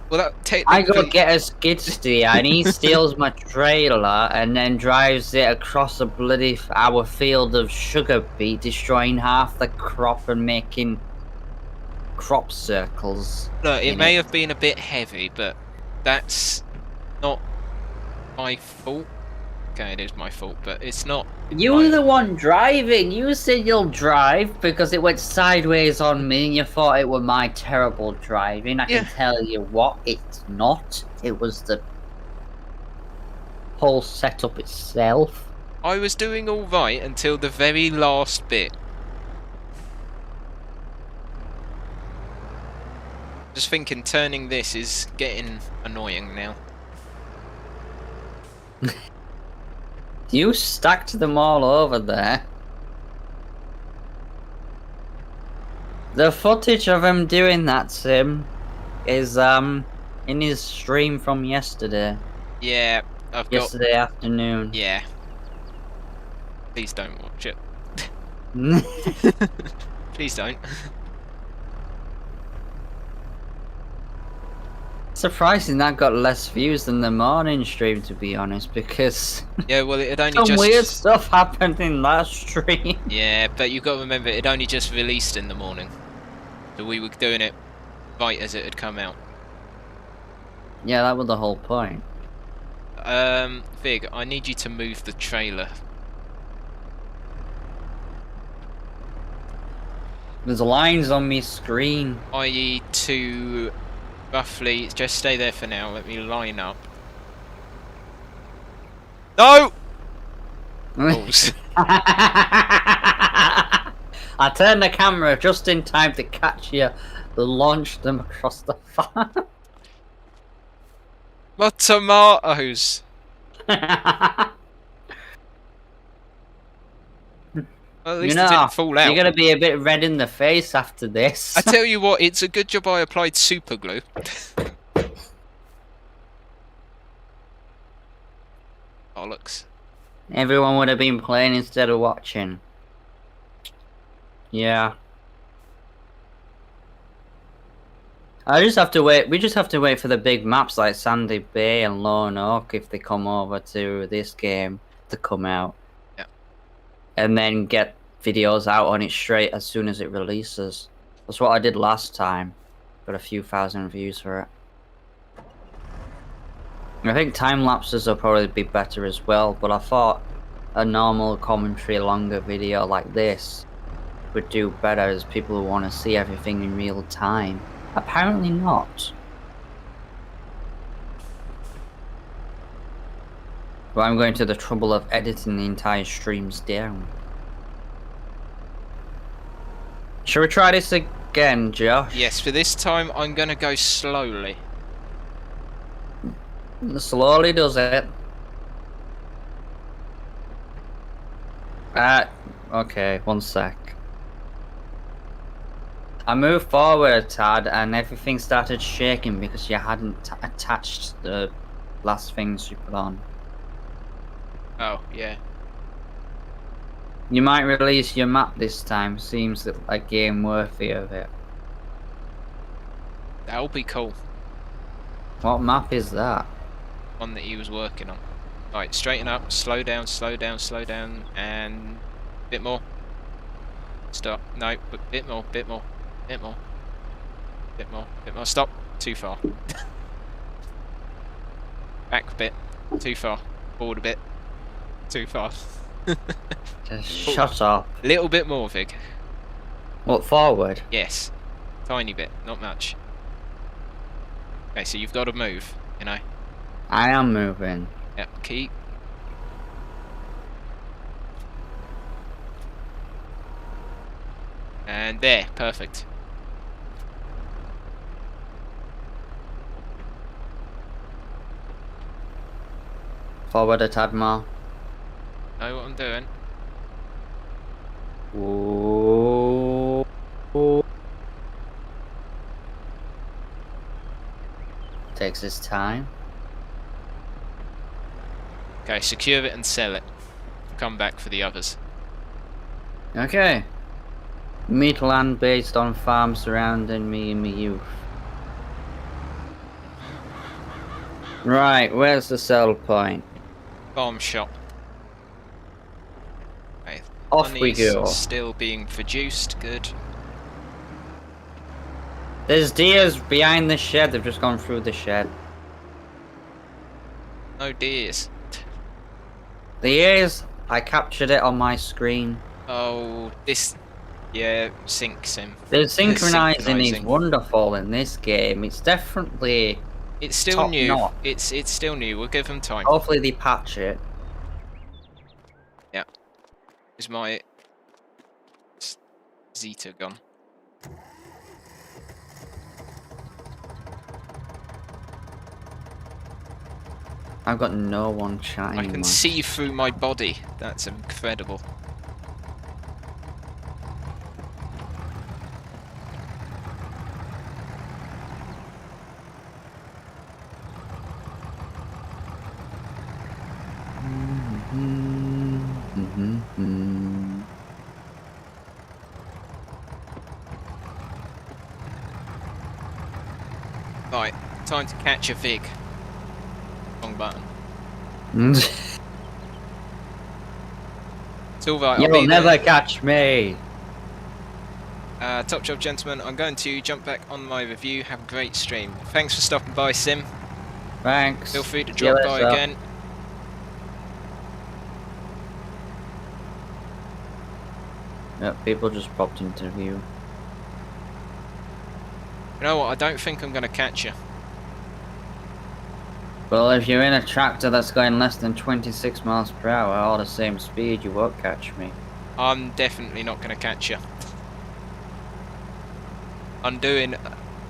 Well, that
I
technically...
go get a skid steer and he steals my trailer and then drives it across a bloody our field of sugar beet, destroying half the crop and making crop circles.
Look, it may have been a bit heavy, but that's not my fault. Okay, it is my fault, but it's not.
You were the one driving. You said you'll drive because it went sideways on me and you thought it were my terrible driving. I can tell you what, it's not. It was the whole setup itself.
I was doing all right until the very last bit. Just thinking turning this is getting annoying now.
You stacked them all over there. The footage of him doing that, Sim, is in his stream from yesterday.
Yeah, I've got...
Yesterday afternoon.
Yeah. Please don't watch it. Please don't.
Surprising that got less views than the morning stream, to be honest, because
Yeah, well, it had only
some
just...
weird stuff happened in that stream.
Yeah, but you got to remember, it only just released in the morning. So we were doing it right as it had come out.
Yeah, that was the whole point.
Vig, I need you to move the trailer.
There's lines on me screen.
I.e. to roughly... Just stay there for now, let me line up. No! Balls.
I turned the camera just in time to catch you, launch them across the farm.
My tomatoes! Well, at least it didn't fall out.
You're gonna be a bit red in the face after this.
I tell you what, it's a good job I applied super glue. Bollocks.
Everyone would have been playing instead of watching. Yeah. I just have to wait. We just have to wait for the big maps like Sandy Bay and Lone Oak if they come over to this game to come out.
Yeah.
And then get videos out on it straight as soon as it releases. That's what I did last time. Got a few thousand views for it. I think time lapses will probably be better as well, but I thought a normal commentary longer video like this would do better as people who want to see everything in real time. Apparently not. But I'm going to the trouble of editing the entire streams down. Shall we try this again, Josh?
Yes, for this time I'm gonna go slowly.
Slowly does it. Okay, one sec. I moved forward a tad and everything started shaking because you hadn't attached the last things you put on.
Oh, yeah.
You might release your map this time, seems a game worthy of it.
That'll be cool.
What map is that?
One that he was working on. Right, straighten up, slow down, slow down, slow down, and a bit more. Stop. No, but bit more, bit more, bit more, bit more, bit more. Stop. Too far. Back a bit. Too far. Forward a bit. Too far.
Just shut up.
A little bit more, Vig.
What, forward?
Yes. Tiny bit, not much. Okay, so you've got to move, you know.
I am moving.
Yep, keep. And there, perfect.
Forward a tad more.
Know what I'm doing.
Ooh. Takes its time.
Okay, secure it and sell it. Come back for the others.
Okay. Meet land based on farms surrounding me in my youth. Right, where's the sell point?
Farm shop. Okay,
Off we
honey's
go.
still being produced, good.
There's deers behind the shed, they've just gone through the shed.
No deers.
The ears, I captured it on my screen.
Oh, this... Yeah, sync sim.
The synchronizing is
synchronizing.
wonderful in this game. It's definitely...
It's still
top
new.
notch.
It's still new. We'll give them time.
Hopefully they patch it.
Yeah. Is my Zeta gone?
I've got no one chatting.
I can see through my body. That's incredible. Right, time to catch a Vig. Wrong button. It's alright, I'll
You'll
be
never
there.
catch me.
Top job, gentlemen. I'm going to jump back on my review. Have a great stream. Thanks for stopping by, Sim.
Thanks.
Feel free to
See you
drop by
later.
again.
Yep, people just popped into view.
You know what? I don't think I'm going to catch you.
Well, if you're in a tractor that's going less than 26 miles per hour or the same speed, you won't catch me.
I'm definitely not going to catch you. I'm doing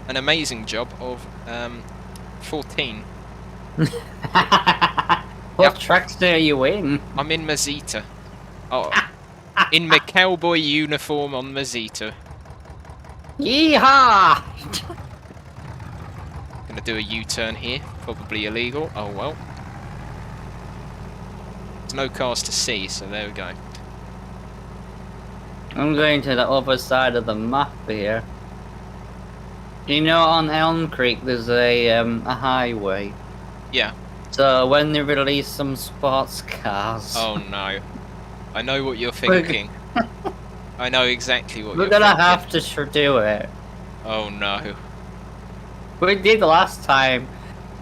an amazing job of 14.
What tractor are you in?
I'm in Mazita. Oh, in my cowboy uniform on Mazita.
Yeehaw!
Gonna do a U-turn here. Probably illegal. Oh well. There's no cars to see, so there we go.
I'm going to the other side of the map here. You know, on Elm Creek, there's a highway.
Yeah.
So when they release some sports cars,
Oh no. I know what you're thinking. I know exactly what
we're
you're
gonna
thinking.
have to do it.
Oh no.
We did last time.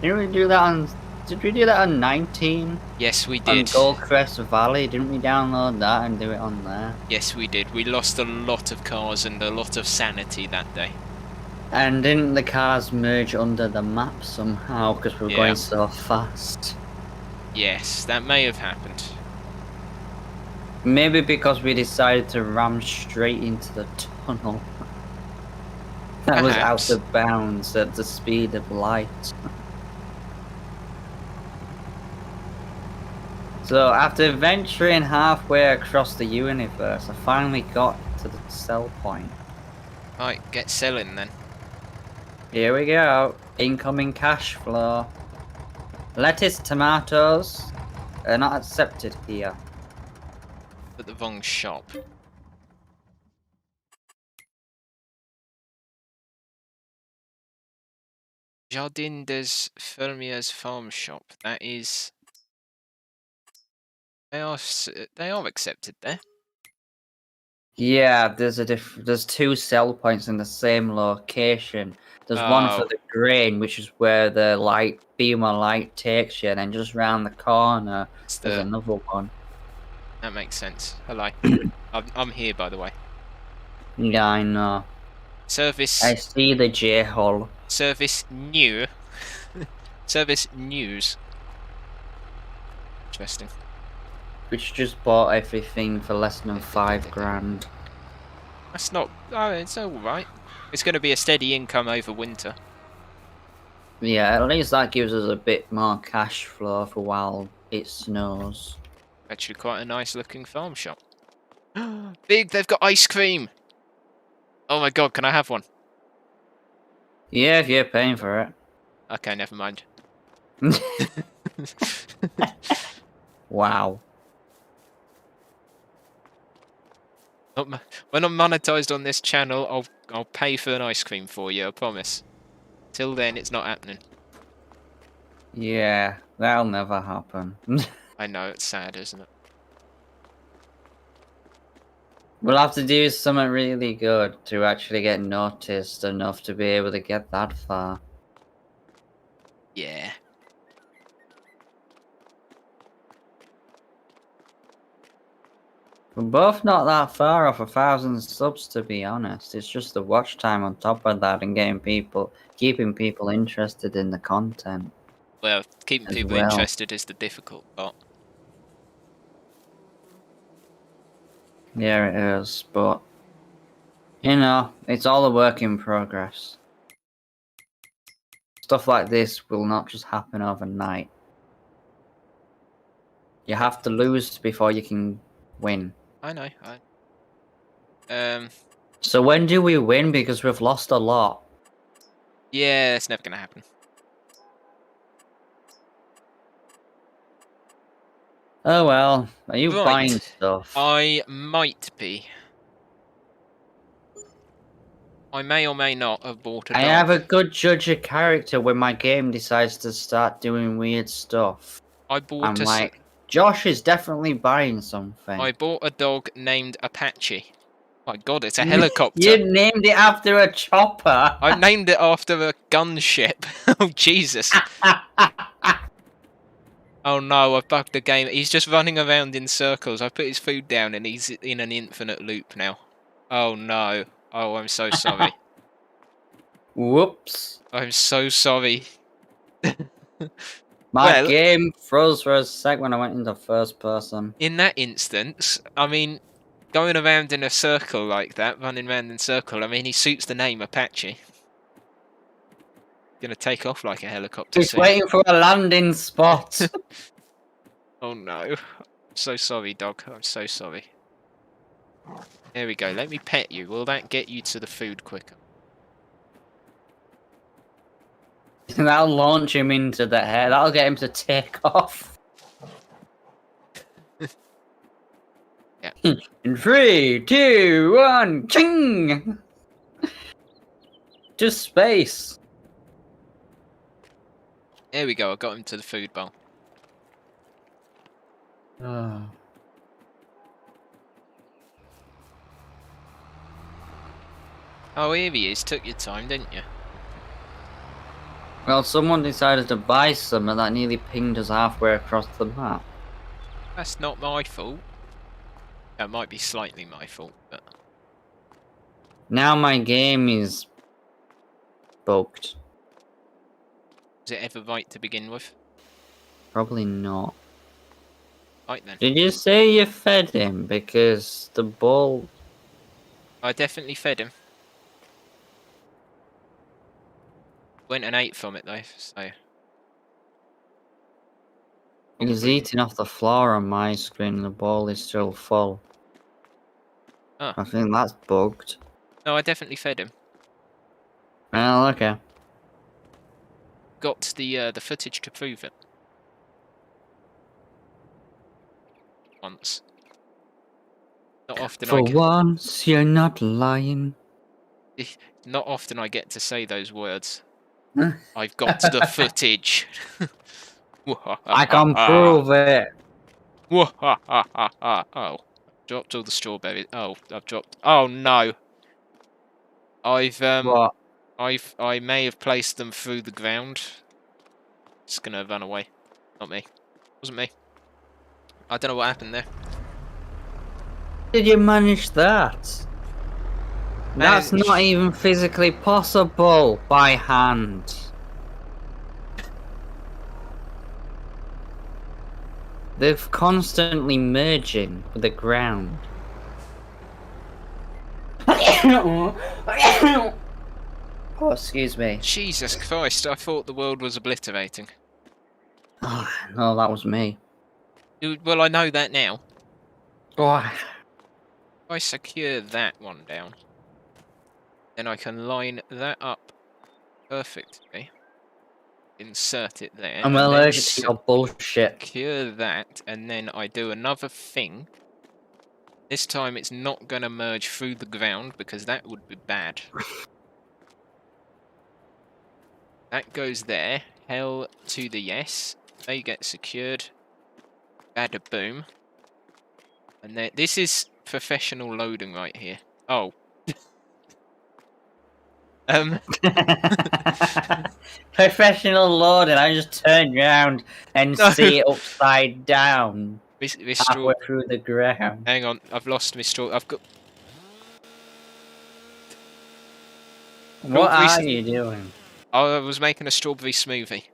Didn't we do that on? Did we do that on 19?
Yes, we
On
did.
Goldcrest Valley? Didn't we download that and do it on there?
Yes, we did. We lost a lot of cars and a lot of sanity that day.
And didn't the cars merge under the map somehow because we were
Yeah.
going so fast?
Yes, that may have happened.
Maybe because we decided to ram straight into the tunnel. That was
Perhaps.
out of bounds at the speed of light. So after venturing halfway across the universe, I finally got to the sell point.
Right, get selling then.
Here we go. Incoming cash flow. Lettuce, tomatoes are not accepted here.
At the wrong shop. Jardin des Fermiers Farm Shop. That is. They are accepted there.
Yeah, there's two sell points in the same location. There's one for
Oh,
the grain, which is where the light beam of light takes you, and then just round the corner
it's
there's
the.
another one.
That makes sense. Hello. I'm here, by the way.
Yeah, I know.
Service.
I see the J-hole.
Service new. Service news. Interesting.
Which just bought everything for less than 5 grand.
That's not. Oh, it's all right. It's going to be a steady income over winter.
Yeah, at least that gives us a bit more cash flow for while it snows.
Actually, quite a nice looking farm shop. Big, they've got ice cream. Oh my god, can I have one?
Yeah, if you're paying for
Okay, never mind.
it. Wow.
When I'm monetized on this channel, I'll pay for an ice cream for you. I promise. Till then, it's not happening.
Yeah, that'll never happen.
I know it's sad, isn't it?
We'll have to do something really good to actually get noticed enough to be able to get that far.
Yeah.
We're both not that far off 1,000 subs, to be honest. It's just the watch time on top of that and keeping people interested in the content
Well, keeping
as
people
well.
interested is the difficult part.
Yeah, it is, but you know, it's all a work in progress. Stuff like this will not just happen overnight. You have to lose before you can win.
I know.
So when do we win? Because we've lost a lot.
Yeah, it's never gonna happen.
Oh well, are you buying
Right.
stuff?
I might be. I may or may not have bought a
I
dog.
have a good judge of character when my game decides to start doing weird stuff.
I bought
I'm like, Josh is definitely buying something.
I bought a dog named Apache. My god, it's a helicopter.
You named it after a chopper.
I named it after a gunship. Oh, Jesus. Oh no, I've bugged the game. He's just running around in circles. I put his food down and he's in an infinite loop now. Oh no. Oh, I'm so sorry.
Whoops.
I'm so sorry.
My
Well,
game froze for a sec when I went into first person.
in that instance, I mean, going around in a circle like that, running around in a circle, I mean, he suits the name Apache. Gonna take off like a helicopter
He's
soon.
waiting for a landing spot.
Oh no. I'm so sorry, dog. I'm so sorry. There we go. Let me pet you. Will that get you to the food quicker?
That'll launch him into the air. That'll get him to take off.
Yeah.
In 3, 2, 1, ching! To space.
There we go. I got him to the food bowl.
Oh.
Oh, here he is. Took your time, didn't you?
Well, someone decided to buy some and that nearly pinged us halfway across the map.
That's not my fault. That might be slightly my fault, but...
Now my game is bugged.
Was it ever right to begin with?
Probably not.
Right then.
Did you say you fed him? Because the ball...
I definitely fed him. Went and ate from it though, so...
He's eating off the floor on my screen and the ball is still full.
Oh.
I think that's bugged.
No, I definitely fed him.
Oh, okay.
Got the footage to prove it. Once. Not often
For once, you're not lying.
Not often I get to say those words. I've got the footage.
I can prove it.
Oh, dropped all the strawberries. Oh, I've dropped. Oh no.
What?
I may have placed them through the ground. It's gonna run away. Not me. Wasn't me. I don't know what happened there.
Did you manage that? That's not even physically possible by hand. They're constantly merging with the ground. Oh, excuse me.
Jesus Christ, I thought the world was obliterating.
Oh, no, that was me.
Well, I know that now.
Oh.
If I secure that one down, then I can line that up perfectly. Insert it there.
I'm allergic to your bullshit.
Secure that, and then I do another thing. This time it's not going to merge through the ground, because that would be bad. That goes there. Hell to the yes. They get secured. Bada boom. And then this is professional loading right here. Oh.
Professional loading. I just turned around and see it upside down. Halfway through the ground.
Hang on, I've lost my straw. I've got.
What are you doing?
I was making a strawberry smoothie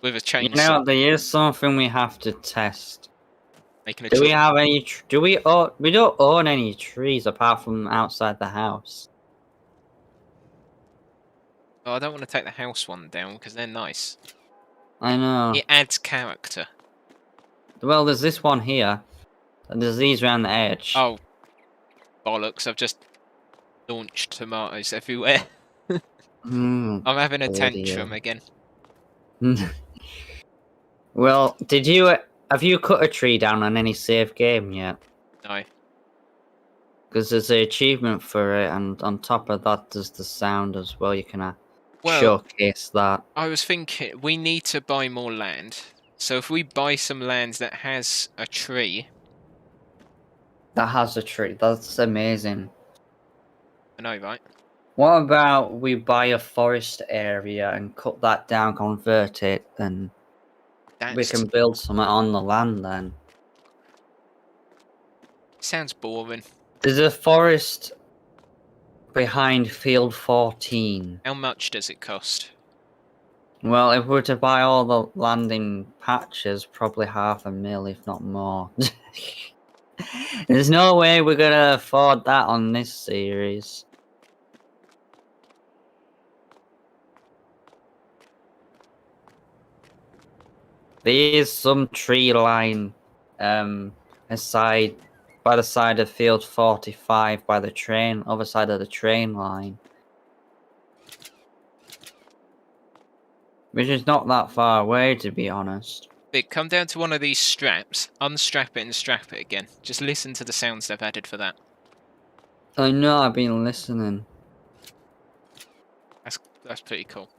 with a chainsaw.
You know, there is something we have to test.
Do
we have any? Do we own? We don't own any trees apart from outside the house.
Oh, I don't want to take the house one down because they're nice.
I know.
It adds character.
Well, there's this one here, and there's these around the edge.
Oh, bollocks! I've just launched tomatoes everywhere. I'm having a tantrum again.
Well, have you cut a tree down on any save game yet?
No.
Because there's an achievement for it, and on top of that, there's the sound as well. You can showcase that.
I was thinking we need to buy more land. So if we buy some land that has a tree.
That has a tree. That's amazing.
I know, right?
What about we buy a forest area and cut that down, convert it, and we can build something on the land then?
Sounds boring.
There's a forest behind field 14.
How much does it cost?
Well, if we were to buy all the land in patches, probably $500,000, if not more. There's no way we're gonna afford that on this series. There is some tree line aside by the side of field 45 by the train, other side of the train line. Which is not that far away, to be honest.
Big, come down to one of these straps, unstrap it and strap it again. Just listen to the sounds they've added for that.
I know, I've been listening.
That's pretty cool.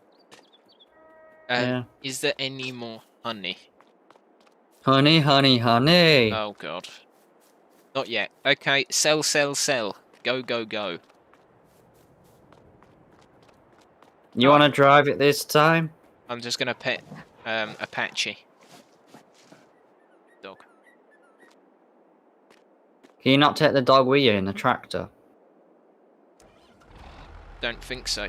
Yeah.
Is there any more honey?
Honey, honey, honey!
Oh god. Not yet. Okay, sell, sell, sell. Go, go, go.
You want to drive it this time?
I'm just gonna pet Apache. Dog.
Can you not take the dog with you in the tractor?
Don't think so.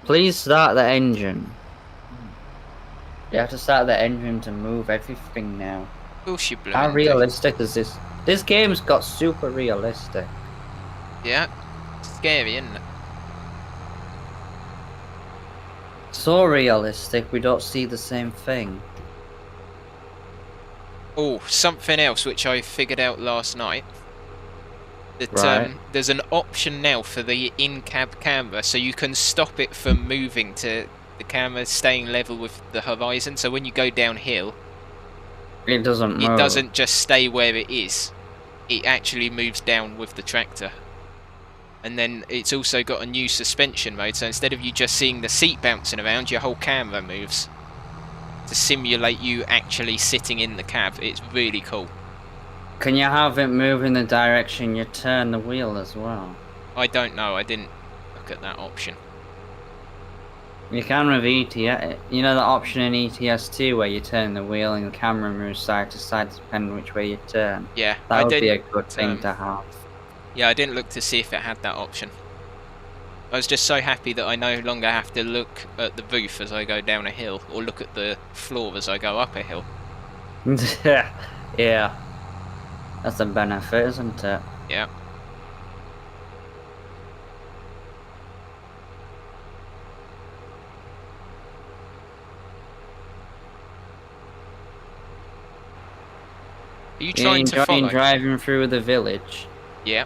Please start the engine. You have to start the engine to move everything now. How realistic is this? This game's got super realistic.
Yeah. Scary, isn't it?
so realistic we don't see the same thing.
Oh, something else which I figured out last night. That
Right.
there's an option now for the in-cab camera, so you can stop it from moving to the camera staying level with the horizon. So when you go downhill,
It doesn't move.
it doesn't just stay where it is. It actually moves down with the tractor. And then it's also got a new suspension mode, so instead of you just seeing the seat bouncing around, your whole camera moves to simulate you actually sitting in the cab. It's really cool.
Can you have it move in the direction you turn the wheel as well?
I don't know, I didn't look at that option.
You can with ETS. You know the option in ETS2 where you turn the wheel and the camera moves side to side depending which way you turn?
Yeah,
That
I
would be a
didn't,
good thing to have.
Yeah, I didn't look to see if it had that option. I was just so happy that I no longer have to look at the roof as I go down a hill, or look at the floor as I go up a hill.
Yeah. That's a benefit, isn't it?
Yeah. Are you trying to follow?
Driving through the village?
Yeah.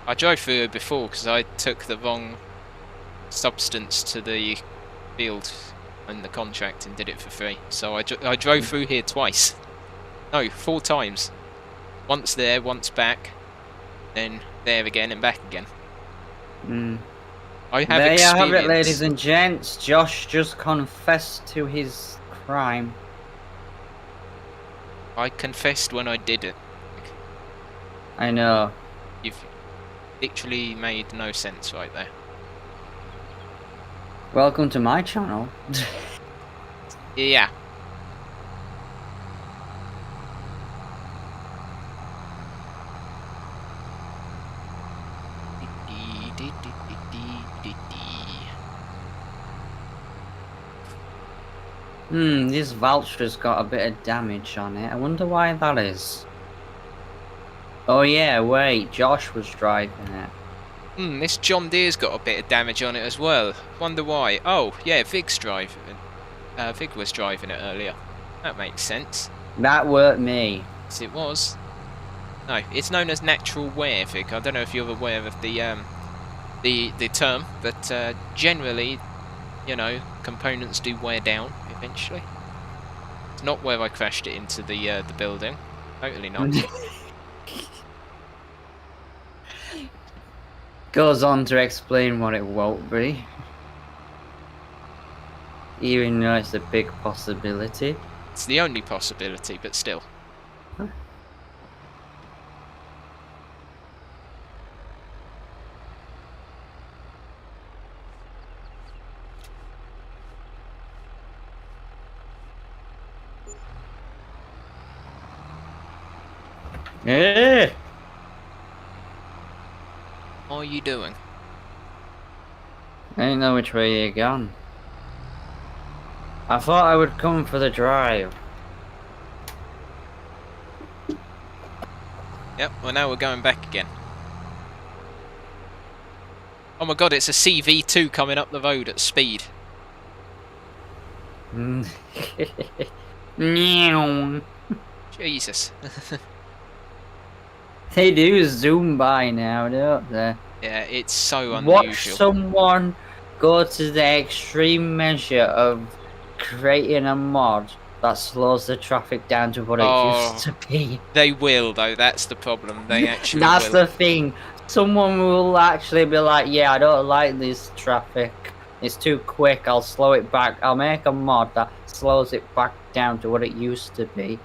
I drove through it before because I took the wrong substance to the field in the contract and did it for free. So I drove through here twice. No, 4 times. Once there, once back, then there again and back again. I have
there
experience.
you have it, ladies and gents. Josh just confessed to his crime.
I confessed when I did it.
I know.
You've literally made no sense right there.
Welcome to my channel.
Yeah.
This Valtra's got a bit of damage on it. I wonder why that is. Oh yeah, wait, Josh was driving it.
This John Deere's got a bit of damage on it as well. Wonder why. Oh, yeah, Vig's driving. Vig was driving it earlier. That makes sense.
That weren't me.
Yes, it was. No, it's known as natural wear, Vig. I don't know if you're aware of the term, but generally, you know, components do wear down eventually. It's not where I crashed it into the building. Totally not.
Goes on to explain what it won't be. Even though it's a big possibility.
It's the only possibility, but still.
Yeah.
What are you doing?
I didn't know which way you're gone. I thought I would come for the drive.
Yep, well now we're going back again. Oh my god, it's a CV2 coming up the road at speed. Jesus.
They do zoom by now, don't they?
Yeah, it's so unusual.
Watch someone go to the extreme measure of creating a mod that slows the traffic down to what it used to be.
They will, though. That's the problem. They actually
That's
will.
the thing. Someone will actually be like, yeah, I don't like this traffic. It's too quick. I'll slow it back. I'll make a mod that slows it back down to what it used to be.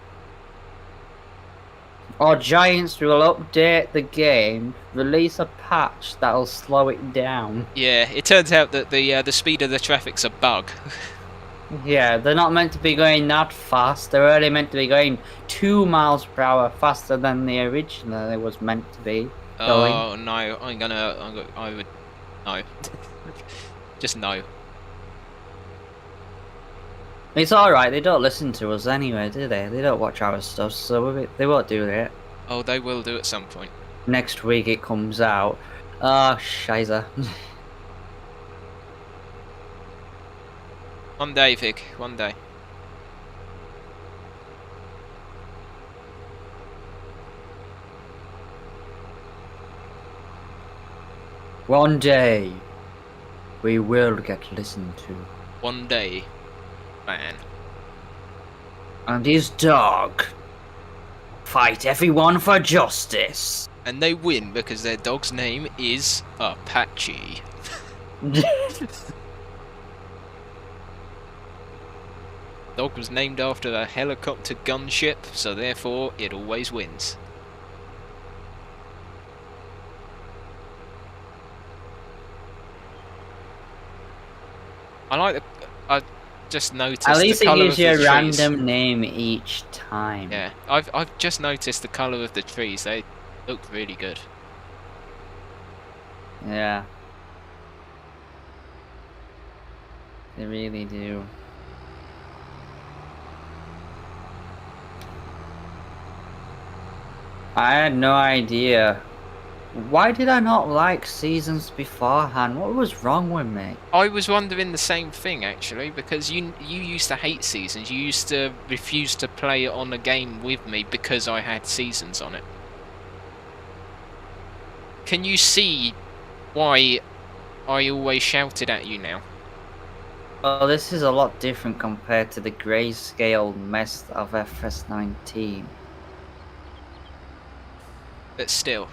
Or Giants will update the game, release a patch that'll slow it down.
Yeah, it turns out that the speed of the traffic's a bug.
Yeah, they're not meant to be going that fast. They're only meant to be going 2 miles per hour faster than the original it was meant to be going.
Oh no, I would no. Just no.
It's alright, they don't listen to us anyway, do they? They don't watch our stuff, so they won't do it.
Oh, they will do at some point.
Next week it comes out. Oh, shizer.
One day, Vic. One day.
One day, we will get listened to.
One day, man.
And his dog fight everyone for justice.
And they win because their dog's name is Apache. Dog was named after a helicopter gunship, so therefore it always wins. I just noticed.
At least
the
it
colour
gives
of
you a
the trees.
random name each time.
Yeah, I've just noticed the colour of the trees. They look really good.
Yeah. They really do. I had no idea. Why did I not like seasons beforehand? What was wrong with me?
I was wondering the same thing actually, because you used to hate seasons. You used to refuse to play on a game with me because I had seasons on it. Can you see why I always shouted at you now?
Well, this is a lot different compared to the grayscale mess of FS19.
But still,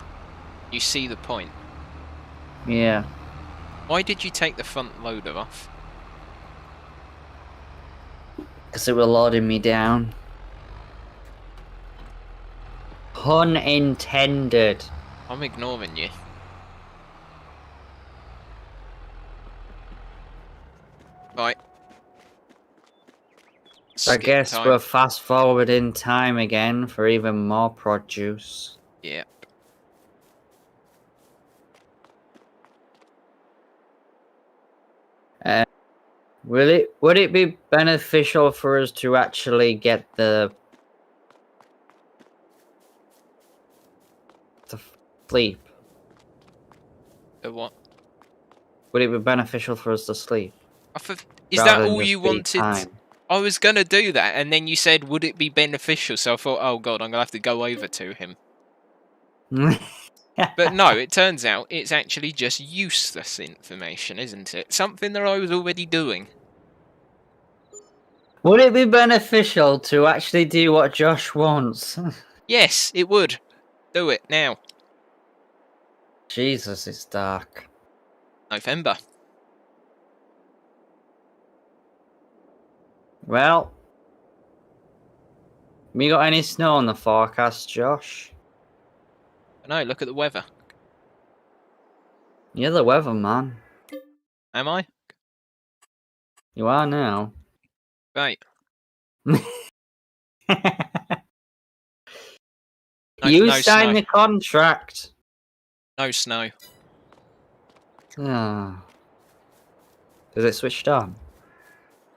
you see the point.
Yeah.
Why did you take the front loader off?
Because it was loading me down. Pun intended.
I'm ignoring you. Right.
I
Skip
guess
time.
we're fast forwarding time again for even more produce.
Yeah.
Would it be beneficial for us to actually get the sleep?
The what?
Would it be beneficial for us to sleep?
Is
rather
that
than
all
just
you
be
wanted?
time?
I was gonna do that, and then you said, would it be beneficial? So I thought, oh god, I'm gonna have to go over to him. But no, it turns out it's actually just useless information, isn't it? Something that I was already doing.
Would it be beneficial to actually do what Josh wants?
Yes, it would. Do it now.
Jesus, it's dark.
November.
Well, we got any snow on the forecast, Josh?
No, look at the weather.
You're the weatherman.
Am I?
You are now.
Right.
You
no
signed
snow.
the contract.
No snow.
Ah. Is it switched on?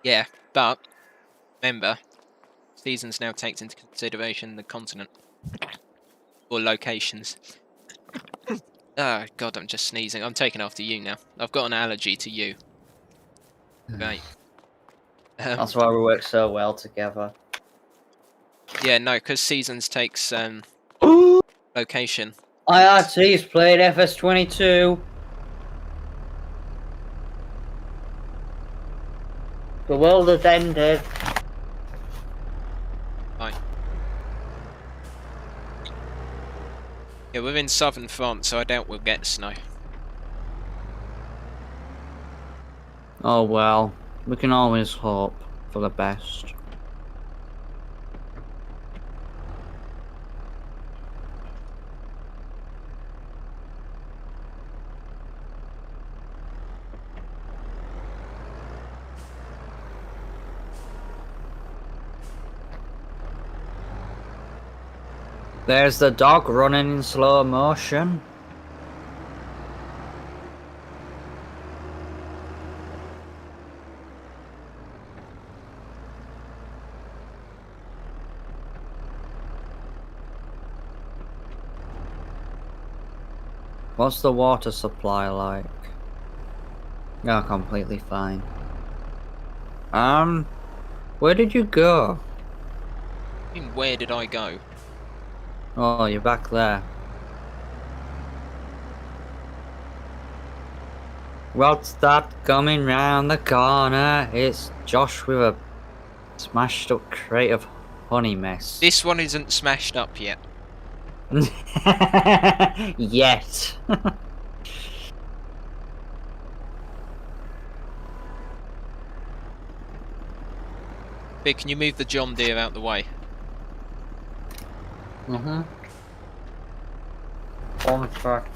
Yeah, but remember, seasons now takes into consideration the continent or locations. Oh god, I'm just sneezing. I'm taking after you now. I've got an allergy to you. Right.
That's why we work so well together.
Yeah, no, because seasons takes location.
IRT's played FS22. The world has ended.
Right. Yeah, we're in southern France, so I doubt we'll get snow.
Oh well, we can always hope for the best. There's the dog running in slow motion. What's the water supply like? Oh, completely fine. Where did you go?
I mean, where did I go?
Oh, you're back there. What's that coming round the corner? It's Josh with a smashed up crate of honey mess.
This one isn't smashed up yet.
Yet.
Big, can you move the John Deere out the way?
Mm-hmm. On the track.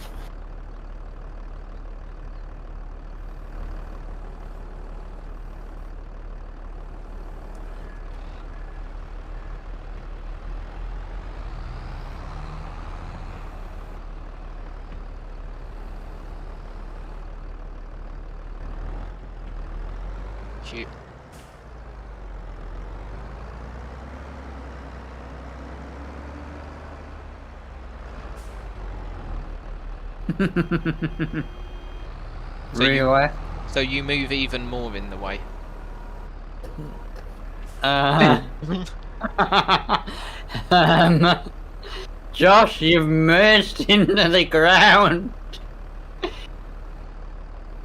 Shoot.
Really?
So you move even more in the way.
Josh, you've merged into the ground.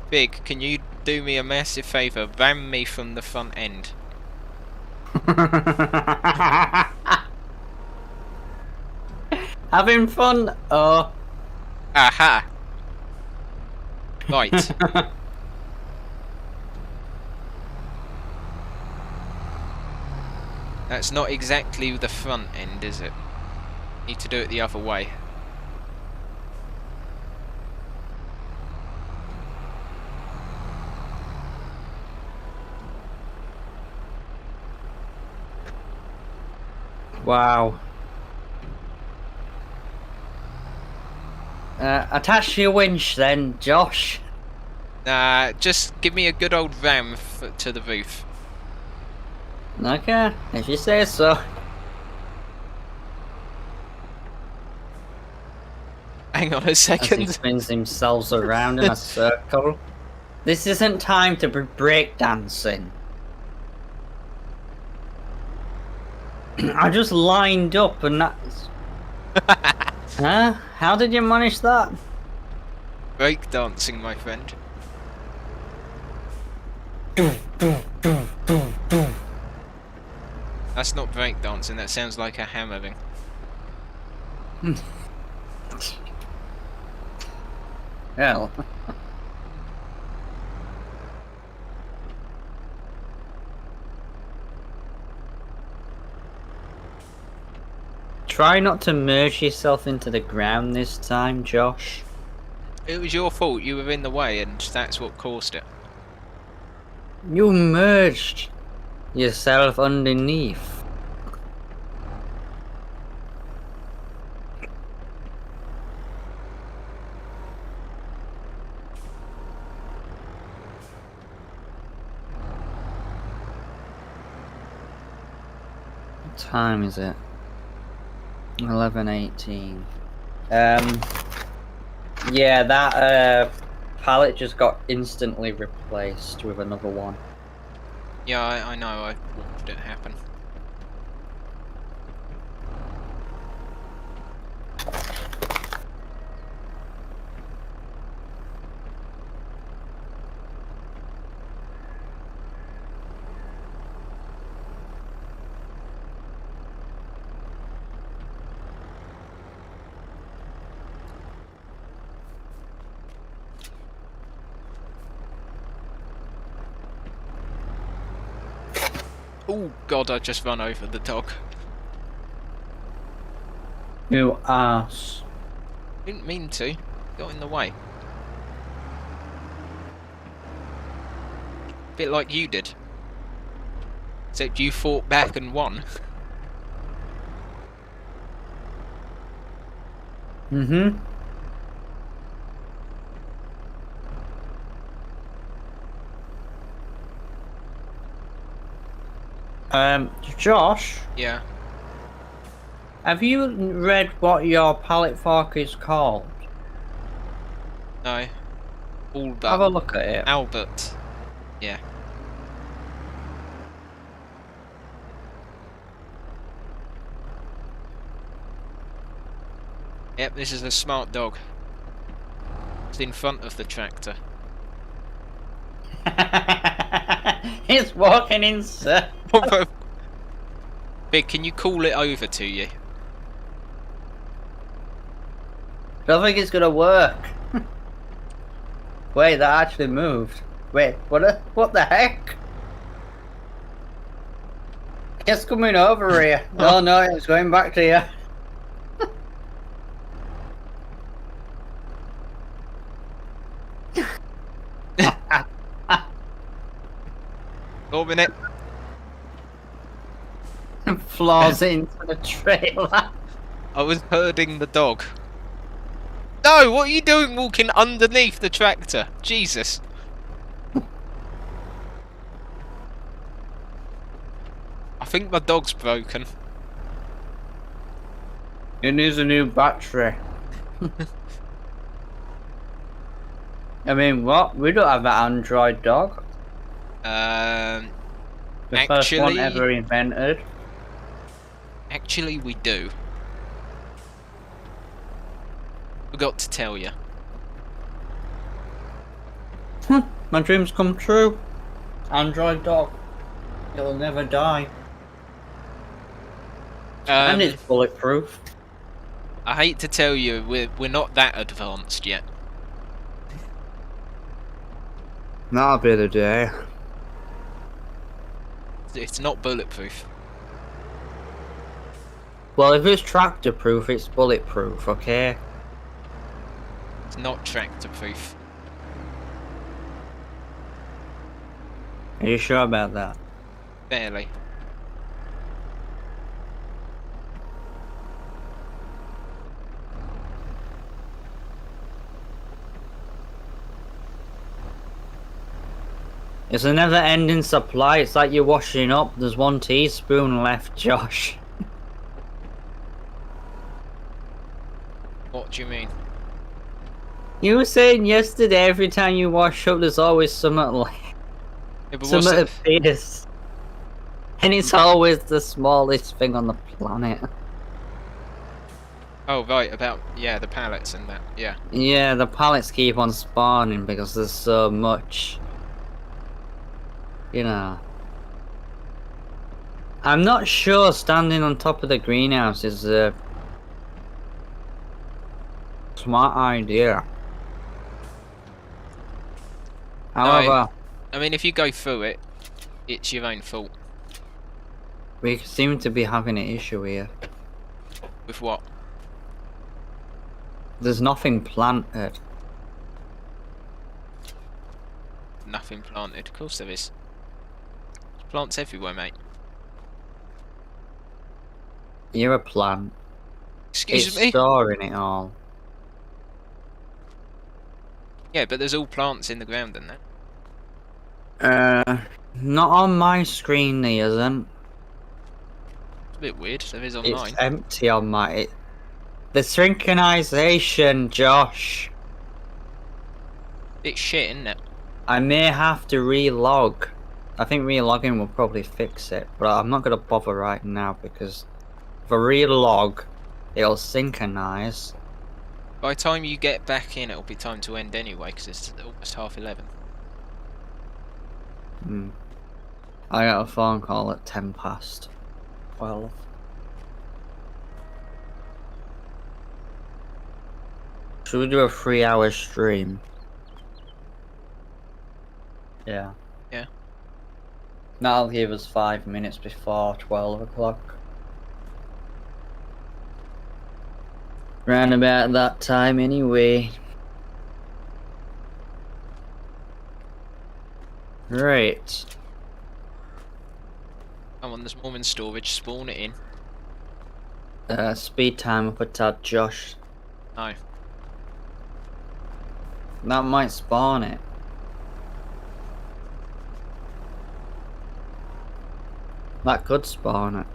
Big, can you do me a massive favour? Ram me from the front end.
Having fun? Oh.
Aha! Right. That's not exactly the front end, is it? Need to do it the other way.
Wow. Attach your winch then, Josh.
Nah, just give me a good old ram to the roof.
Okay, if you say so.
Hang on a
As he
second.
spins himself around in a circle. This isn't time to be breakdancing. I just lined up and that's... Huh? How did you manage that?
Break dancing, my friend. That's not break dancing, that sounds like a hammering.
Hell. Try not to merge yourself into the ground this time, Josh.
It was your fault, you were in the way and that's what caused it.
You merged yourself underneath. What time is it? 11:18. Yeah, that pallet just got instantly replaced with another one.
Yeah, I know, I watched it happen. Oh god, I just run over the dog.
You ass.
Didn't mean to. Got in the way. Bit like you did. Except you fought back and won.
Mm-hmm. Josh,
Yeah.
have you read what your pallet fork is called?
No. All
Have a look at it.
Albert. Yeah. Yep, this is a smart dog. It's in front of the tractor.
It's walking in circles.
Big, can you call it over to you?
I don't think it's gonna work. Wait, that actually moved. Wait, what the heck? It's coming over here. Oh no, it's going back to you.
Orbing it.
Flaws into the trailer.
I was herding the dog. No, what are you doing walking underneath the tractor? Jesus. I think my dog's broken.
It needs a new battery. I mean, what? We don't have an Android dog. The first one ever invented.
Actually, we do. Forgot to tell you.
My dreams come true. Android dog. It'll never die. And it's bulletproof.
I hate to tell you, we're not that advanced yet.
That'll be the day.
It's not bulletproof.
Well, if it's tractor proof, it's bulletproof, okay?
It's not tractor proof.
Are you sure about that?
Barely.
It's a never-ending supply. It's like you're washing up. There's 1 teaspoon left, Josh.
What do you mean?
You were saying yesterday every time you wash up, there's always something left.
Yeah, but
Something appears. And it's always the smallest thing on the planet.
Oh, right, about, yeah, the pallets and that, yeah.
Yeah, the pallets keep on spawning because there's so much. You know. I'm not sure standing on top of the greenhouse is a smart idea. However,
I mean, if you go through it, it's your own fault.
we seem to be having an issue here.
With what?
There's nothing planted.
Nothing planted. Of course there is. There's plants everywhere, mate.
You're a plant.
Excuse
It's
me?
storing it all.
Yeah, but there's all plants in the ground and that.
Not on my screen, there isn't.
It's a bit weird. There is on
It's
mine.
empty on my... The synchronization, Josh.
It's shit, isn't it?
I may have to relog. I think relogging will probably fix it, but I'm not going to bother right now because if I relog, it'll synchronize.
By the time you get back in, it'll be time to end anyway, because it's almost 11:30.
I got a phone call at 10 past 12. Should we do a 3-hour stream? Yeah.
Yeah.
That'll give us 5 minutes before 12 o'clock. Round about that time anyway. Right.
Come on, there's more in storage. Spawn it in.
Speed time up a tad, Josh.
No.
That might spawn it. That could spawn it.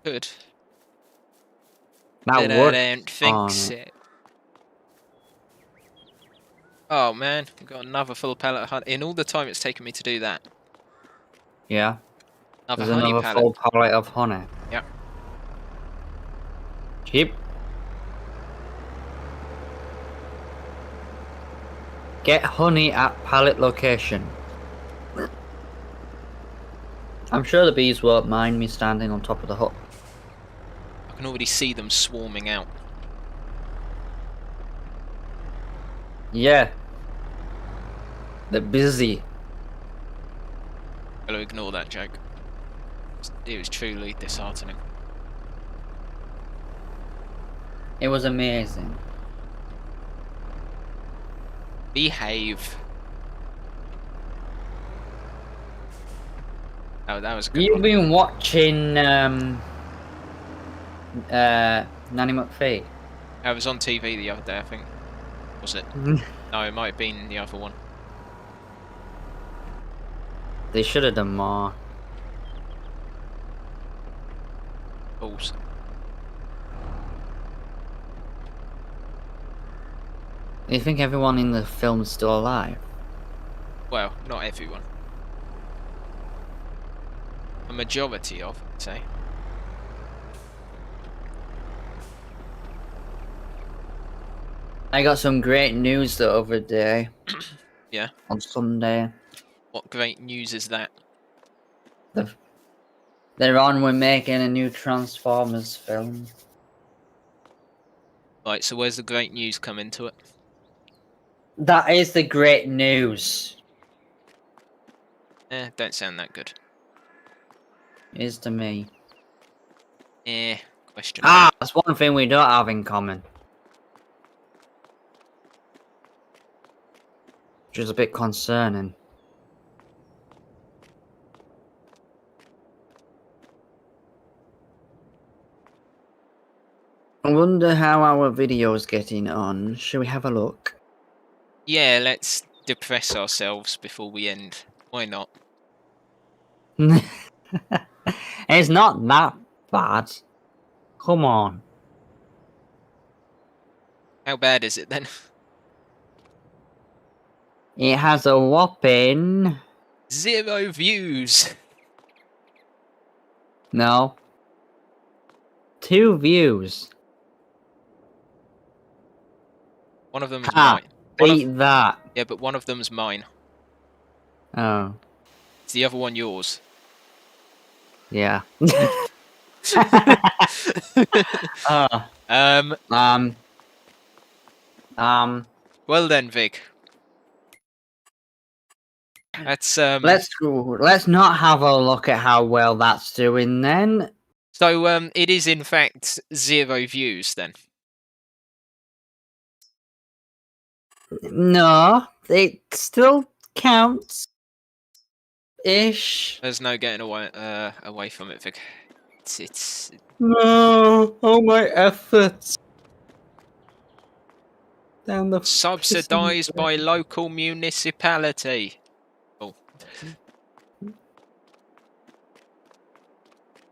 Good.
That
But
would
I don't
spawn
think
it.
so. Oh man, we've got another full pallet of honey. In all the time it's taken me to do that.
Yeah.
Another
There's
honey
another
pallet.
full pallet of honey.
Yep.
Keep Get honey at pallet location. I'm sure the bees won't mind me standing on top of the hut.
I can already see them swarming out.
Yeah. They're busy.
I'll ignore that joke. It was truly disheartening.
It was amazing.
Behave. Oh, that was a good
You've
one.
been watching Nanny McPhee?
I was on TV the other day, I think. Was it? No, it might have been the other one.
They should have done more.
Balls.
Do you think everyone in the film is still alive?
Well, not everyone. A majority of, I'd say.
I got some great news the other day.
Yeah?
On Sunday.
What great news is that?
They're on, we're making a new Transformers film.
Right, so where's the great news come into it?
That is the great news.
Don't sound that good.
It is to me.
Question.
That's one thing we don't have in common. Which is a bit concerning. I wonder how our video's getting on. Shall we have a look?
Yeah, let's depress ourselves before we end. Why not?
It's not that bad. Come on.
How bad is it then?
It has a whopping...
0 views!
No. 2 views.
One of them's
Ha!
mine.
Beat that.
Yeah, but one of them's mine.
Oh.
Is the other one yours?
Yeah.
Well then, Vic. Let's
Let's not have a look at how well that's doing then.
So it is in fact 0 views then.
No, it still counts. Ish.
There's no getting away from it, Vic. It's
No, all my efforts. Down the
subsidised by local municipality. Oh.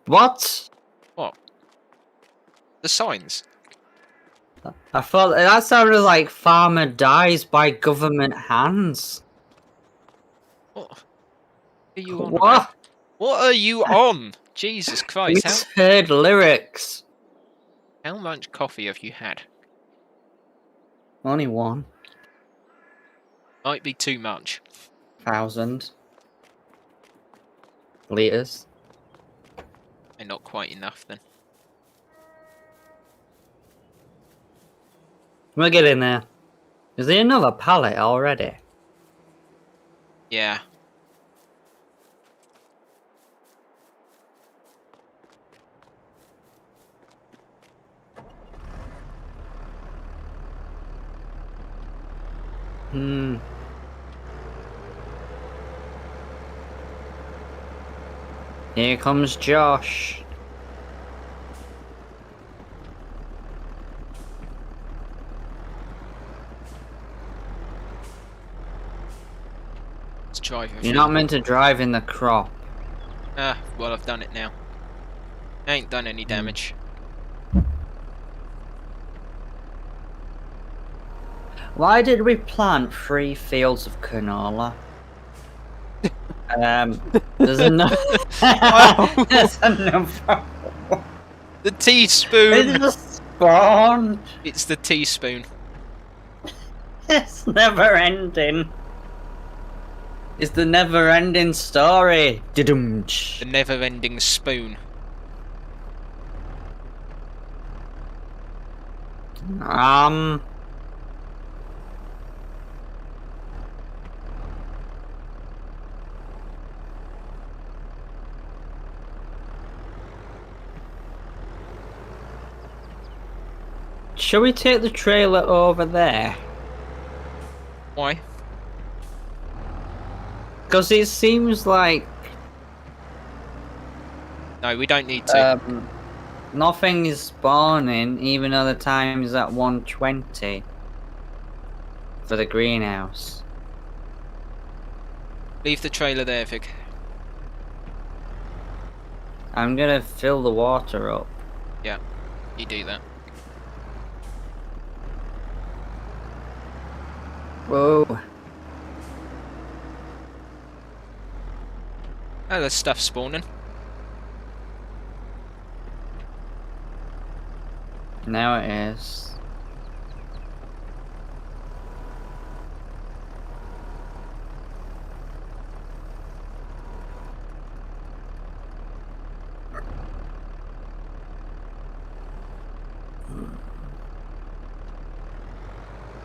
What?
What? The signs.
I thought that sounded like farmer dies by government hands.
What are you on?
What?
About? What are you on? Jesus Christ!
Misheard lyrics.
How much coffee have you had?
Only one.
Might be too much.
1,000 liters.
And not quite enough then.
We'll get in there. Is there another pallet already?
Yeah.
Here comes Josh.
Let's drive.
You're not meant to drive in the crop.
Ah, well, I've done it now. I ain't done any damage.
Why did we plant 3 fields of canola? There's enough. There's enough.
The teaspoon!
It just spawned.
It's the teaspoon.
It's never ending. It's the never ending story.
The never-ending spoon.
Shall we take the trailer over there?
Why?
Because it seems like
No, we don't need to.
nothing is spawning, even though the time is at 1:20 for the greenhouse.
Leave the trailer there, Vic.
I'm gonna fill the water up.
Yeah, you do that.
Whoa.
Oh, there's stuff spawning.
Now it is.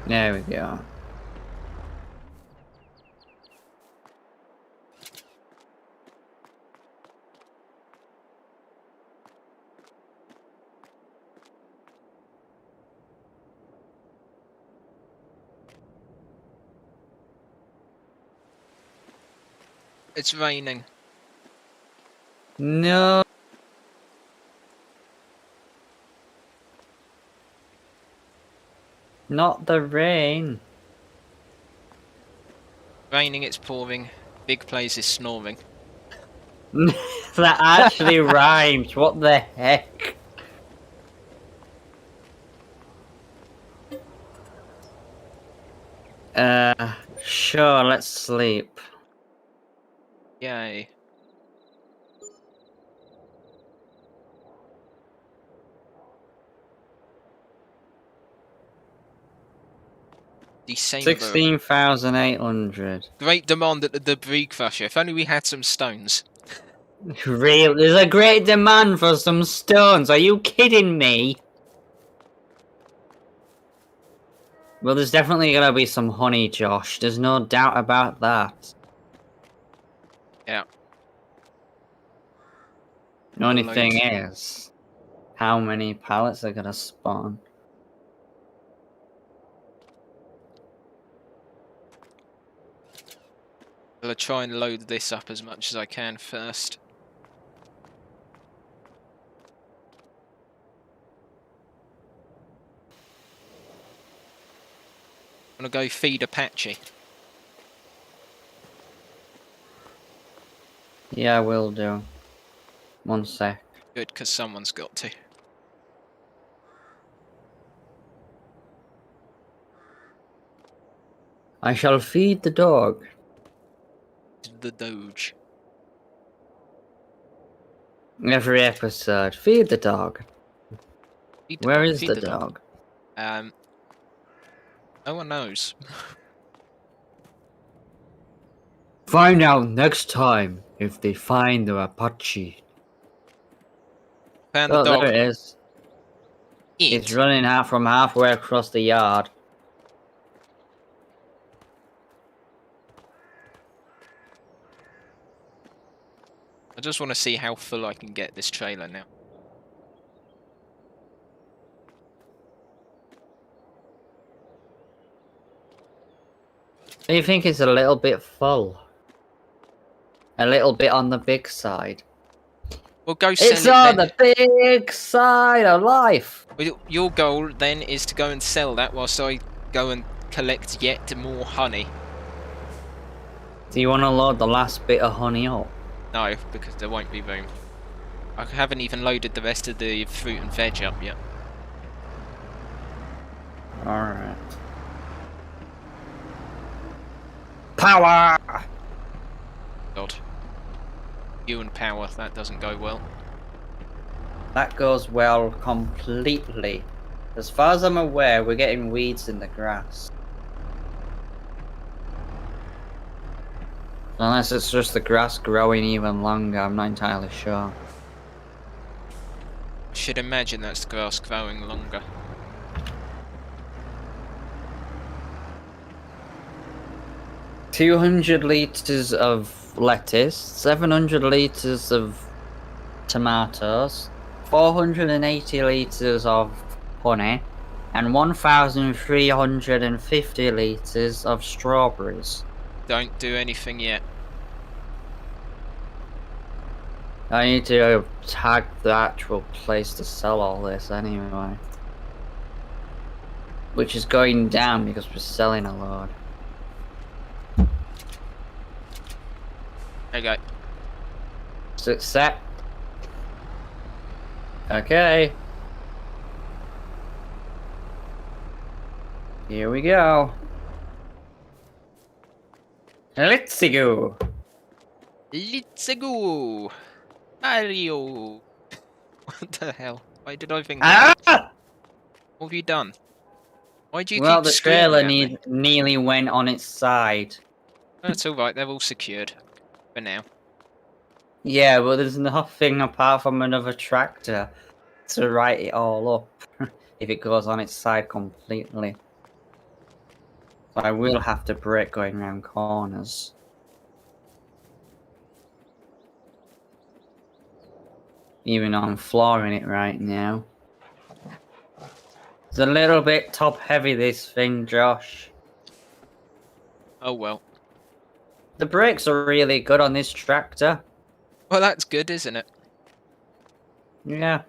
There we go.
It's raining.
No. Not the rain.
Raining, it's pouring. VIGPLAYS is snoring.
That actually rhymes. What the heck? Sure, let's sleep.
Yay. December.
16,800.
Great demand at the debris crusher. If only we had some stones.
Real? There's a great demand for some stones. Are you kidding me? Well, there's definitely gonna be some honey, Josh. There's no doubt about that.
Yeah.
The only thing is, how many pallets are gonna spawn?
I'll try and load this up as much as I can first. I'm gonna go feed Apache.
Yeah, I will do. One sec.
Good, because someone's got to.
I shall feed the dog.
The Doge.
Every episode. Feed the dog.
Feed the
Where
dog,
is
feed
the
the
dog?
No one knows.
Find out next time if they find the Apache.
Found the dog.
There it is. It's running out from halfway across the yard.
I just want to see how full I can get this trailer now.
Do you think it's a little bit full? A little bit on the big side.
Well, go sell
It's
it
on
then.
the big side of life.
Well, your goal then is to go and sell that whilst I go and collect yet more honey.
Do you want to load the last bit of honey up?
No, because there won't be room. I haven't even loaded the rest of the fruit and veg up yet.
Alright. Power!
God. You and power, that doesn't go well.
That goes well completely. As far as I'm aware, we're getting weeds in the grass. Unless it's just the grass growing even longer, I'm not entirely sure.
Should imagine that's the grass growing longer.
$200 of lettuce, 700 litres of tomatoes, 480 litres of honey, and 1,350 litres of strawberries.
Don't do anything yet.
I need to tag the actual place to sell all this anyway. Which is going down because we're selling a load.
There you go.
So it's set. Okay. Here we go. Let's go.
Let's go! Mario! What the hell? Why did I think
Ah!
that? What have you done? Why do you
Well,
keep
the
screaming
trailer
at me?
nearly went on its side.
That's alright, they're all secured. For now.
Yeah, but there's nothing apart from another tractor to write it all up if it goes on its side completely. So I will have to brake going around corners. Even though I'm flooring it right now. It's a little bit top heavy, this thing, Josh.
Oh well.
The brakes are really good on this tractor.
Well, that's good, isn't it?
Yeah.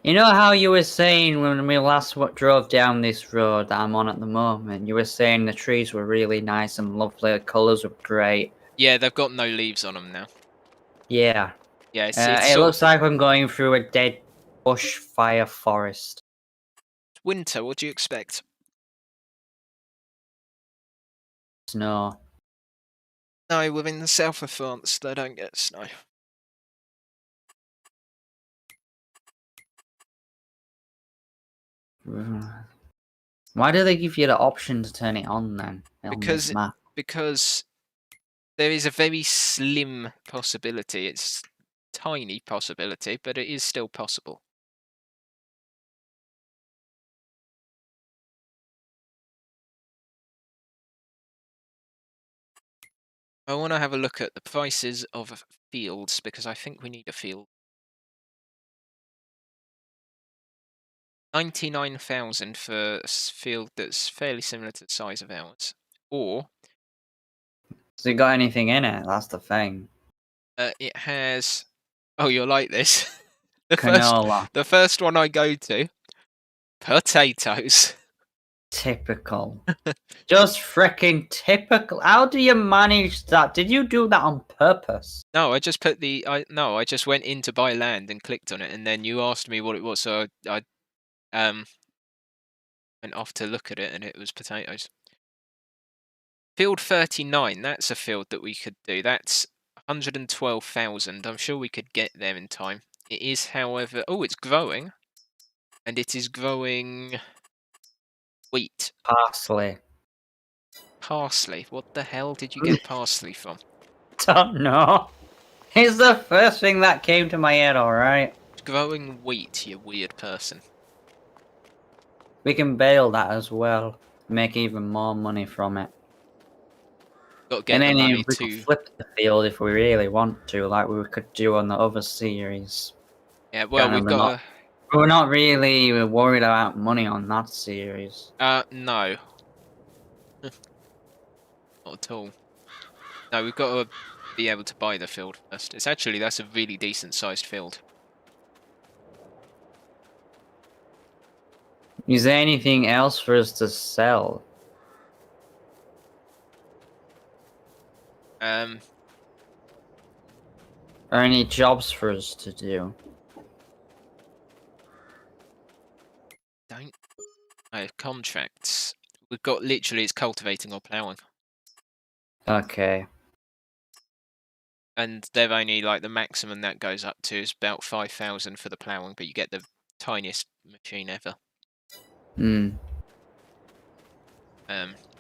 You know how you were saying when we last drove down this road that I'm on at the moment, you were saying the trees were really nice and lovely, the colours were great.
Yeah, they've got no leaves on them now.
Yeah.
Yeah, it's
It
sort
looks
of
like I'm going through a dead bushfire forest.
winter. What do you expect?
Snow.
No, within the south of France, they don't get snow.
Why do they give you the option to turn it on then? On this map?
Because there is a very slim possibility. It's tiny possibility, but it is still possible. I want to have a look at the prices of fields because I think we need a field. 99,000 for a field that's fairly similar to the size of ours, or
Has it got anything in it? That's the thing.
it has. Oh, you'll like this.
Canola.
The first one I go to, potatoes.
Typical. Just freaking typical. How do you manage that? Did you do that on purpose?
No, I just put the. I just went in to buy land and clicked on it, and then you asked me what it was, so I went off to look at it, and it was potatoes. Field 39. That's a field that we could do. That's 112,000. I'm sure we could get there in time. It is, however. Oh, it's growing, and it is growing wheat.
Parsley.
Parsley. What the hell did you get parsley from?
Don't know. It's the first thing that came to my head, alright?
Growing wheat, you weird person.
We can bale that as well. Make even more money from it.
Got to get
And
the
then
money
we
to.
could flip the field if we really want to, like we could do on the other series.
Yeah, well, we've got.
We're not really worried about money on that series.
No. Not at all. No, we've got to be able to buy the field first. That's a really decent sized field.
Is there anything else for us to sell? Or any jobs for us to do?
Contracts. We've got literally it's cultivating or ploughing.
Okay.
And they're only like the maximum that goes up to is about 5,000 for the ploughing, but you get the tiniest machine ever.
Hmm.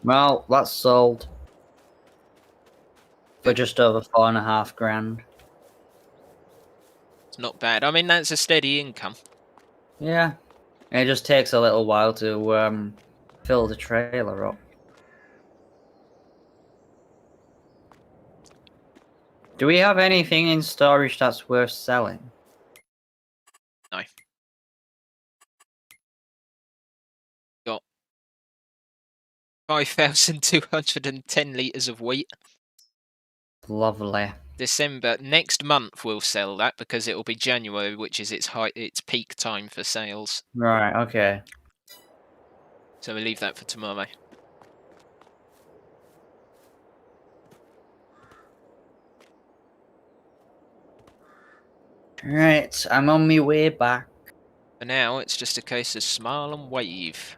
Well, that's sold. for just over 4.5 grand.
It's not bad. I mean, that's a steady income.
Yeah, it just takes a little while to fill the trailer up. Do we have anything in storage that's worth selling?
No. Got 5,210 litres of wheat.
Lovely.
December next month we'll sell that because it will be January, which is its peak time for sales.
Right, okay.
So we leave that for tomorrow.
Right, I'm on my way back.
For now, it's just a case of smile and wave.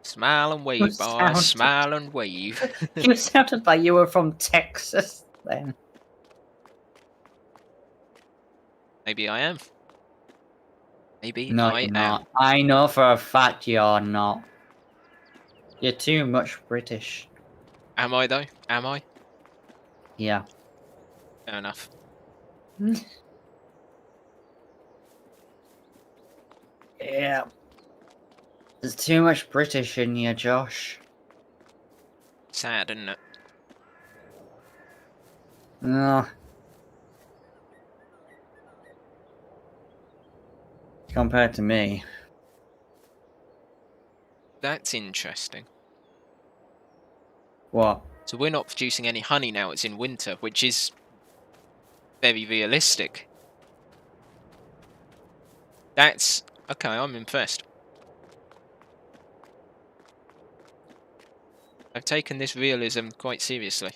Smile and wave, boy. Smile and wave.
You sounded like you were from Texas then.
Maybe I am. Maybe
No,
I
you're
am.
not. I know for a fact you're not. You're too much British.
Am I, though? Am I?
Yeah.
Fair enough.
Yeah. There's too much British in you, Josh.
Sad, isn't it?
No. Compared to me.
That's interesting.
What?
So we're not producing any honey now, it's in winter, which is very realistic. That's... okay, I'm impressed. I've taken this realism quite seriously.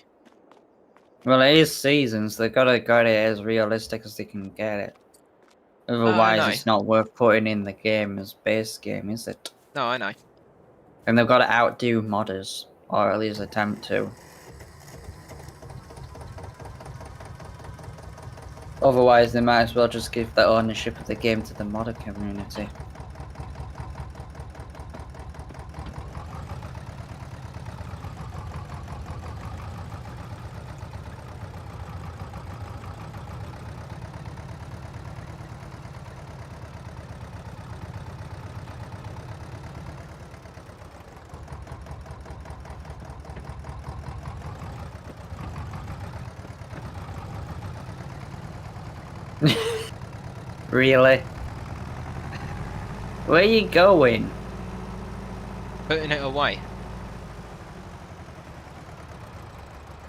Well, it is seasons. They've gotta get it as realistic as they can get it. Otherwise,
know.
it's not worth putting in the game as base game, is it?
No, I know.
And they've got to outdo modders, or at least attempt to. Otherwise, they might as well just give the ownership of the game to the modder community. Really? Where are you going?
Putting it away.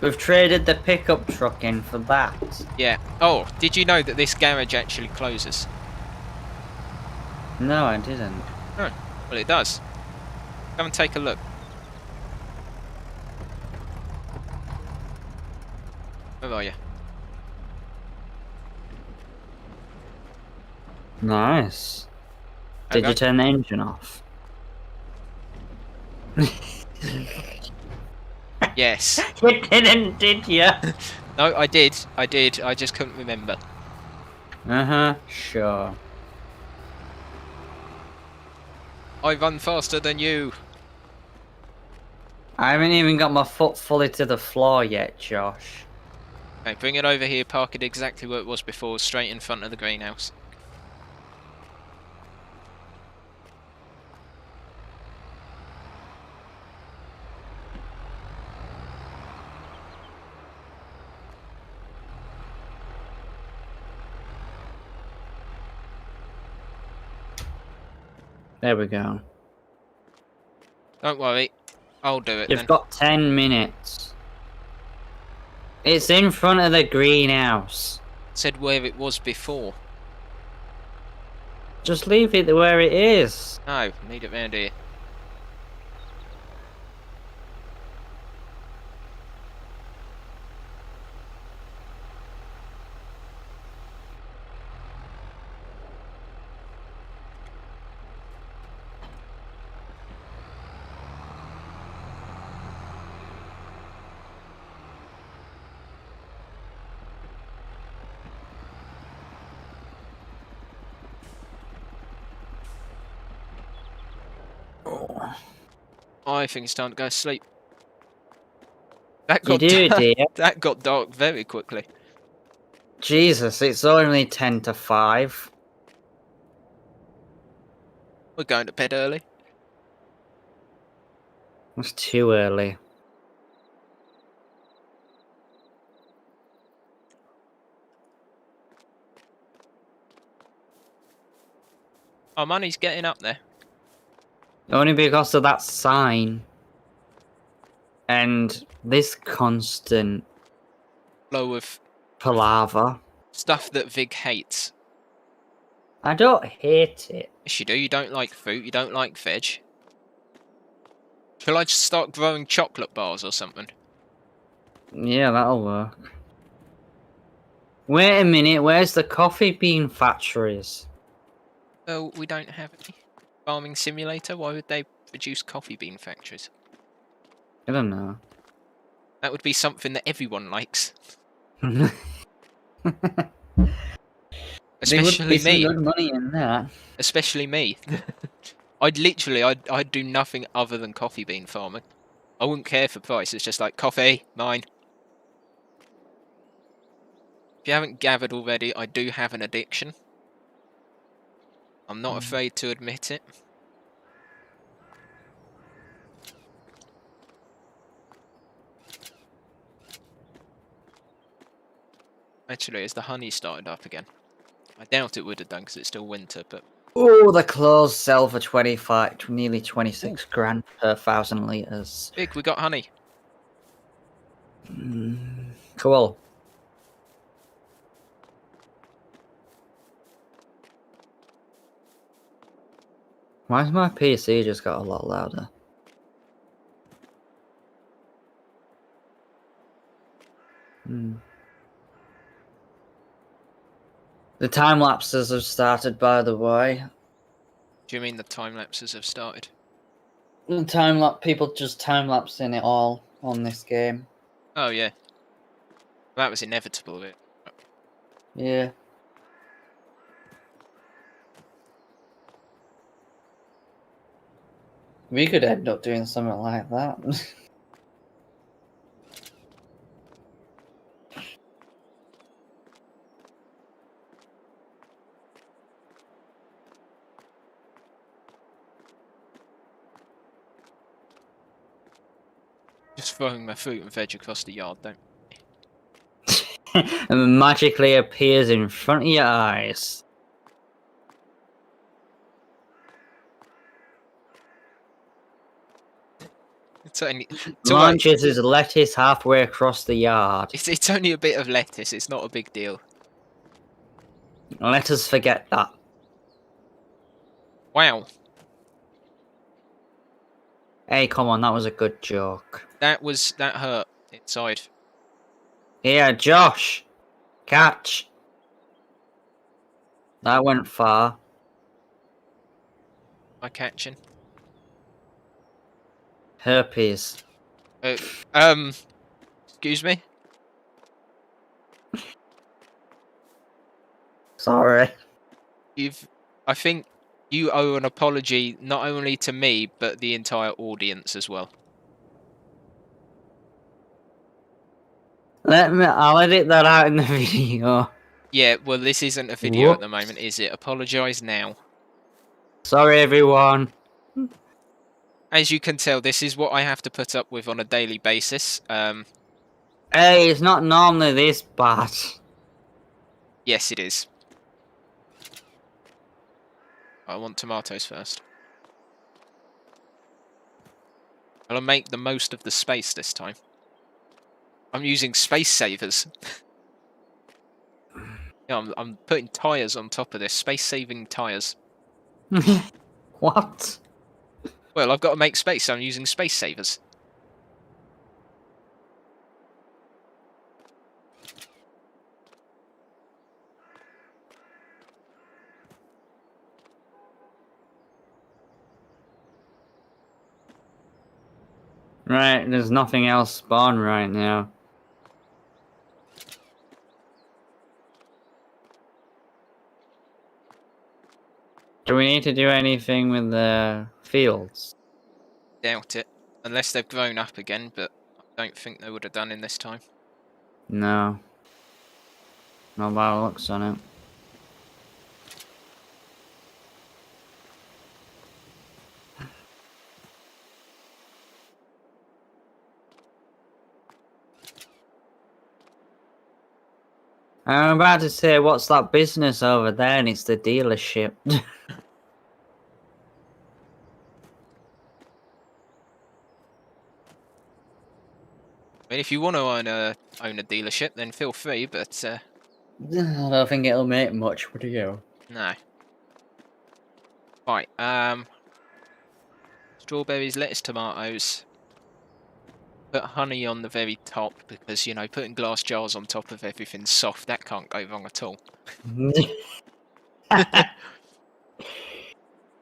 We've traded the pickup truck in for that.
Yeah. Oh, did you know that this garage actually closes?
No, I didn't.
Oh, well it does. Come and take a look. Where are you?
Nice. Did
Okay.
you turn the engine off?
Yes.
You didn't, did you?
No, I did. I did. I just couldn't remember.
Uh-huh, sure.
I run faster than you.
I haven't even got my foot fully to the floor yet, Josh.
Okay, bring it over here, park it exactly where it was before, straight in front of the greenhouse.
There we go.
Don't worry, I'll do it
You've
then.
got 10 minutes. It's in front of the greenhouse.
Said where it was before.
Just leave it where it is.
No, need it round here. I think it's time to go to sleep. That
You
got
do, dear.
that got dark very quickly.
Jesus, it's only 10 to 5.
We're going to bed early.
It's too early.
Our money's getting up there.
Only because of that sign. And this constant
Flow of
palaver.
stuff that Vig hates.
I don't hate it.
Yes, you do. You don't like fruit. You don't like veg. Shall I just start growing chocolate bars or something?
Yeah, that'll work. Wait a minute, where's the coffee bean factories?
Well, we don't have any. Farming simulator? Why would they produce coffee bean factories?
I don't know.
That would be something that everyone likes.
There would
Especially
be some
me.
good money in that.
Especially me. I'd do nothing other than coffee bean farming. I wouldn't care for price, it's just like, coffee, mine. If you haven't gathered already, I do have an addiction. I'm not afraid to admit it. Actually, has the honey started up again? I doubt it would have done because it's still winter, but...
Oh, the clothes sell for 25, nearly 26 grand per 1,000 litres.
Big, we got honey.
Cool. Why's my PC just got a lot louder? The time lapses have started, by the way.
Do you mean the time lapses have started?
The people just time lapsing it all on this game.
Oh, yeah. That was inevitable.
Yeah. We could end up doing something like that.
Just throwing my fruit and veg across the yard, don't...
And magically appears in front of your eyes.
It's only...
Launches his lettuce halfway across the yard.
It's only a bit of lettuce, it's not a big deal.
Let us forget that.
Wow.
Hey, come on, that was a good joke.
That hurt inside.
Here, Josh! Catch! That went far.
Am I catching?
Herpes.
Excuse me?
Sorry.
I think you owe an apology not only to me, but the entire audience as well.
I'll edit that out in the video.
Yeah, well, this isn't a video at the moment, is it? Apologise now.
Sorry, everyone.
As you can tell, this is what I have to put up with on a daily basis.
Hey, it's not normally this bad.
Yes, it is. I want tomatoes first. I'll make the most of the space this time. I'm using space savers. Yeah, I'm putting tyres on top of this. Space-saving tyres.
What?
Well, I've got to make space, so I'm using space savers.
Right, there's nothing else spawn right now. Do we need to do anything with the fields?
Doubt it. Unless they've grown up again, but Don't think they would have done in this time.
No. Not bad looks on it. I'm about to say, what's that business over there? And it's the dealership.
I mean, if you want to own a dealership, then feel free. But
I don't think it'll make much, would you?
no. Right. Strawberries, lettuce, tomatoes. Put honey on the very top because, you know, putting glass jars on top of everything's soft. That can't go wrong at all.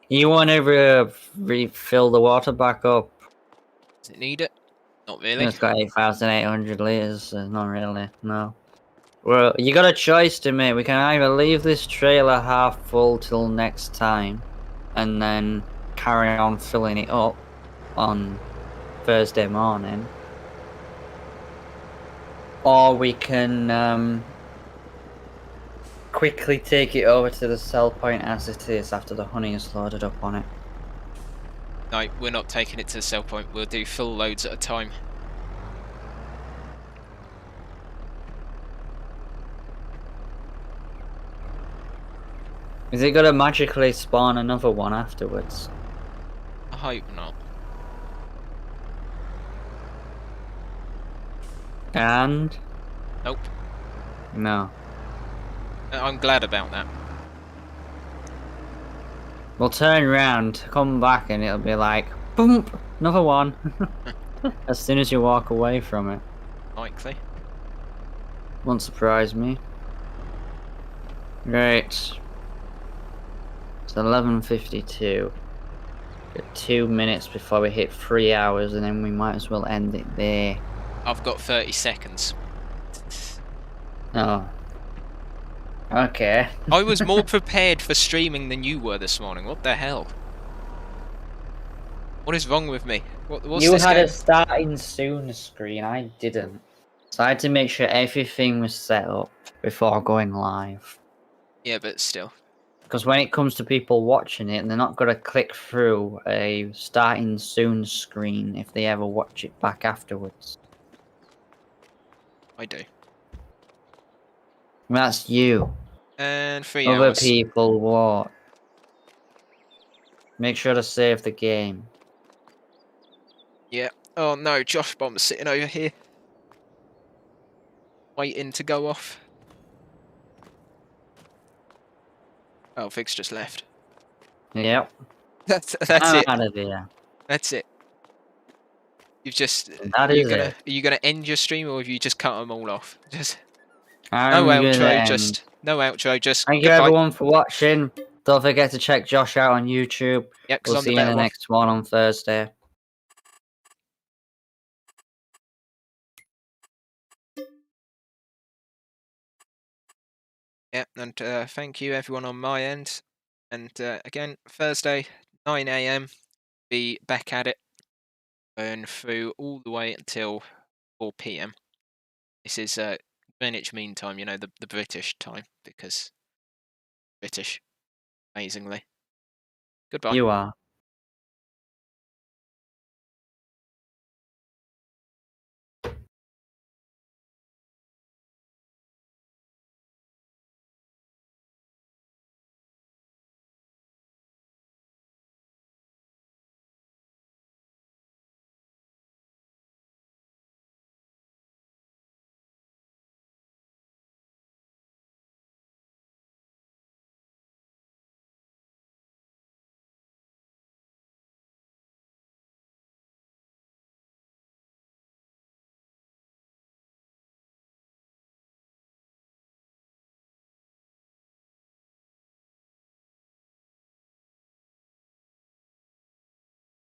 You want to refill the water back up?
Does it need it? Not really.
It's got 8,800 litres, so not really, no. Well, you got a choice to make. We can either leave this trailer half full till next time, and then carry on filling it up on Thursday morning. Or we can quickly take it over to the sell point as it is after the honey is loaded up on it.
No, we're not taking it to the sell point. We'll do full loads at a time.
Is it gonna magically spawn another one afterwards?
I hope not.
And?
Nope.
No.
I'm glad about that.
We'll turn around, come back, and it'll be like, boom, another one. As soon as you walk away from it.
Likely.
Won't surprise me. Right. It's 11:52. Got 2 minutes before we hit 3 hours, and then we might as well end it there.
I've got 30 seconds.
Oh. Okay.
I was more prepared for streaming than you were this morning. What the hell? What is wrong with me? What's
You
this
had
game?
a starting soon screen, I didn't. So I had to make sure everything was set up before going live.
Yeah, but still.
Because when it comes to people watching it, they're not going to click through a starting soon screen if they ever watch it back afterwards.
I do.
That's you.
And 3
Other
hours.
people what? Make sure to save the game.
Yeah. Oh no, Josh Bomb's sitting over here. Waiting to go off. Oh, Vig's just left.
Yep.
That's
I'm
it.
out of here.
That's it. You've just.
That is it.
Are you gonna end your stream, or have you just cut them all off? Just
I'm
no
gonna
outro.
end.
Just no outro. Just
Thank you
goodbye.
everyone for watching. Don't forget to check Josh out on YouTube.
Yep,
We'll
I'm
see
the
you in
better
the
one.
next one on Thursday.
Yeah, and thank you everyone on my end. And again, Thursday, 9 AM, be back at it, going through all the way until 4 PM. This is Greenwich Mean Time, you know, the British time, because British, amazingly. Goodbye.
You are.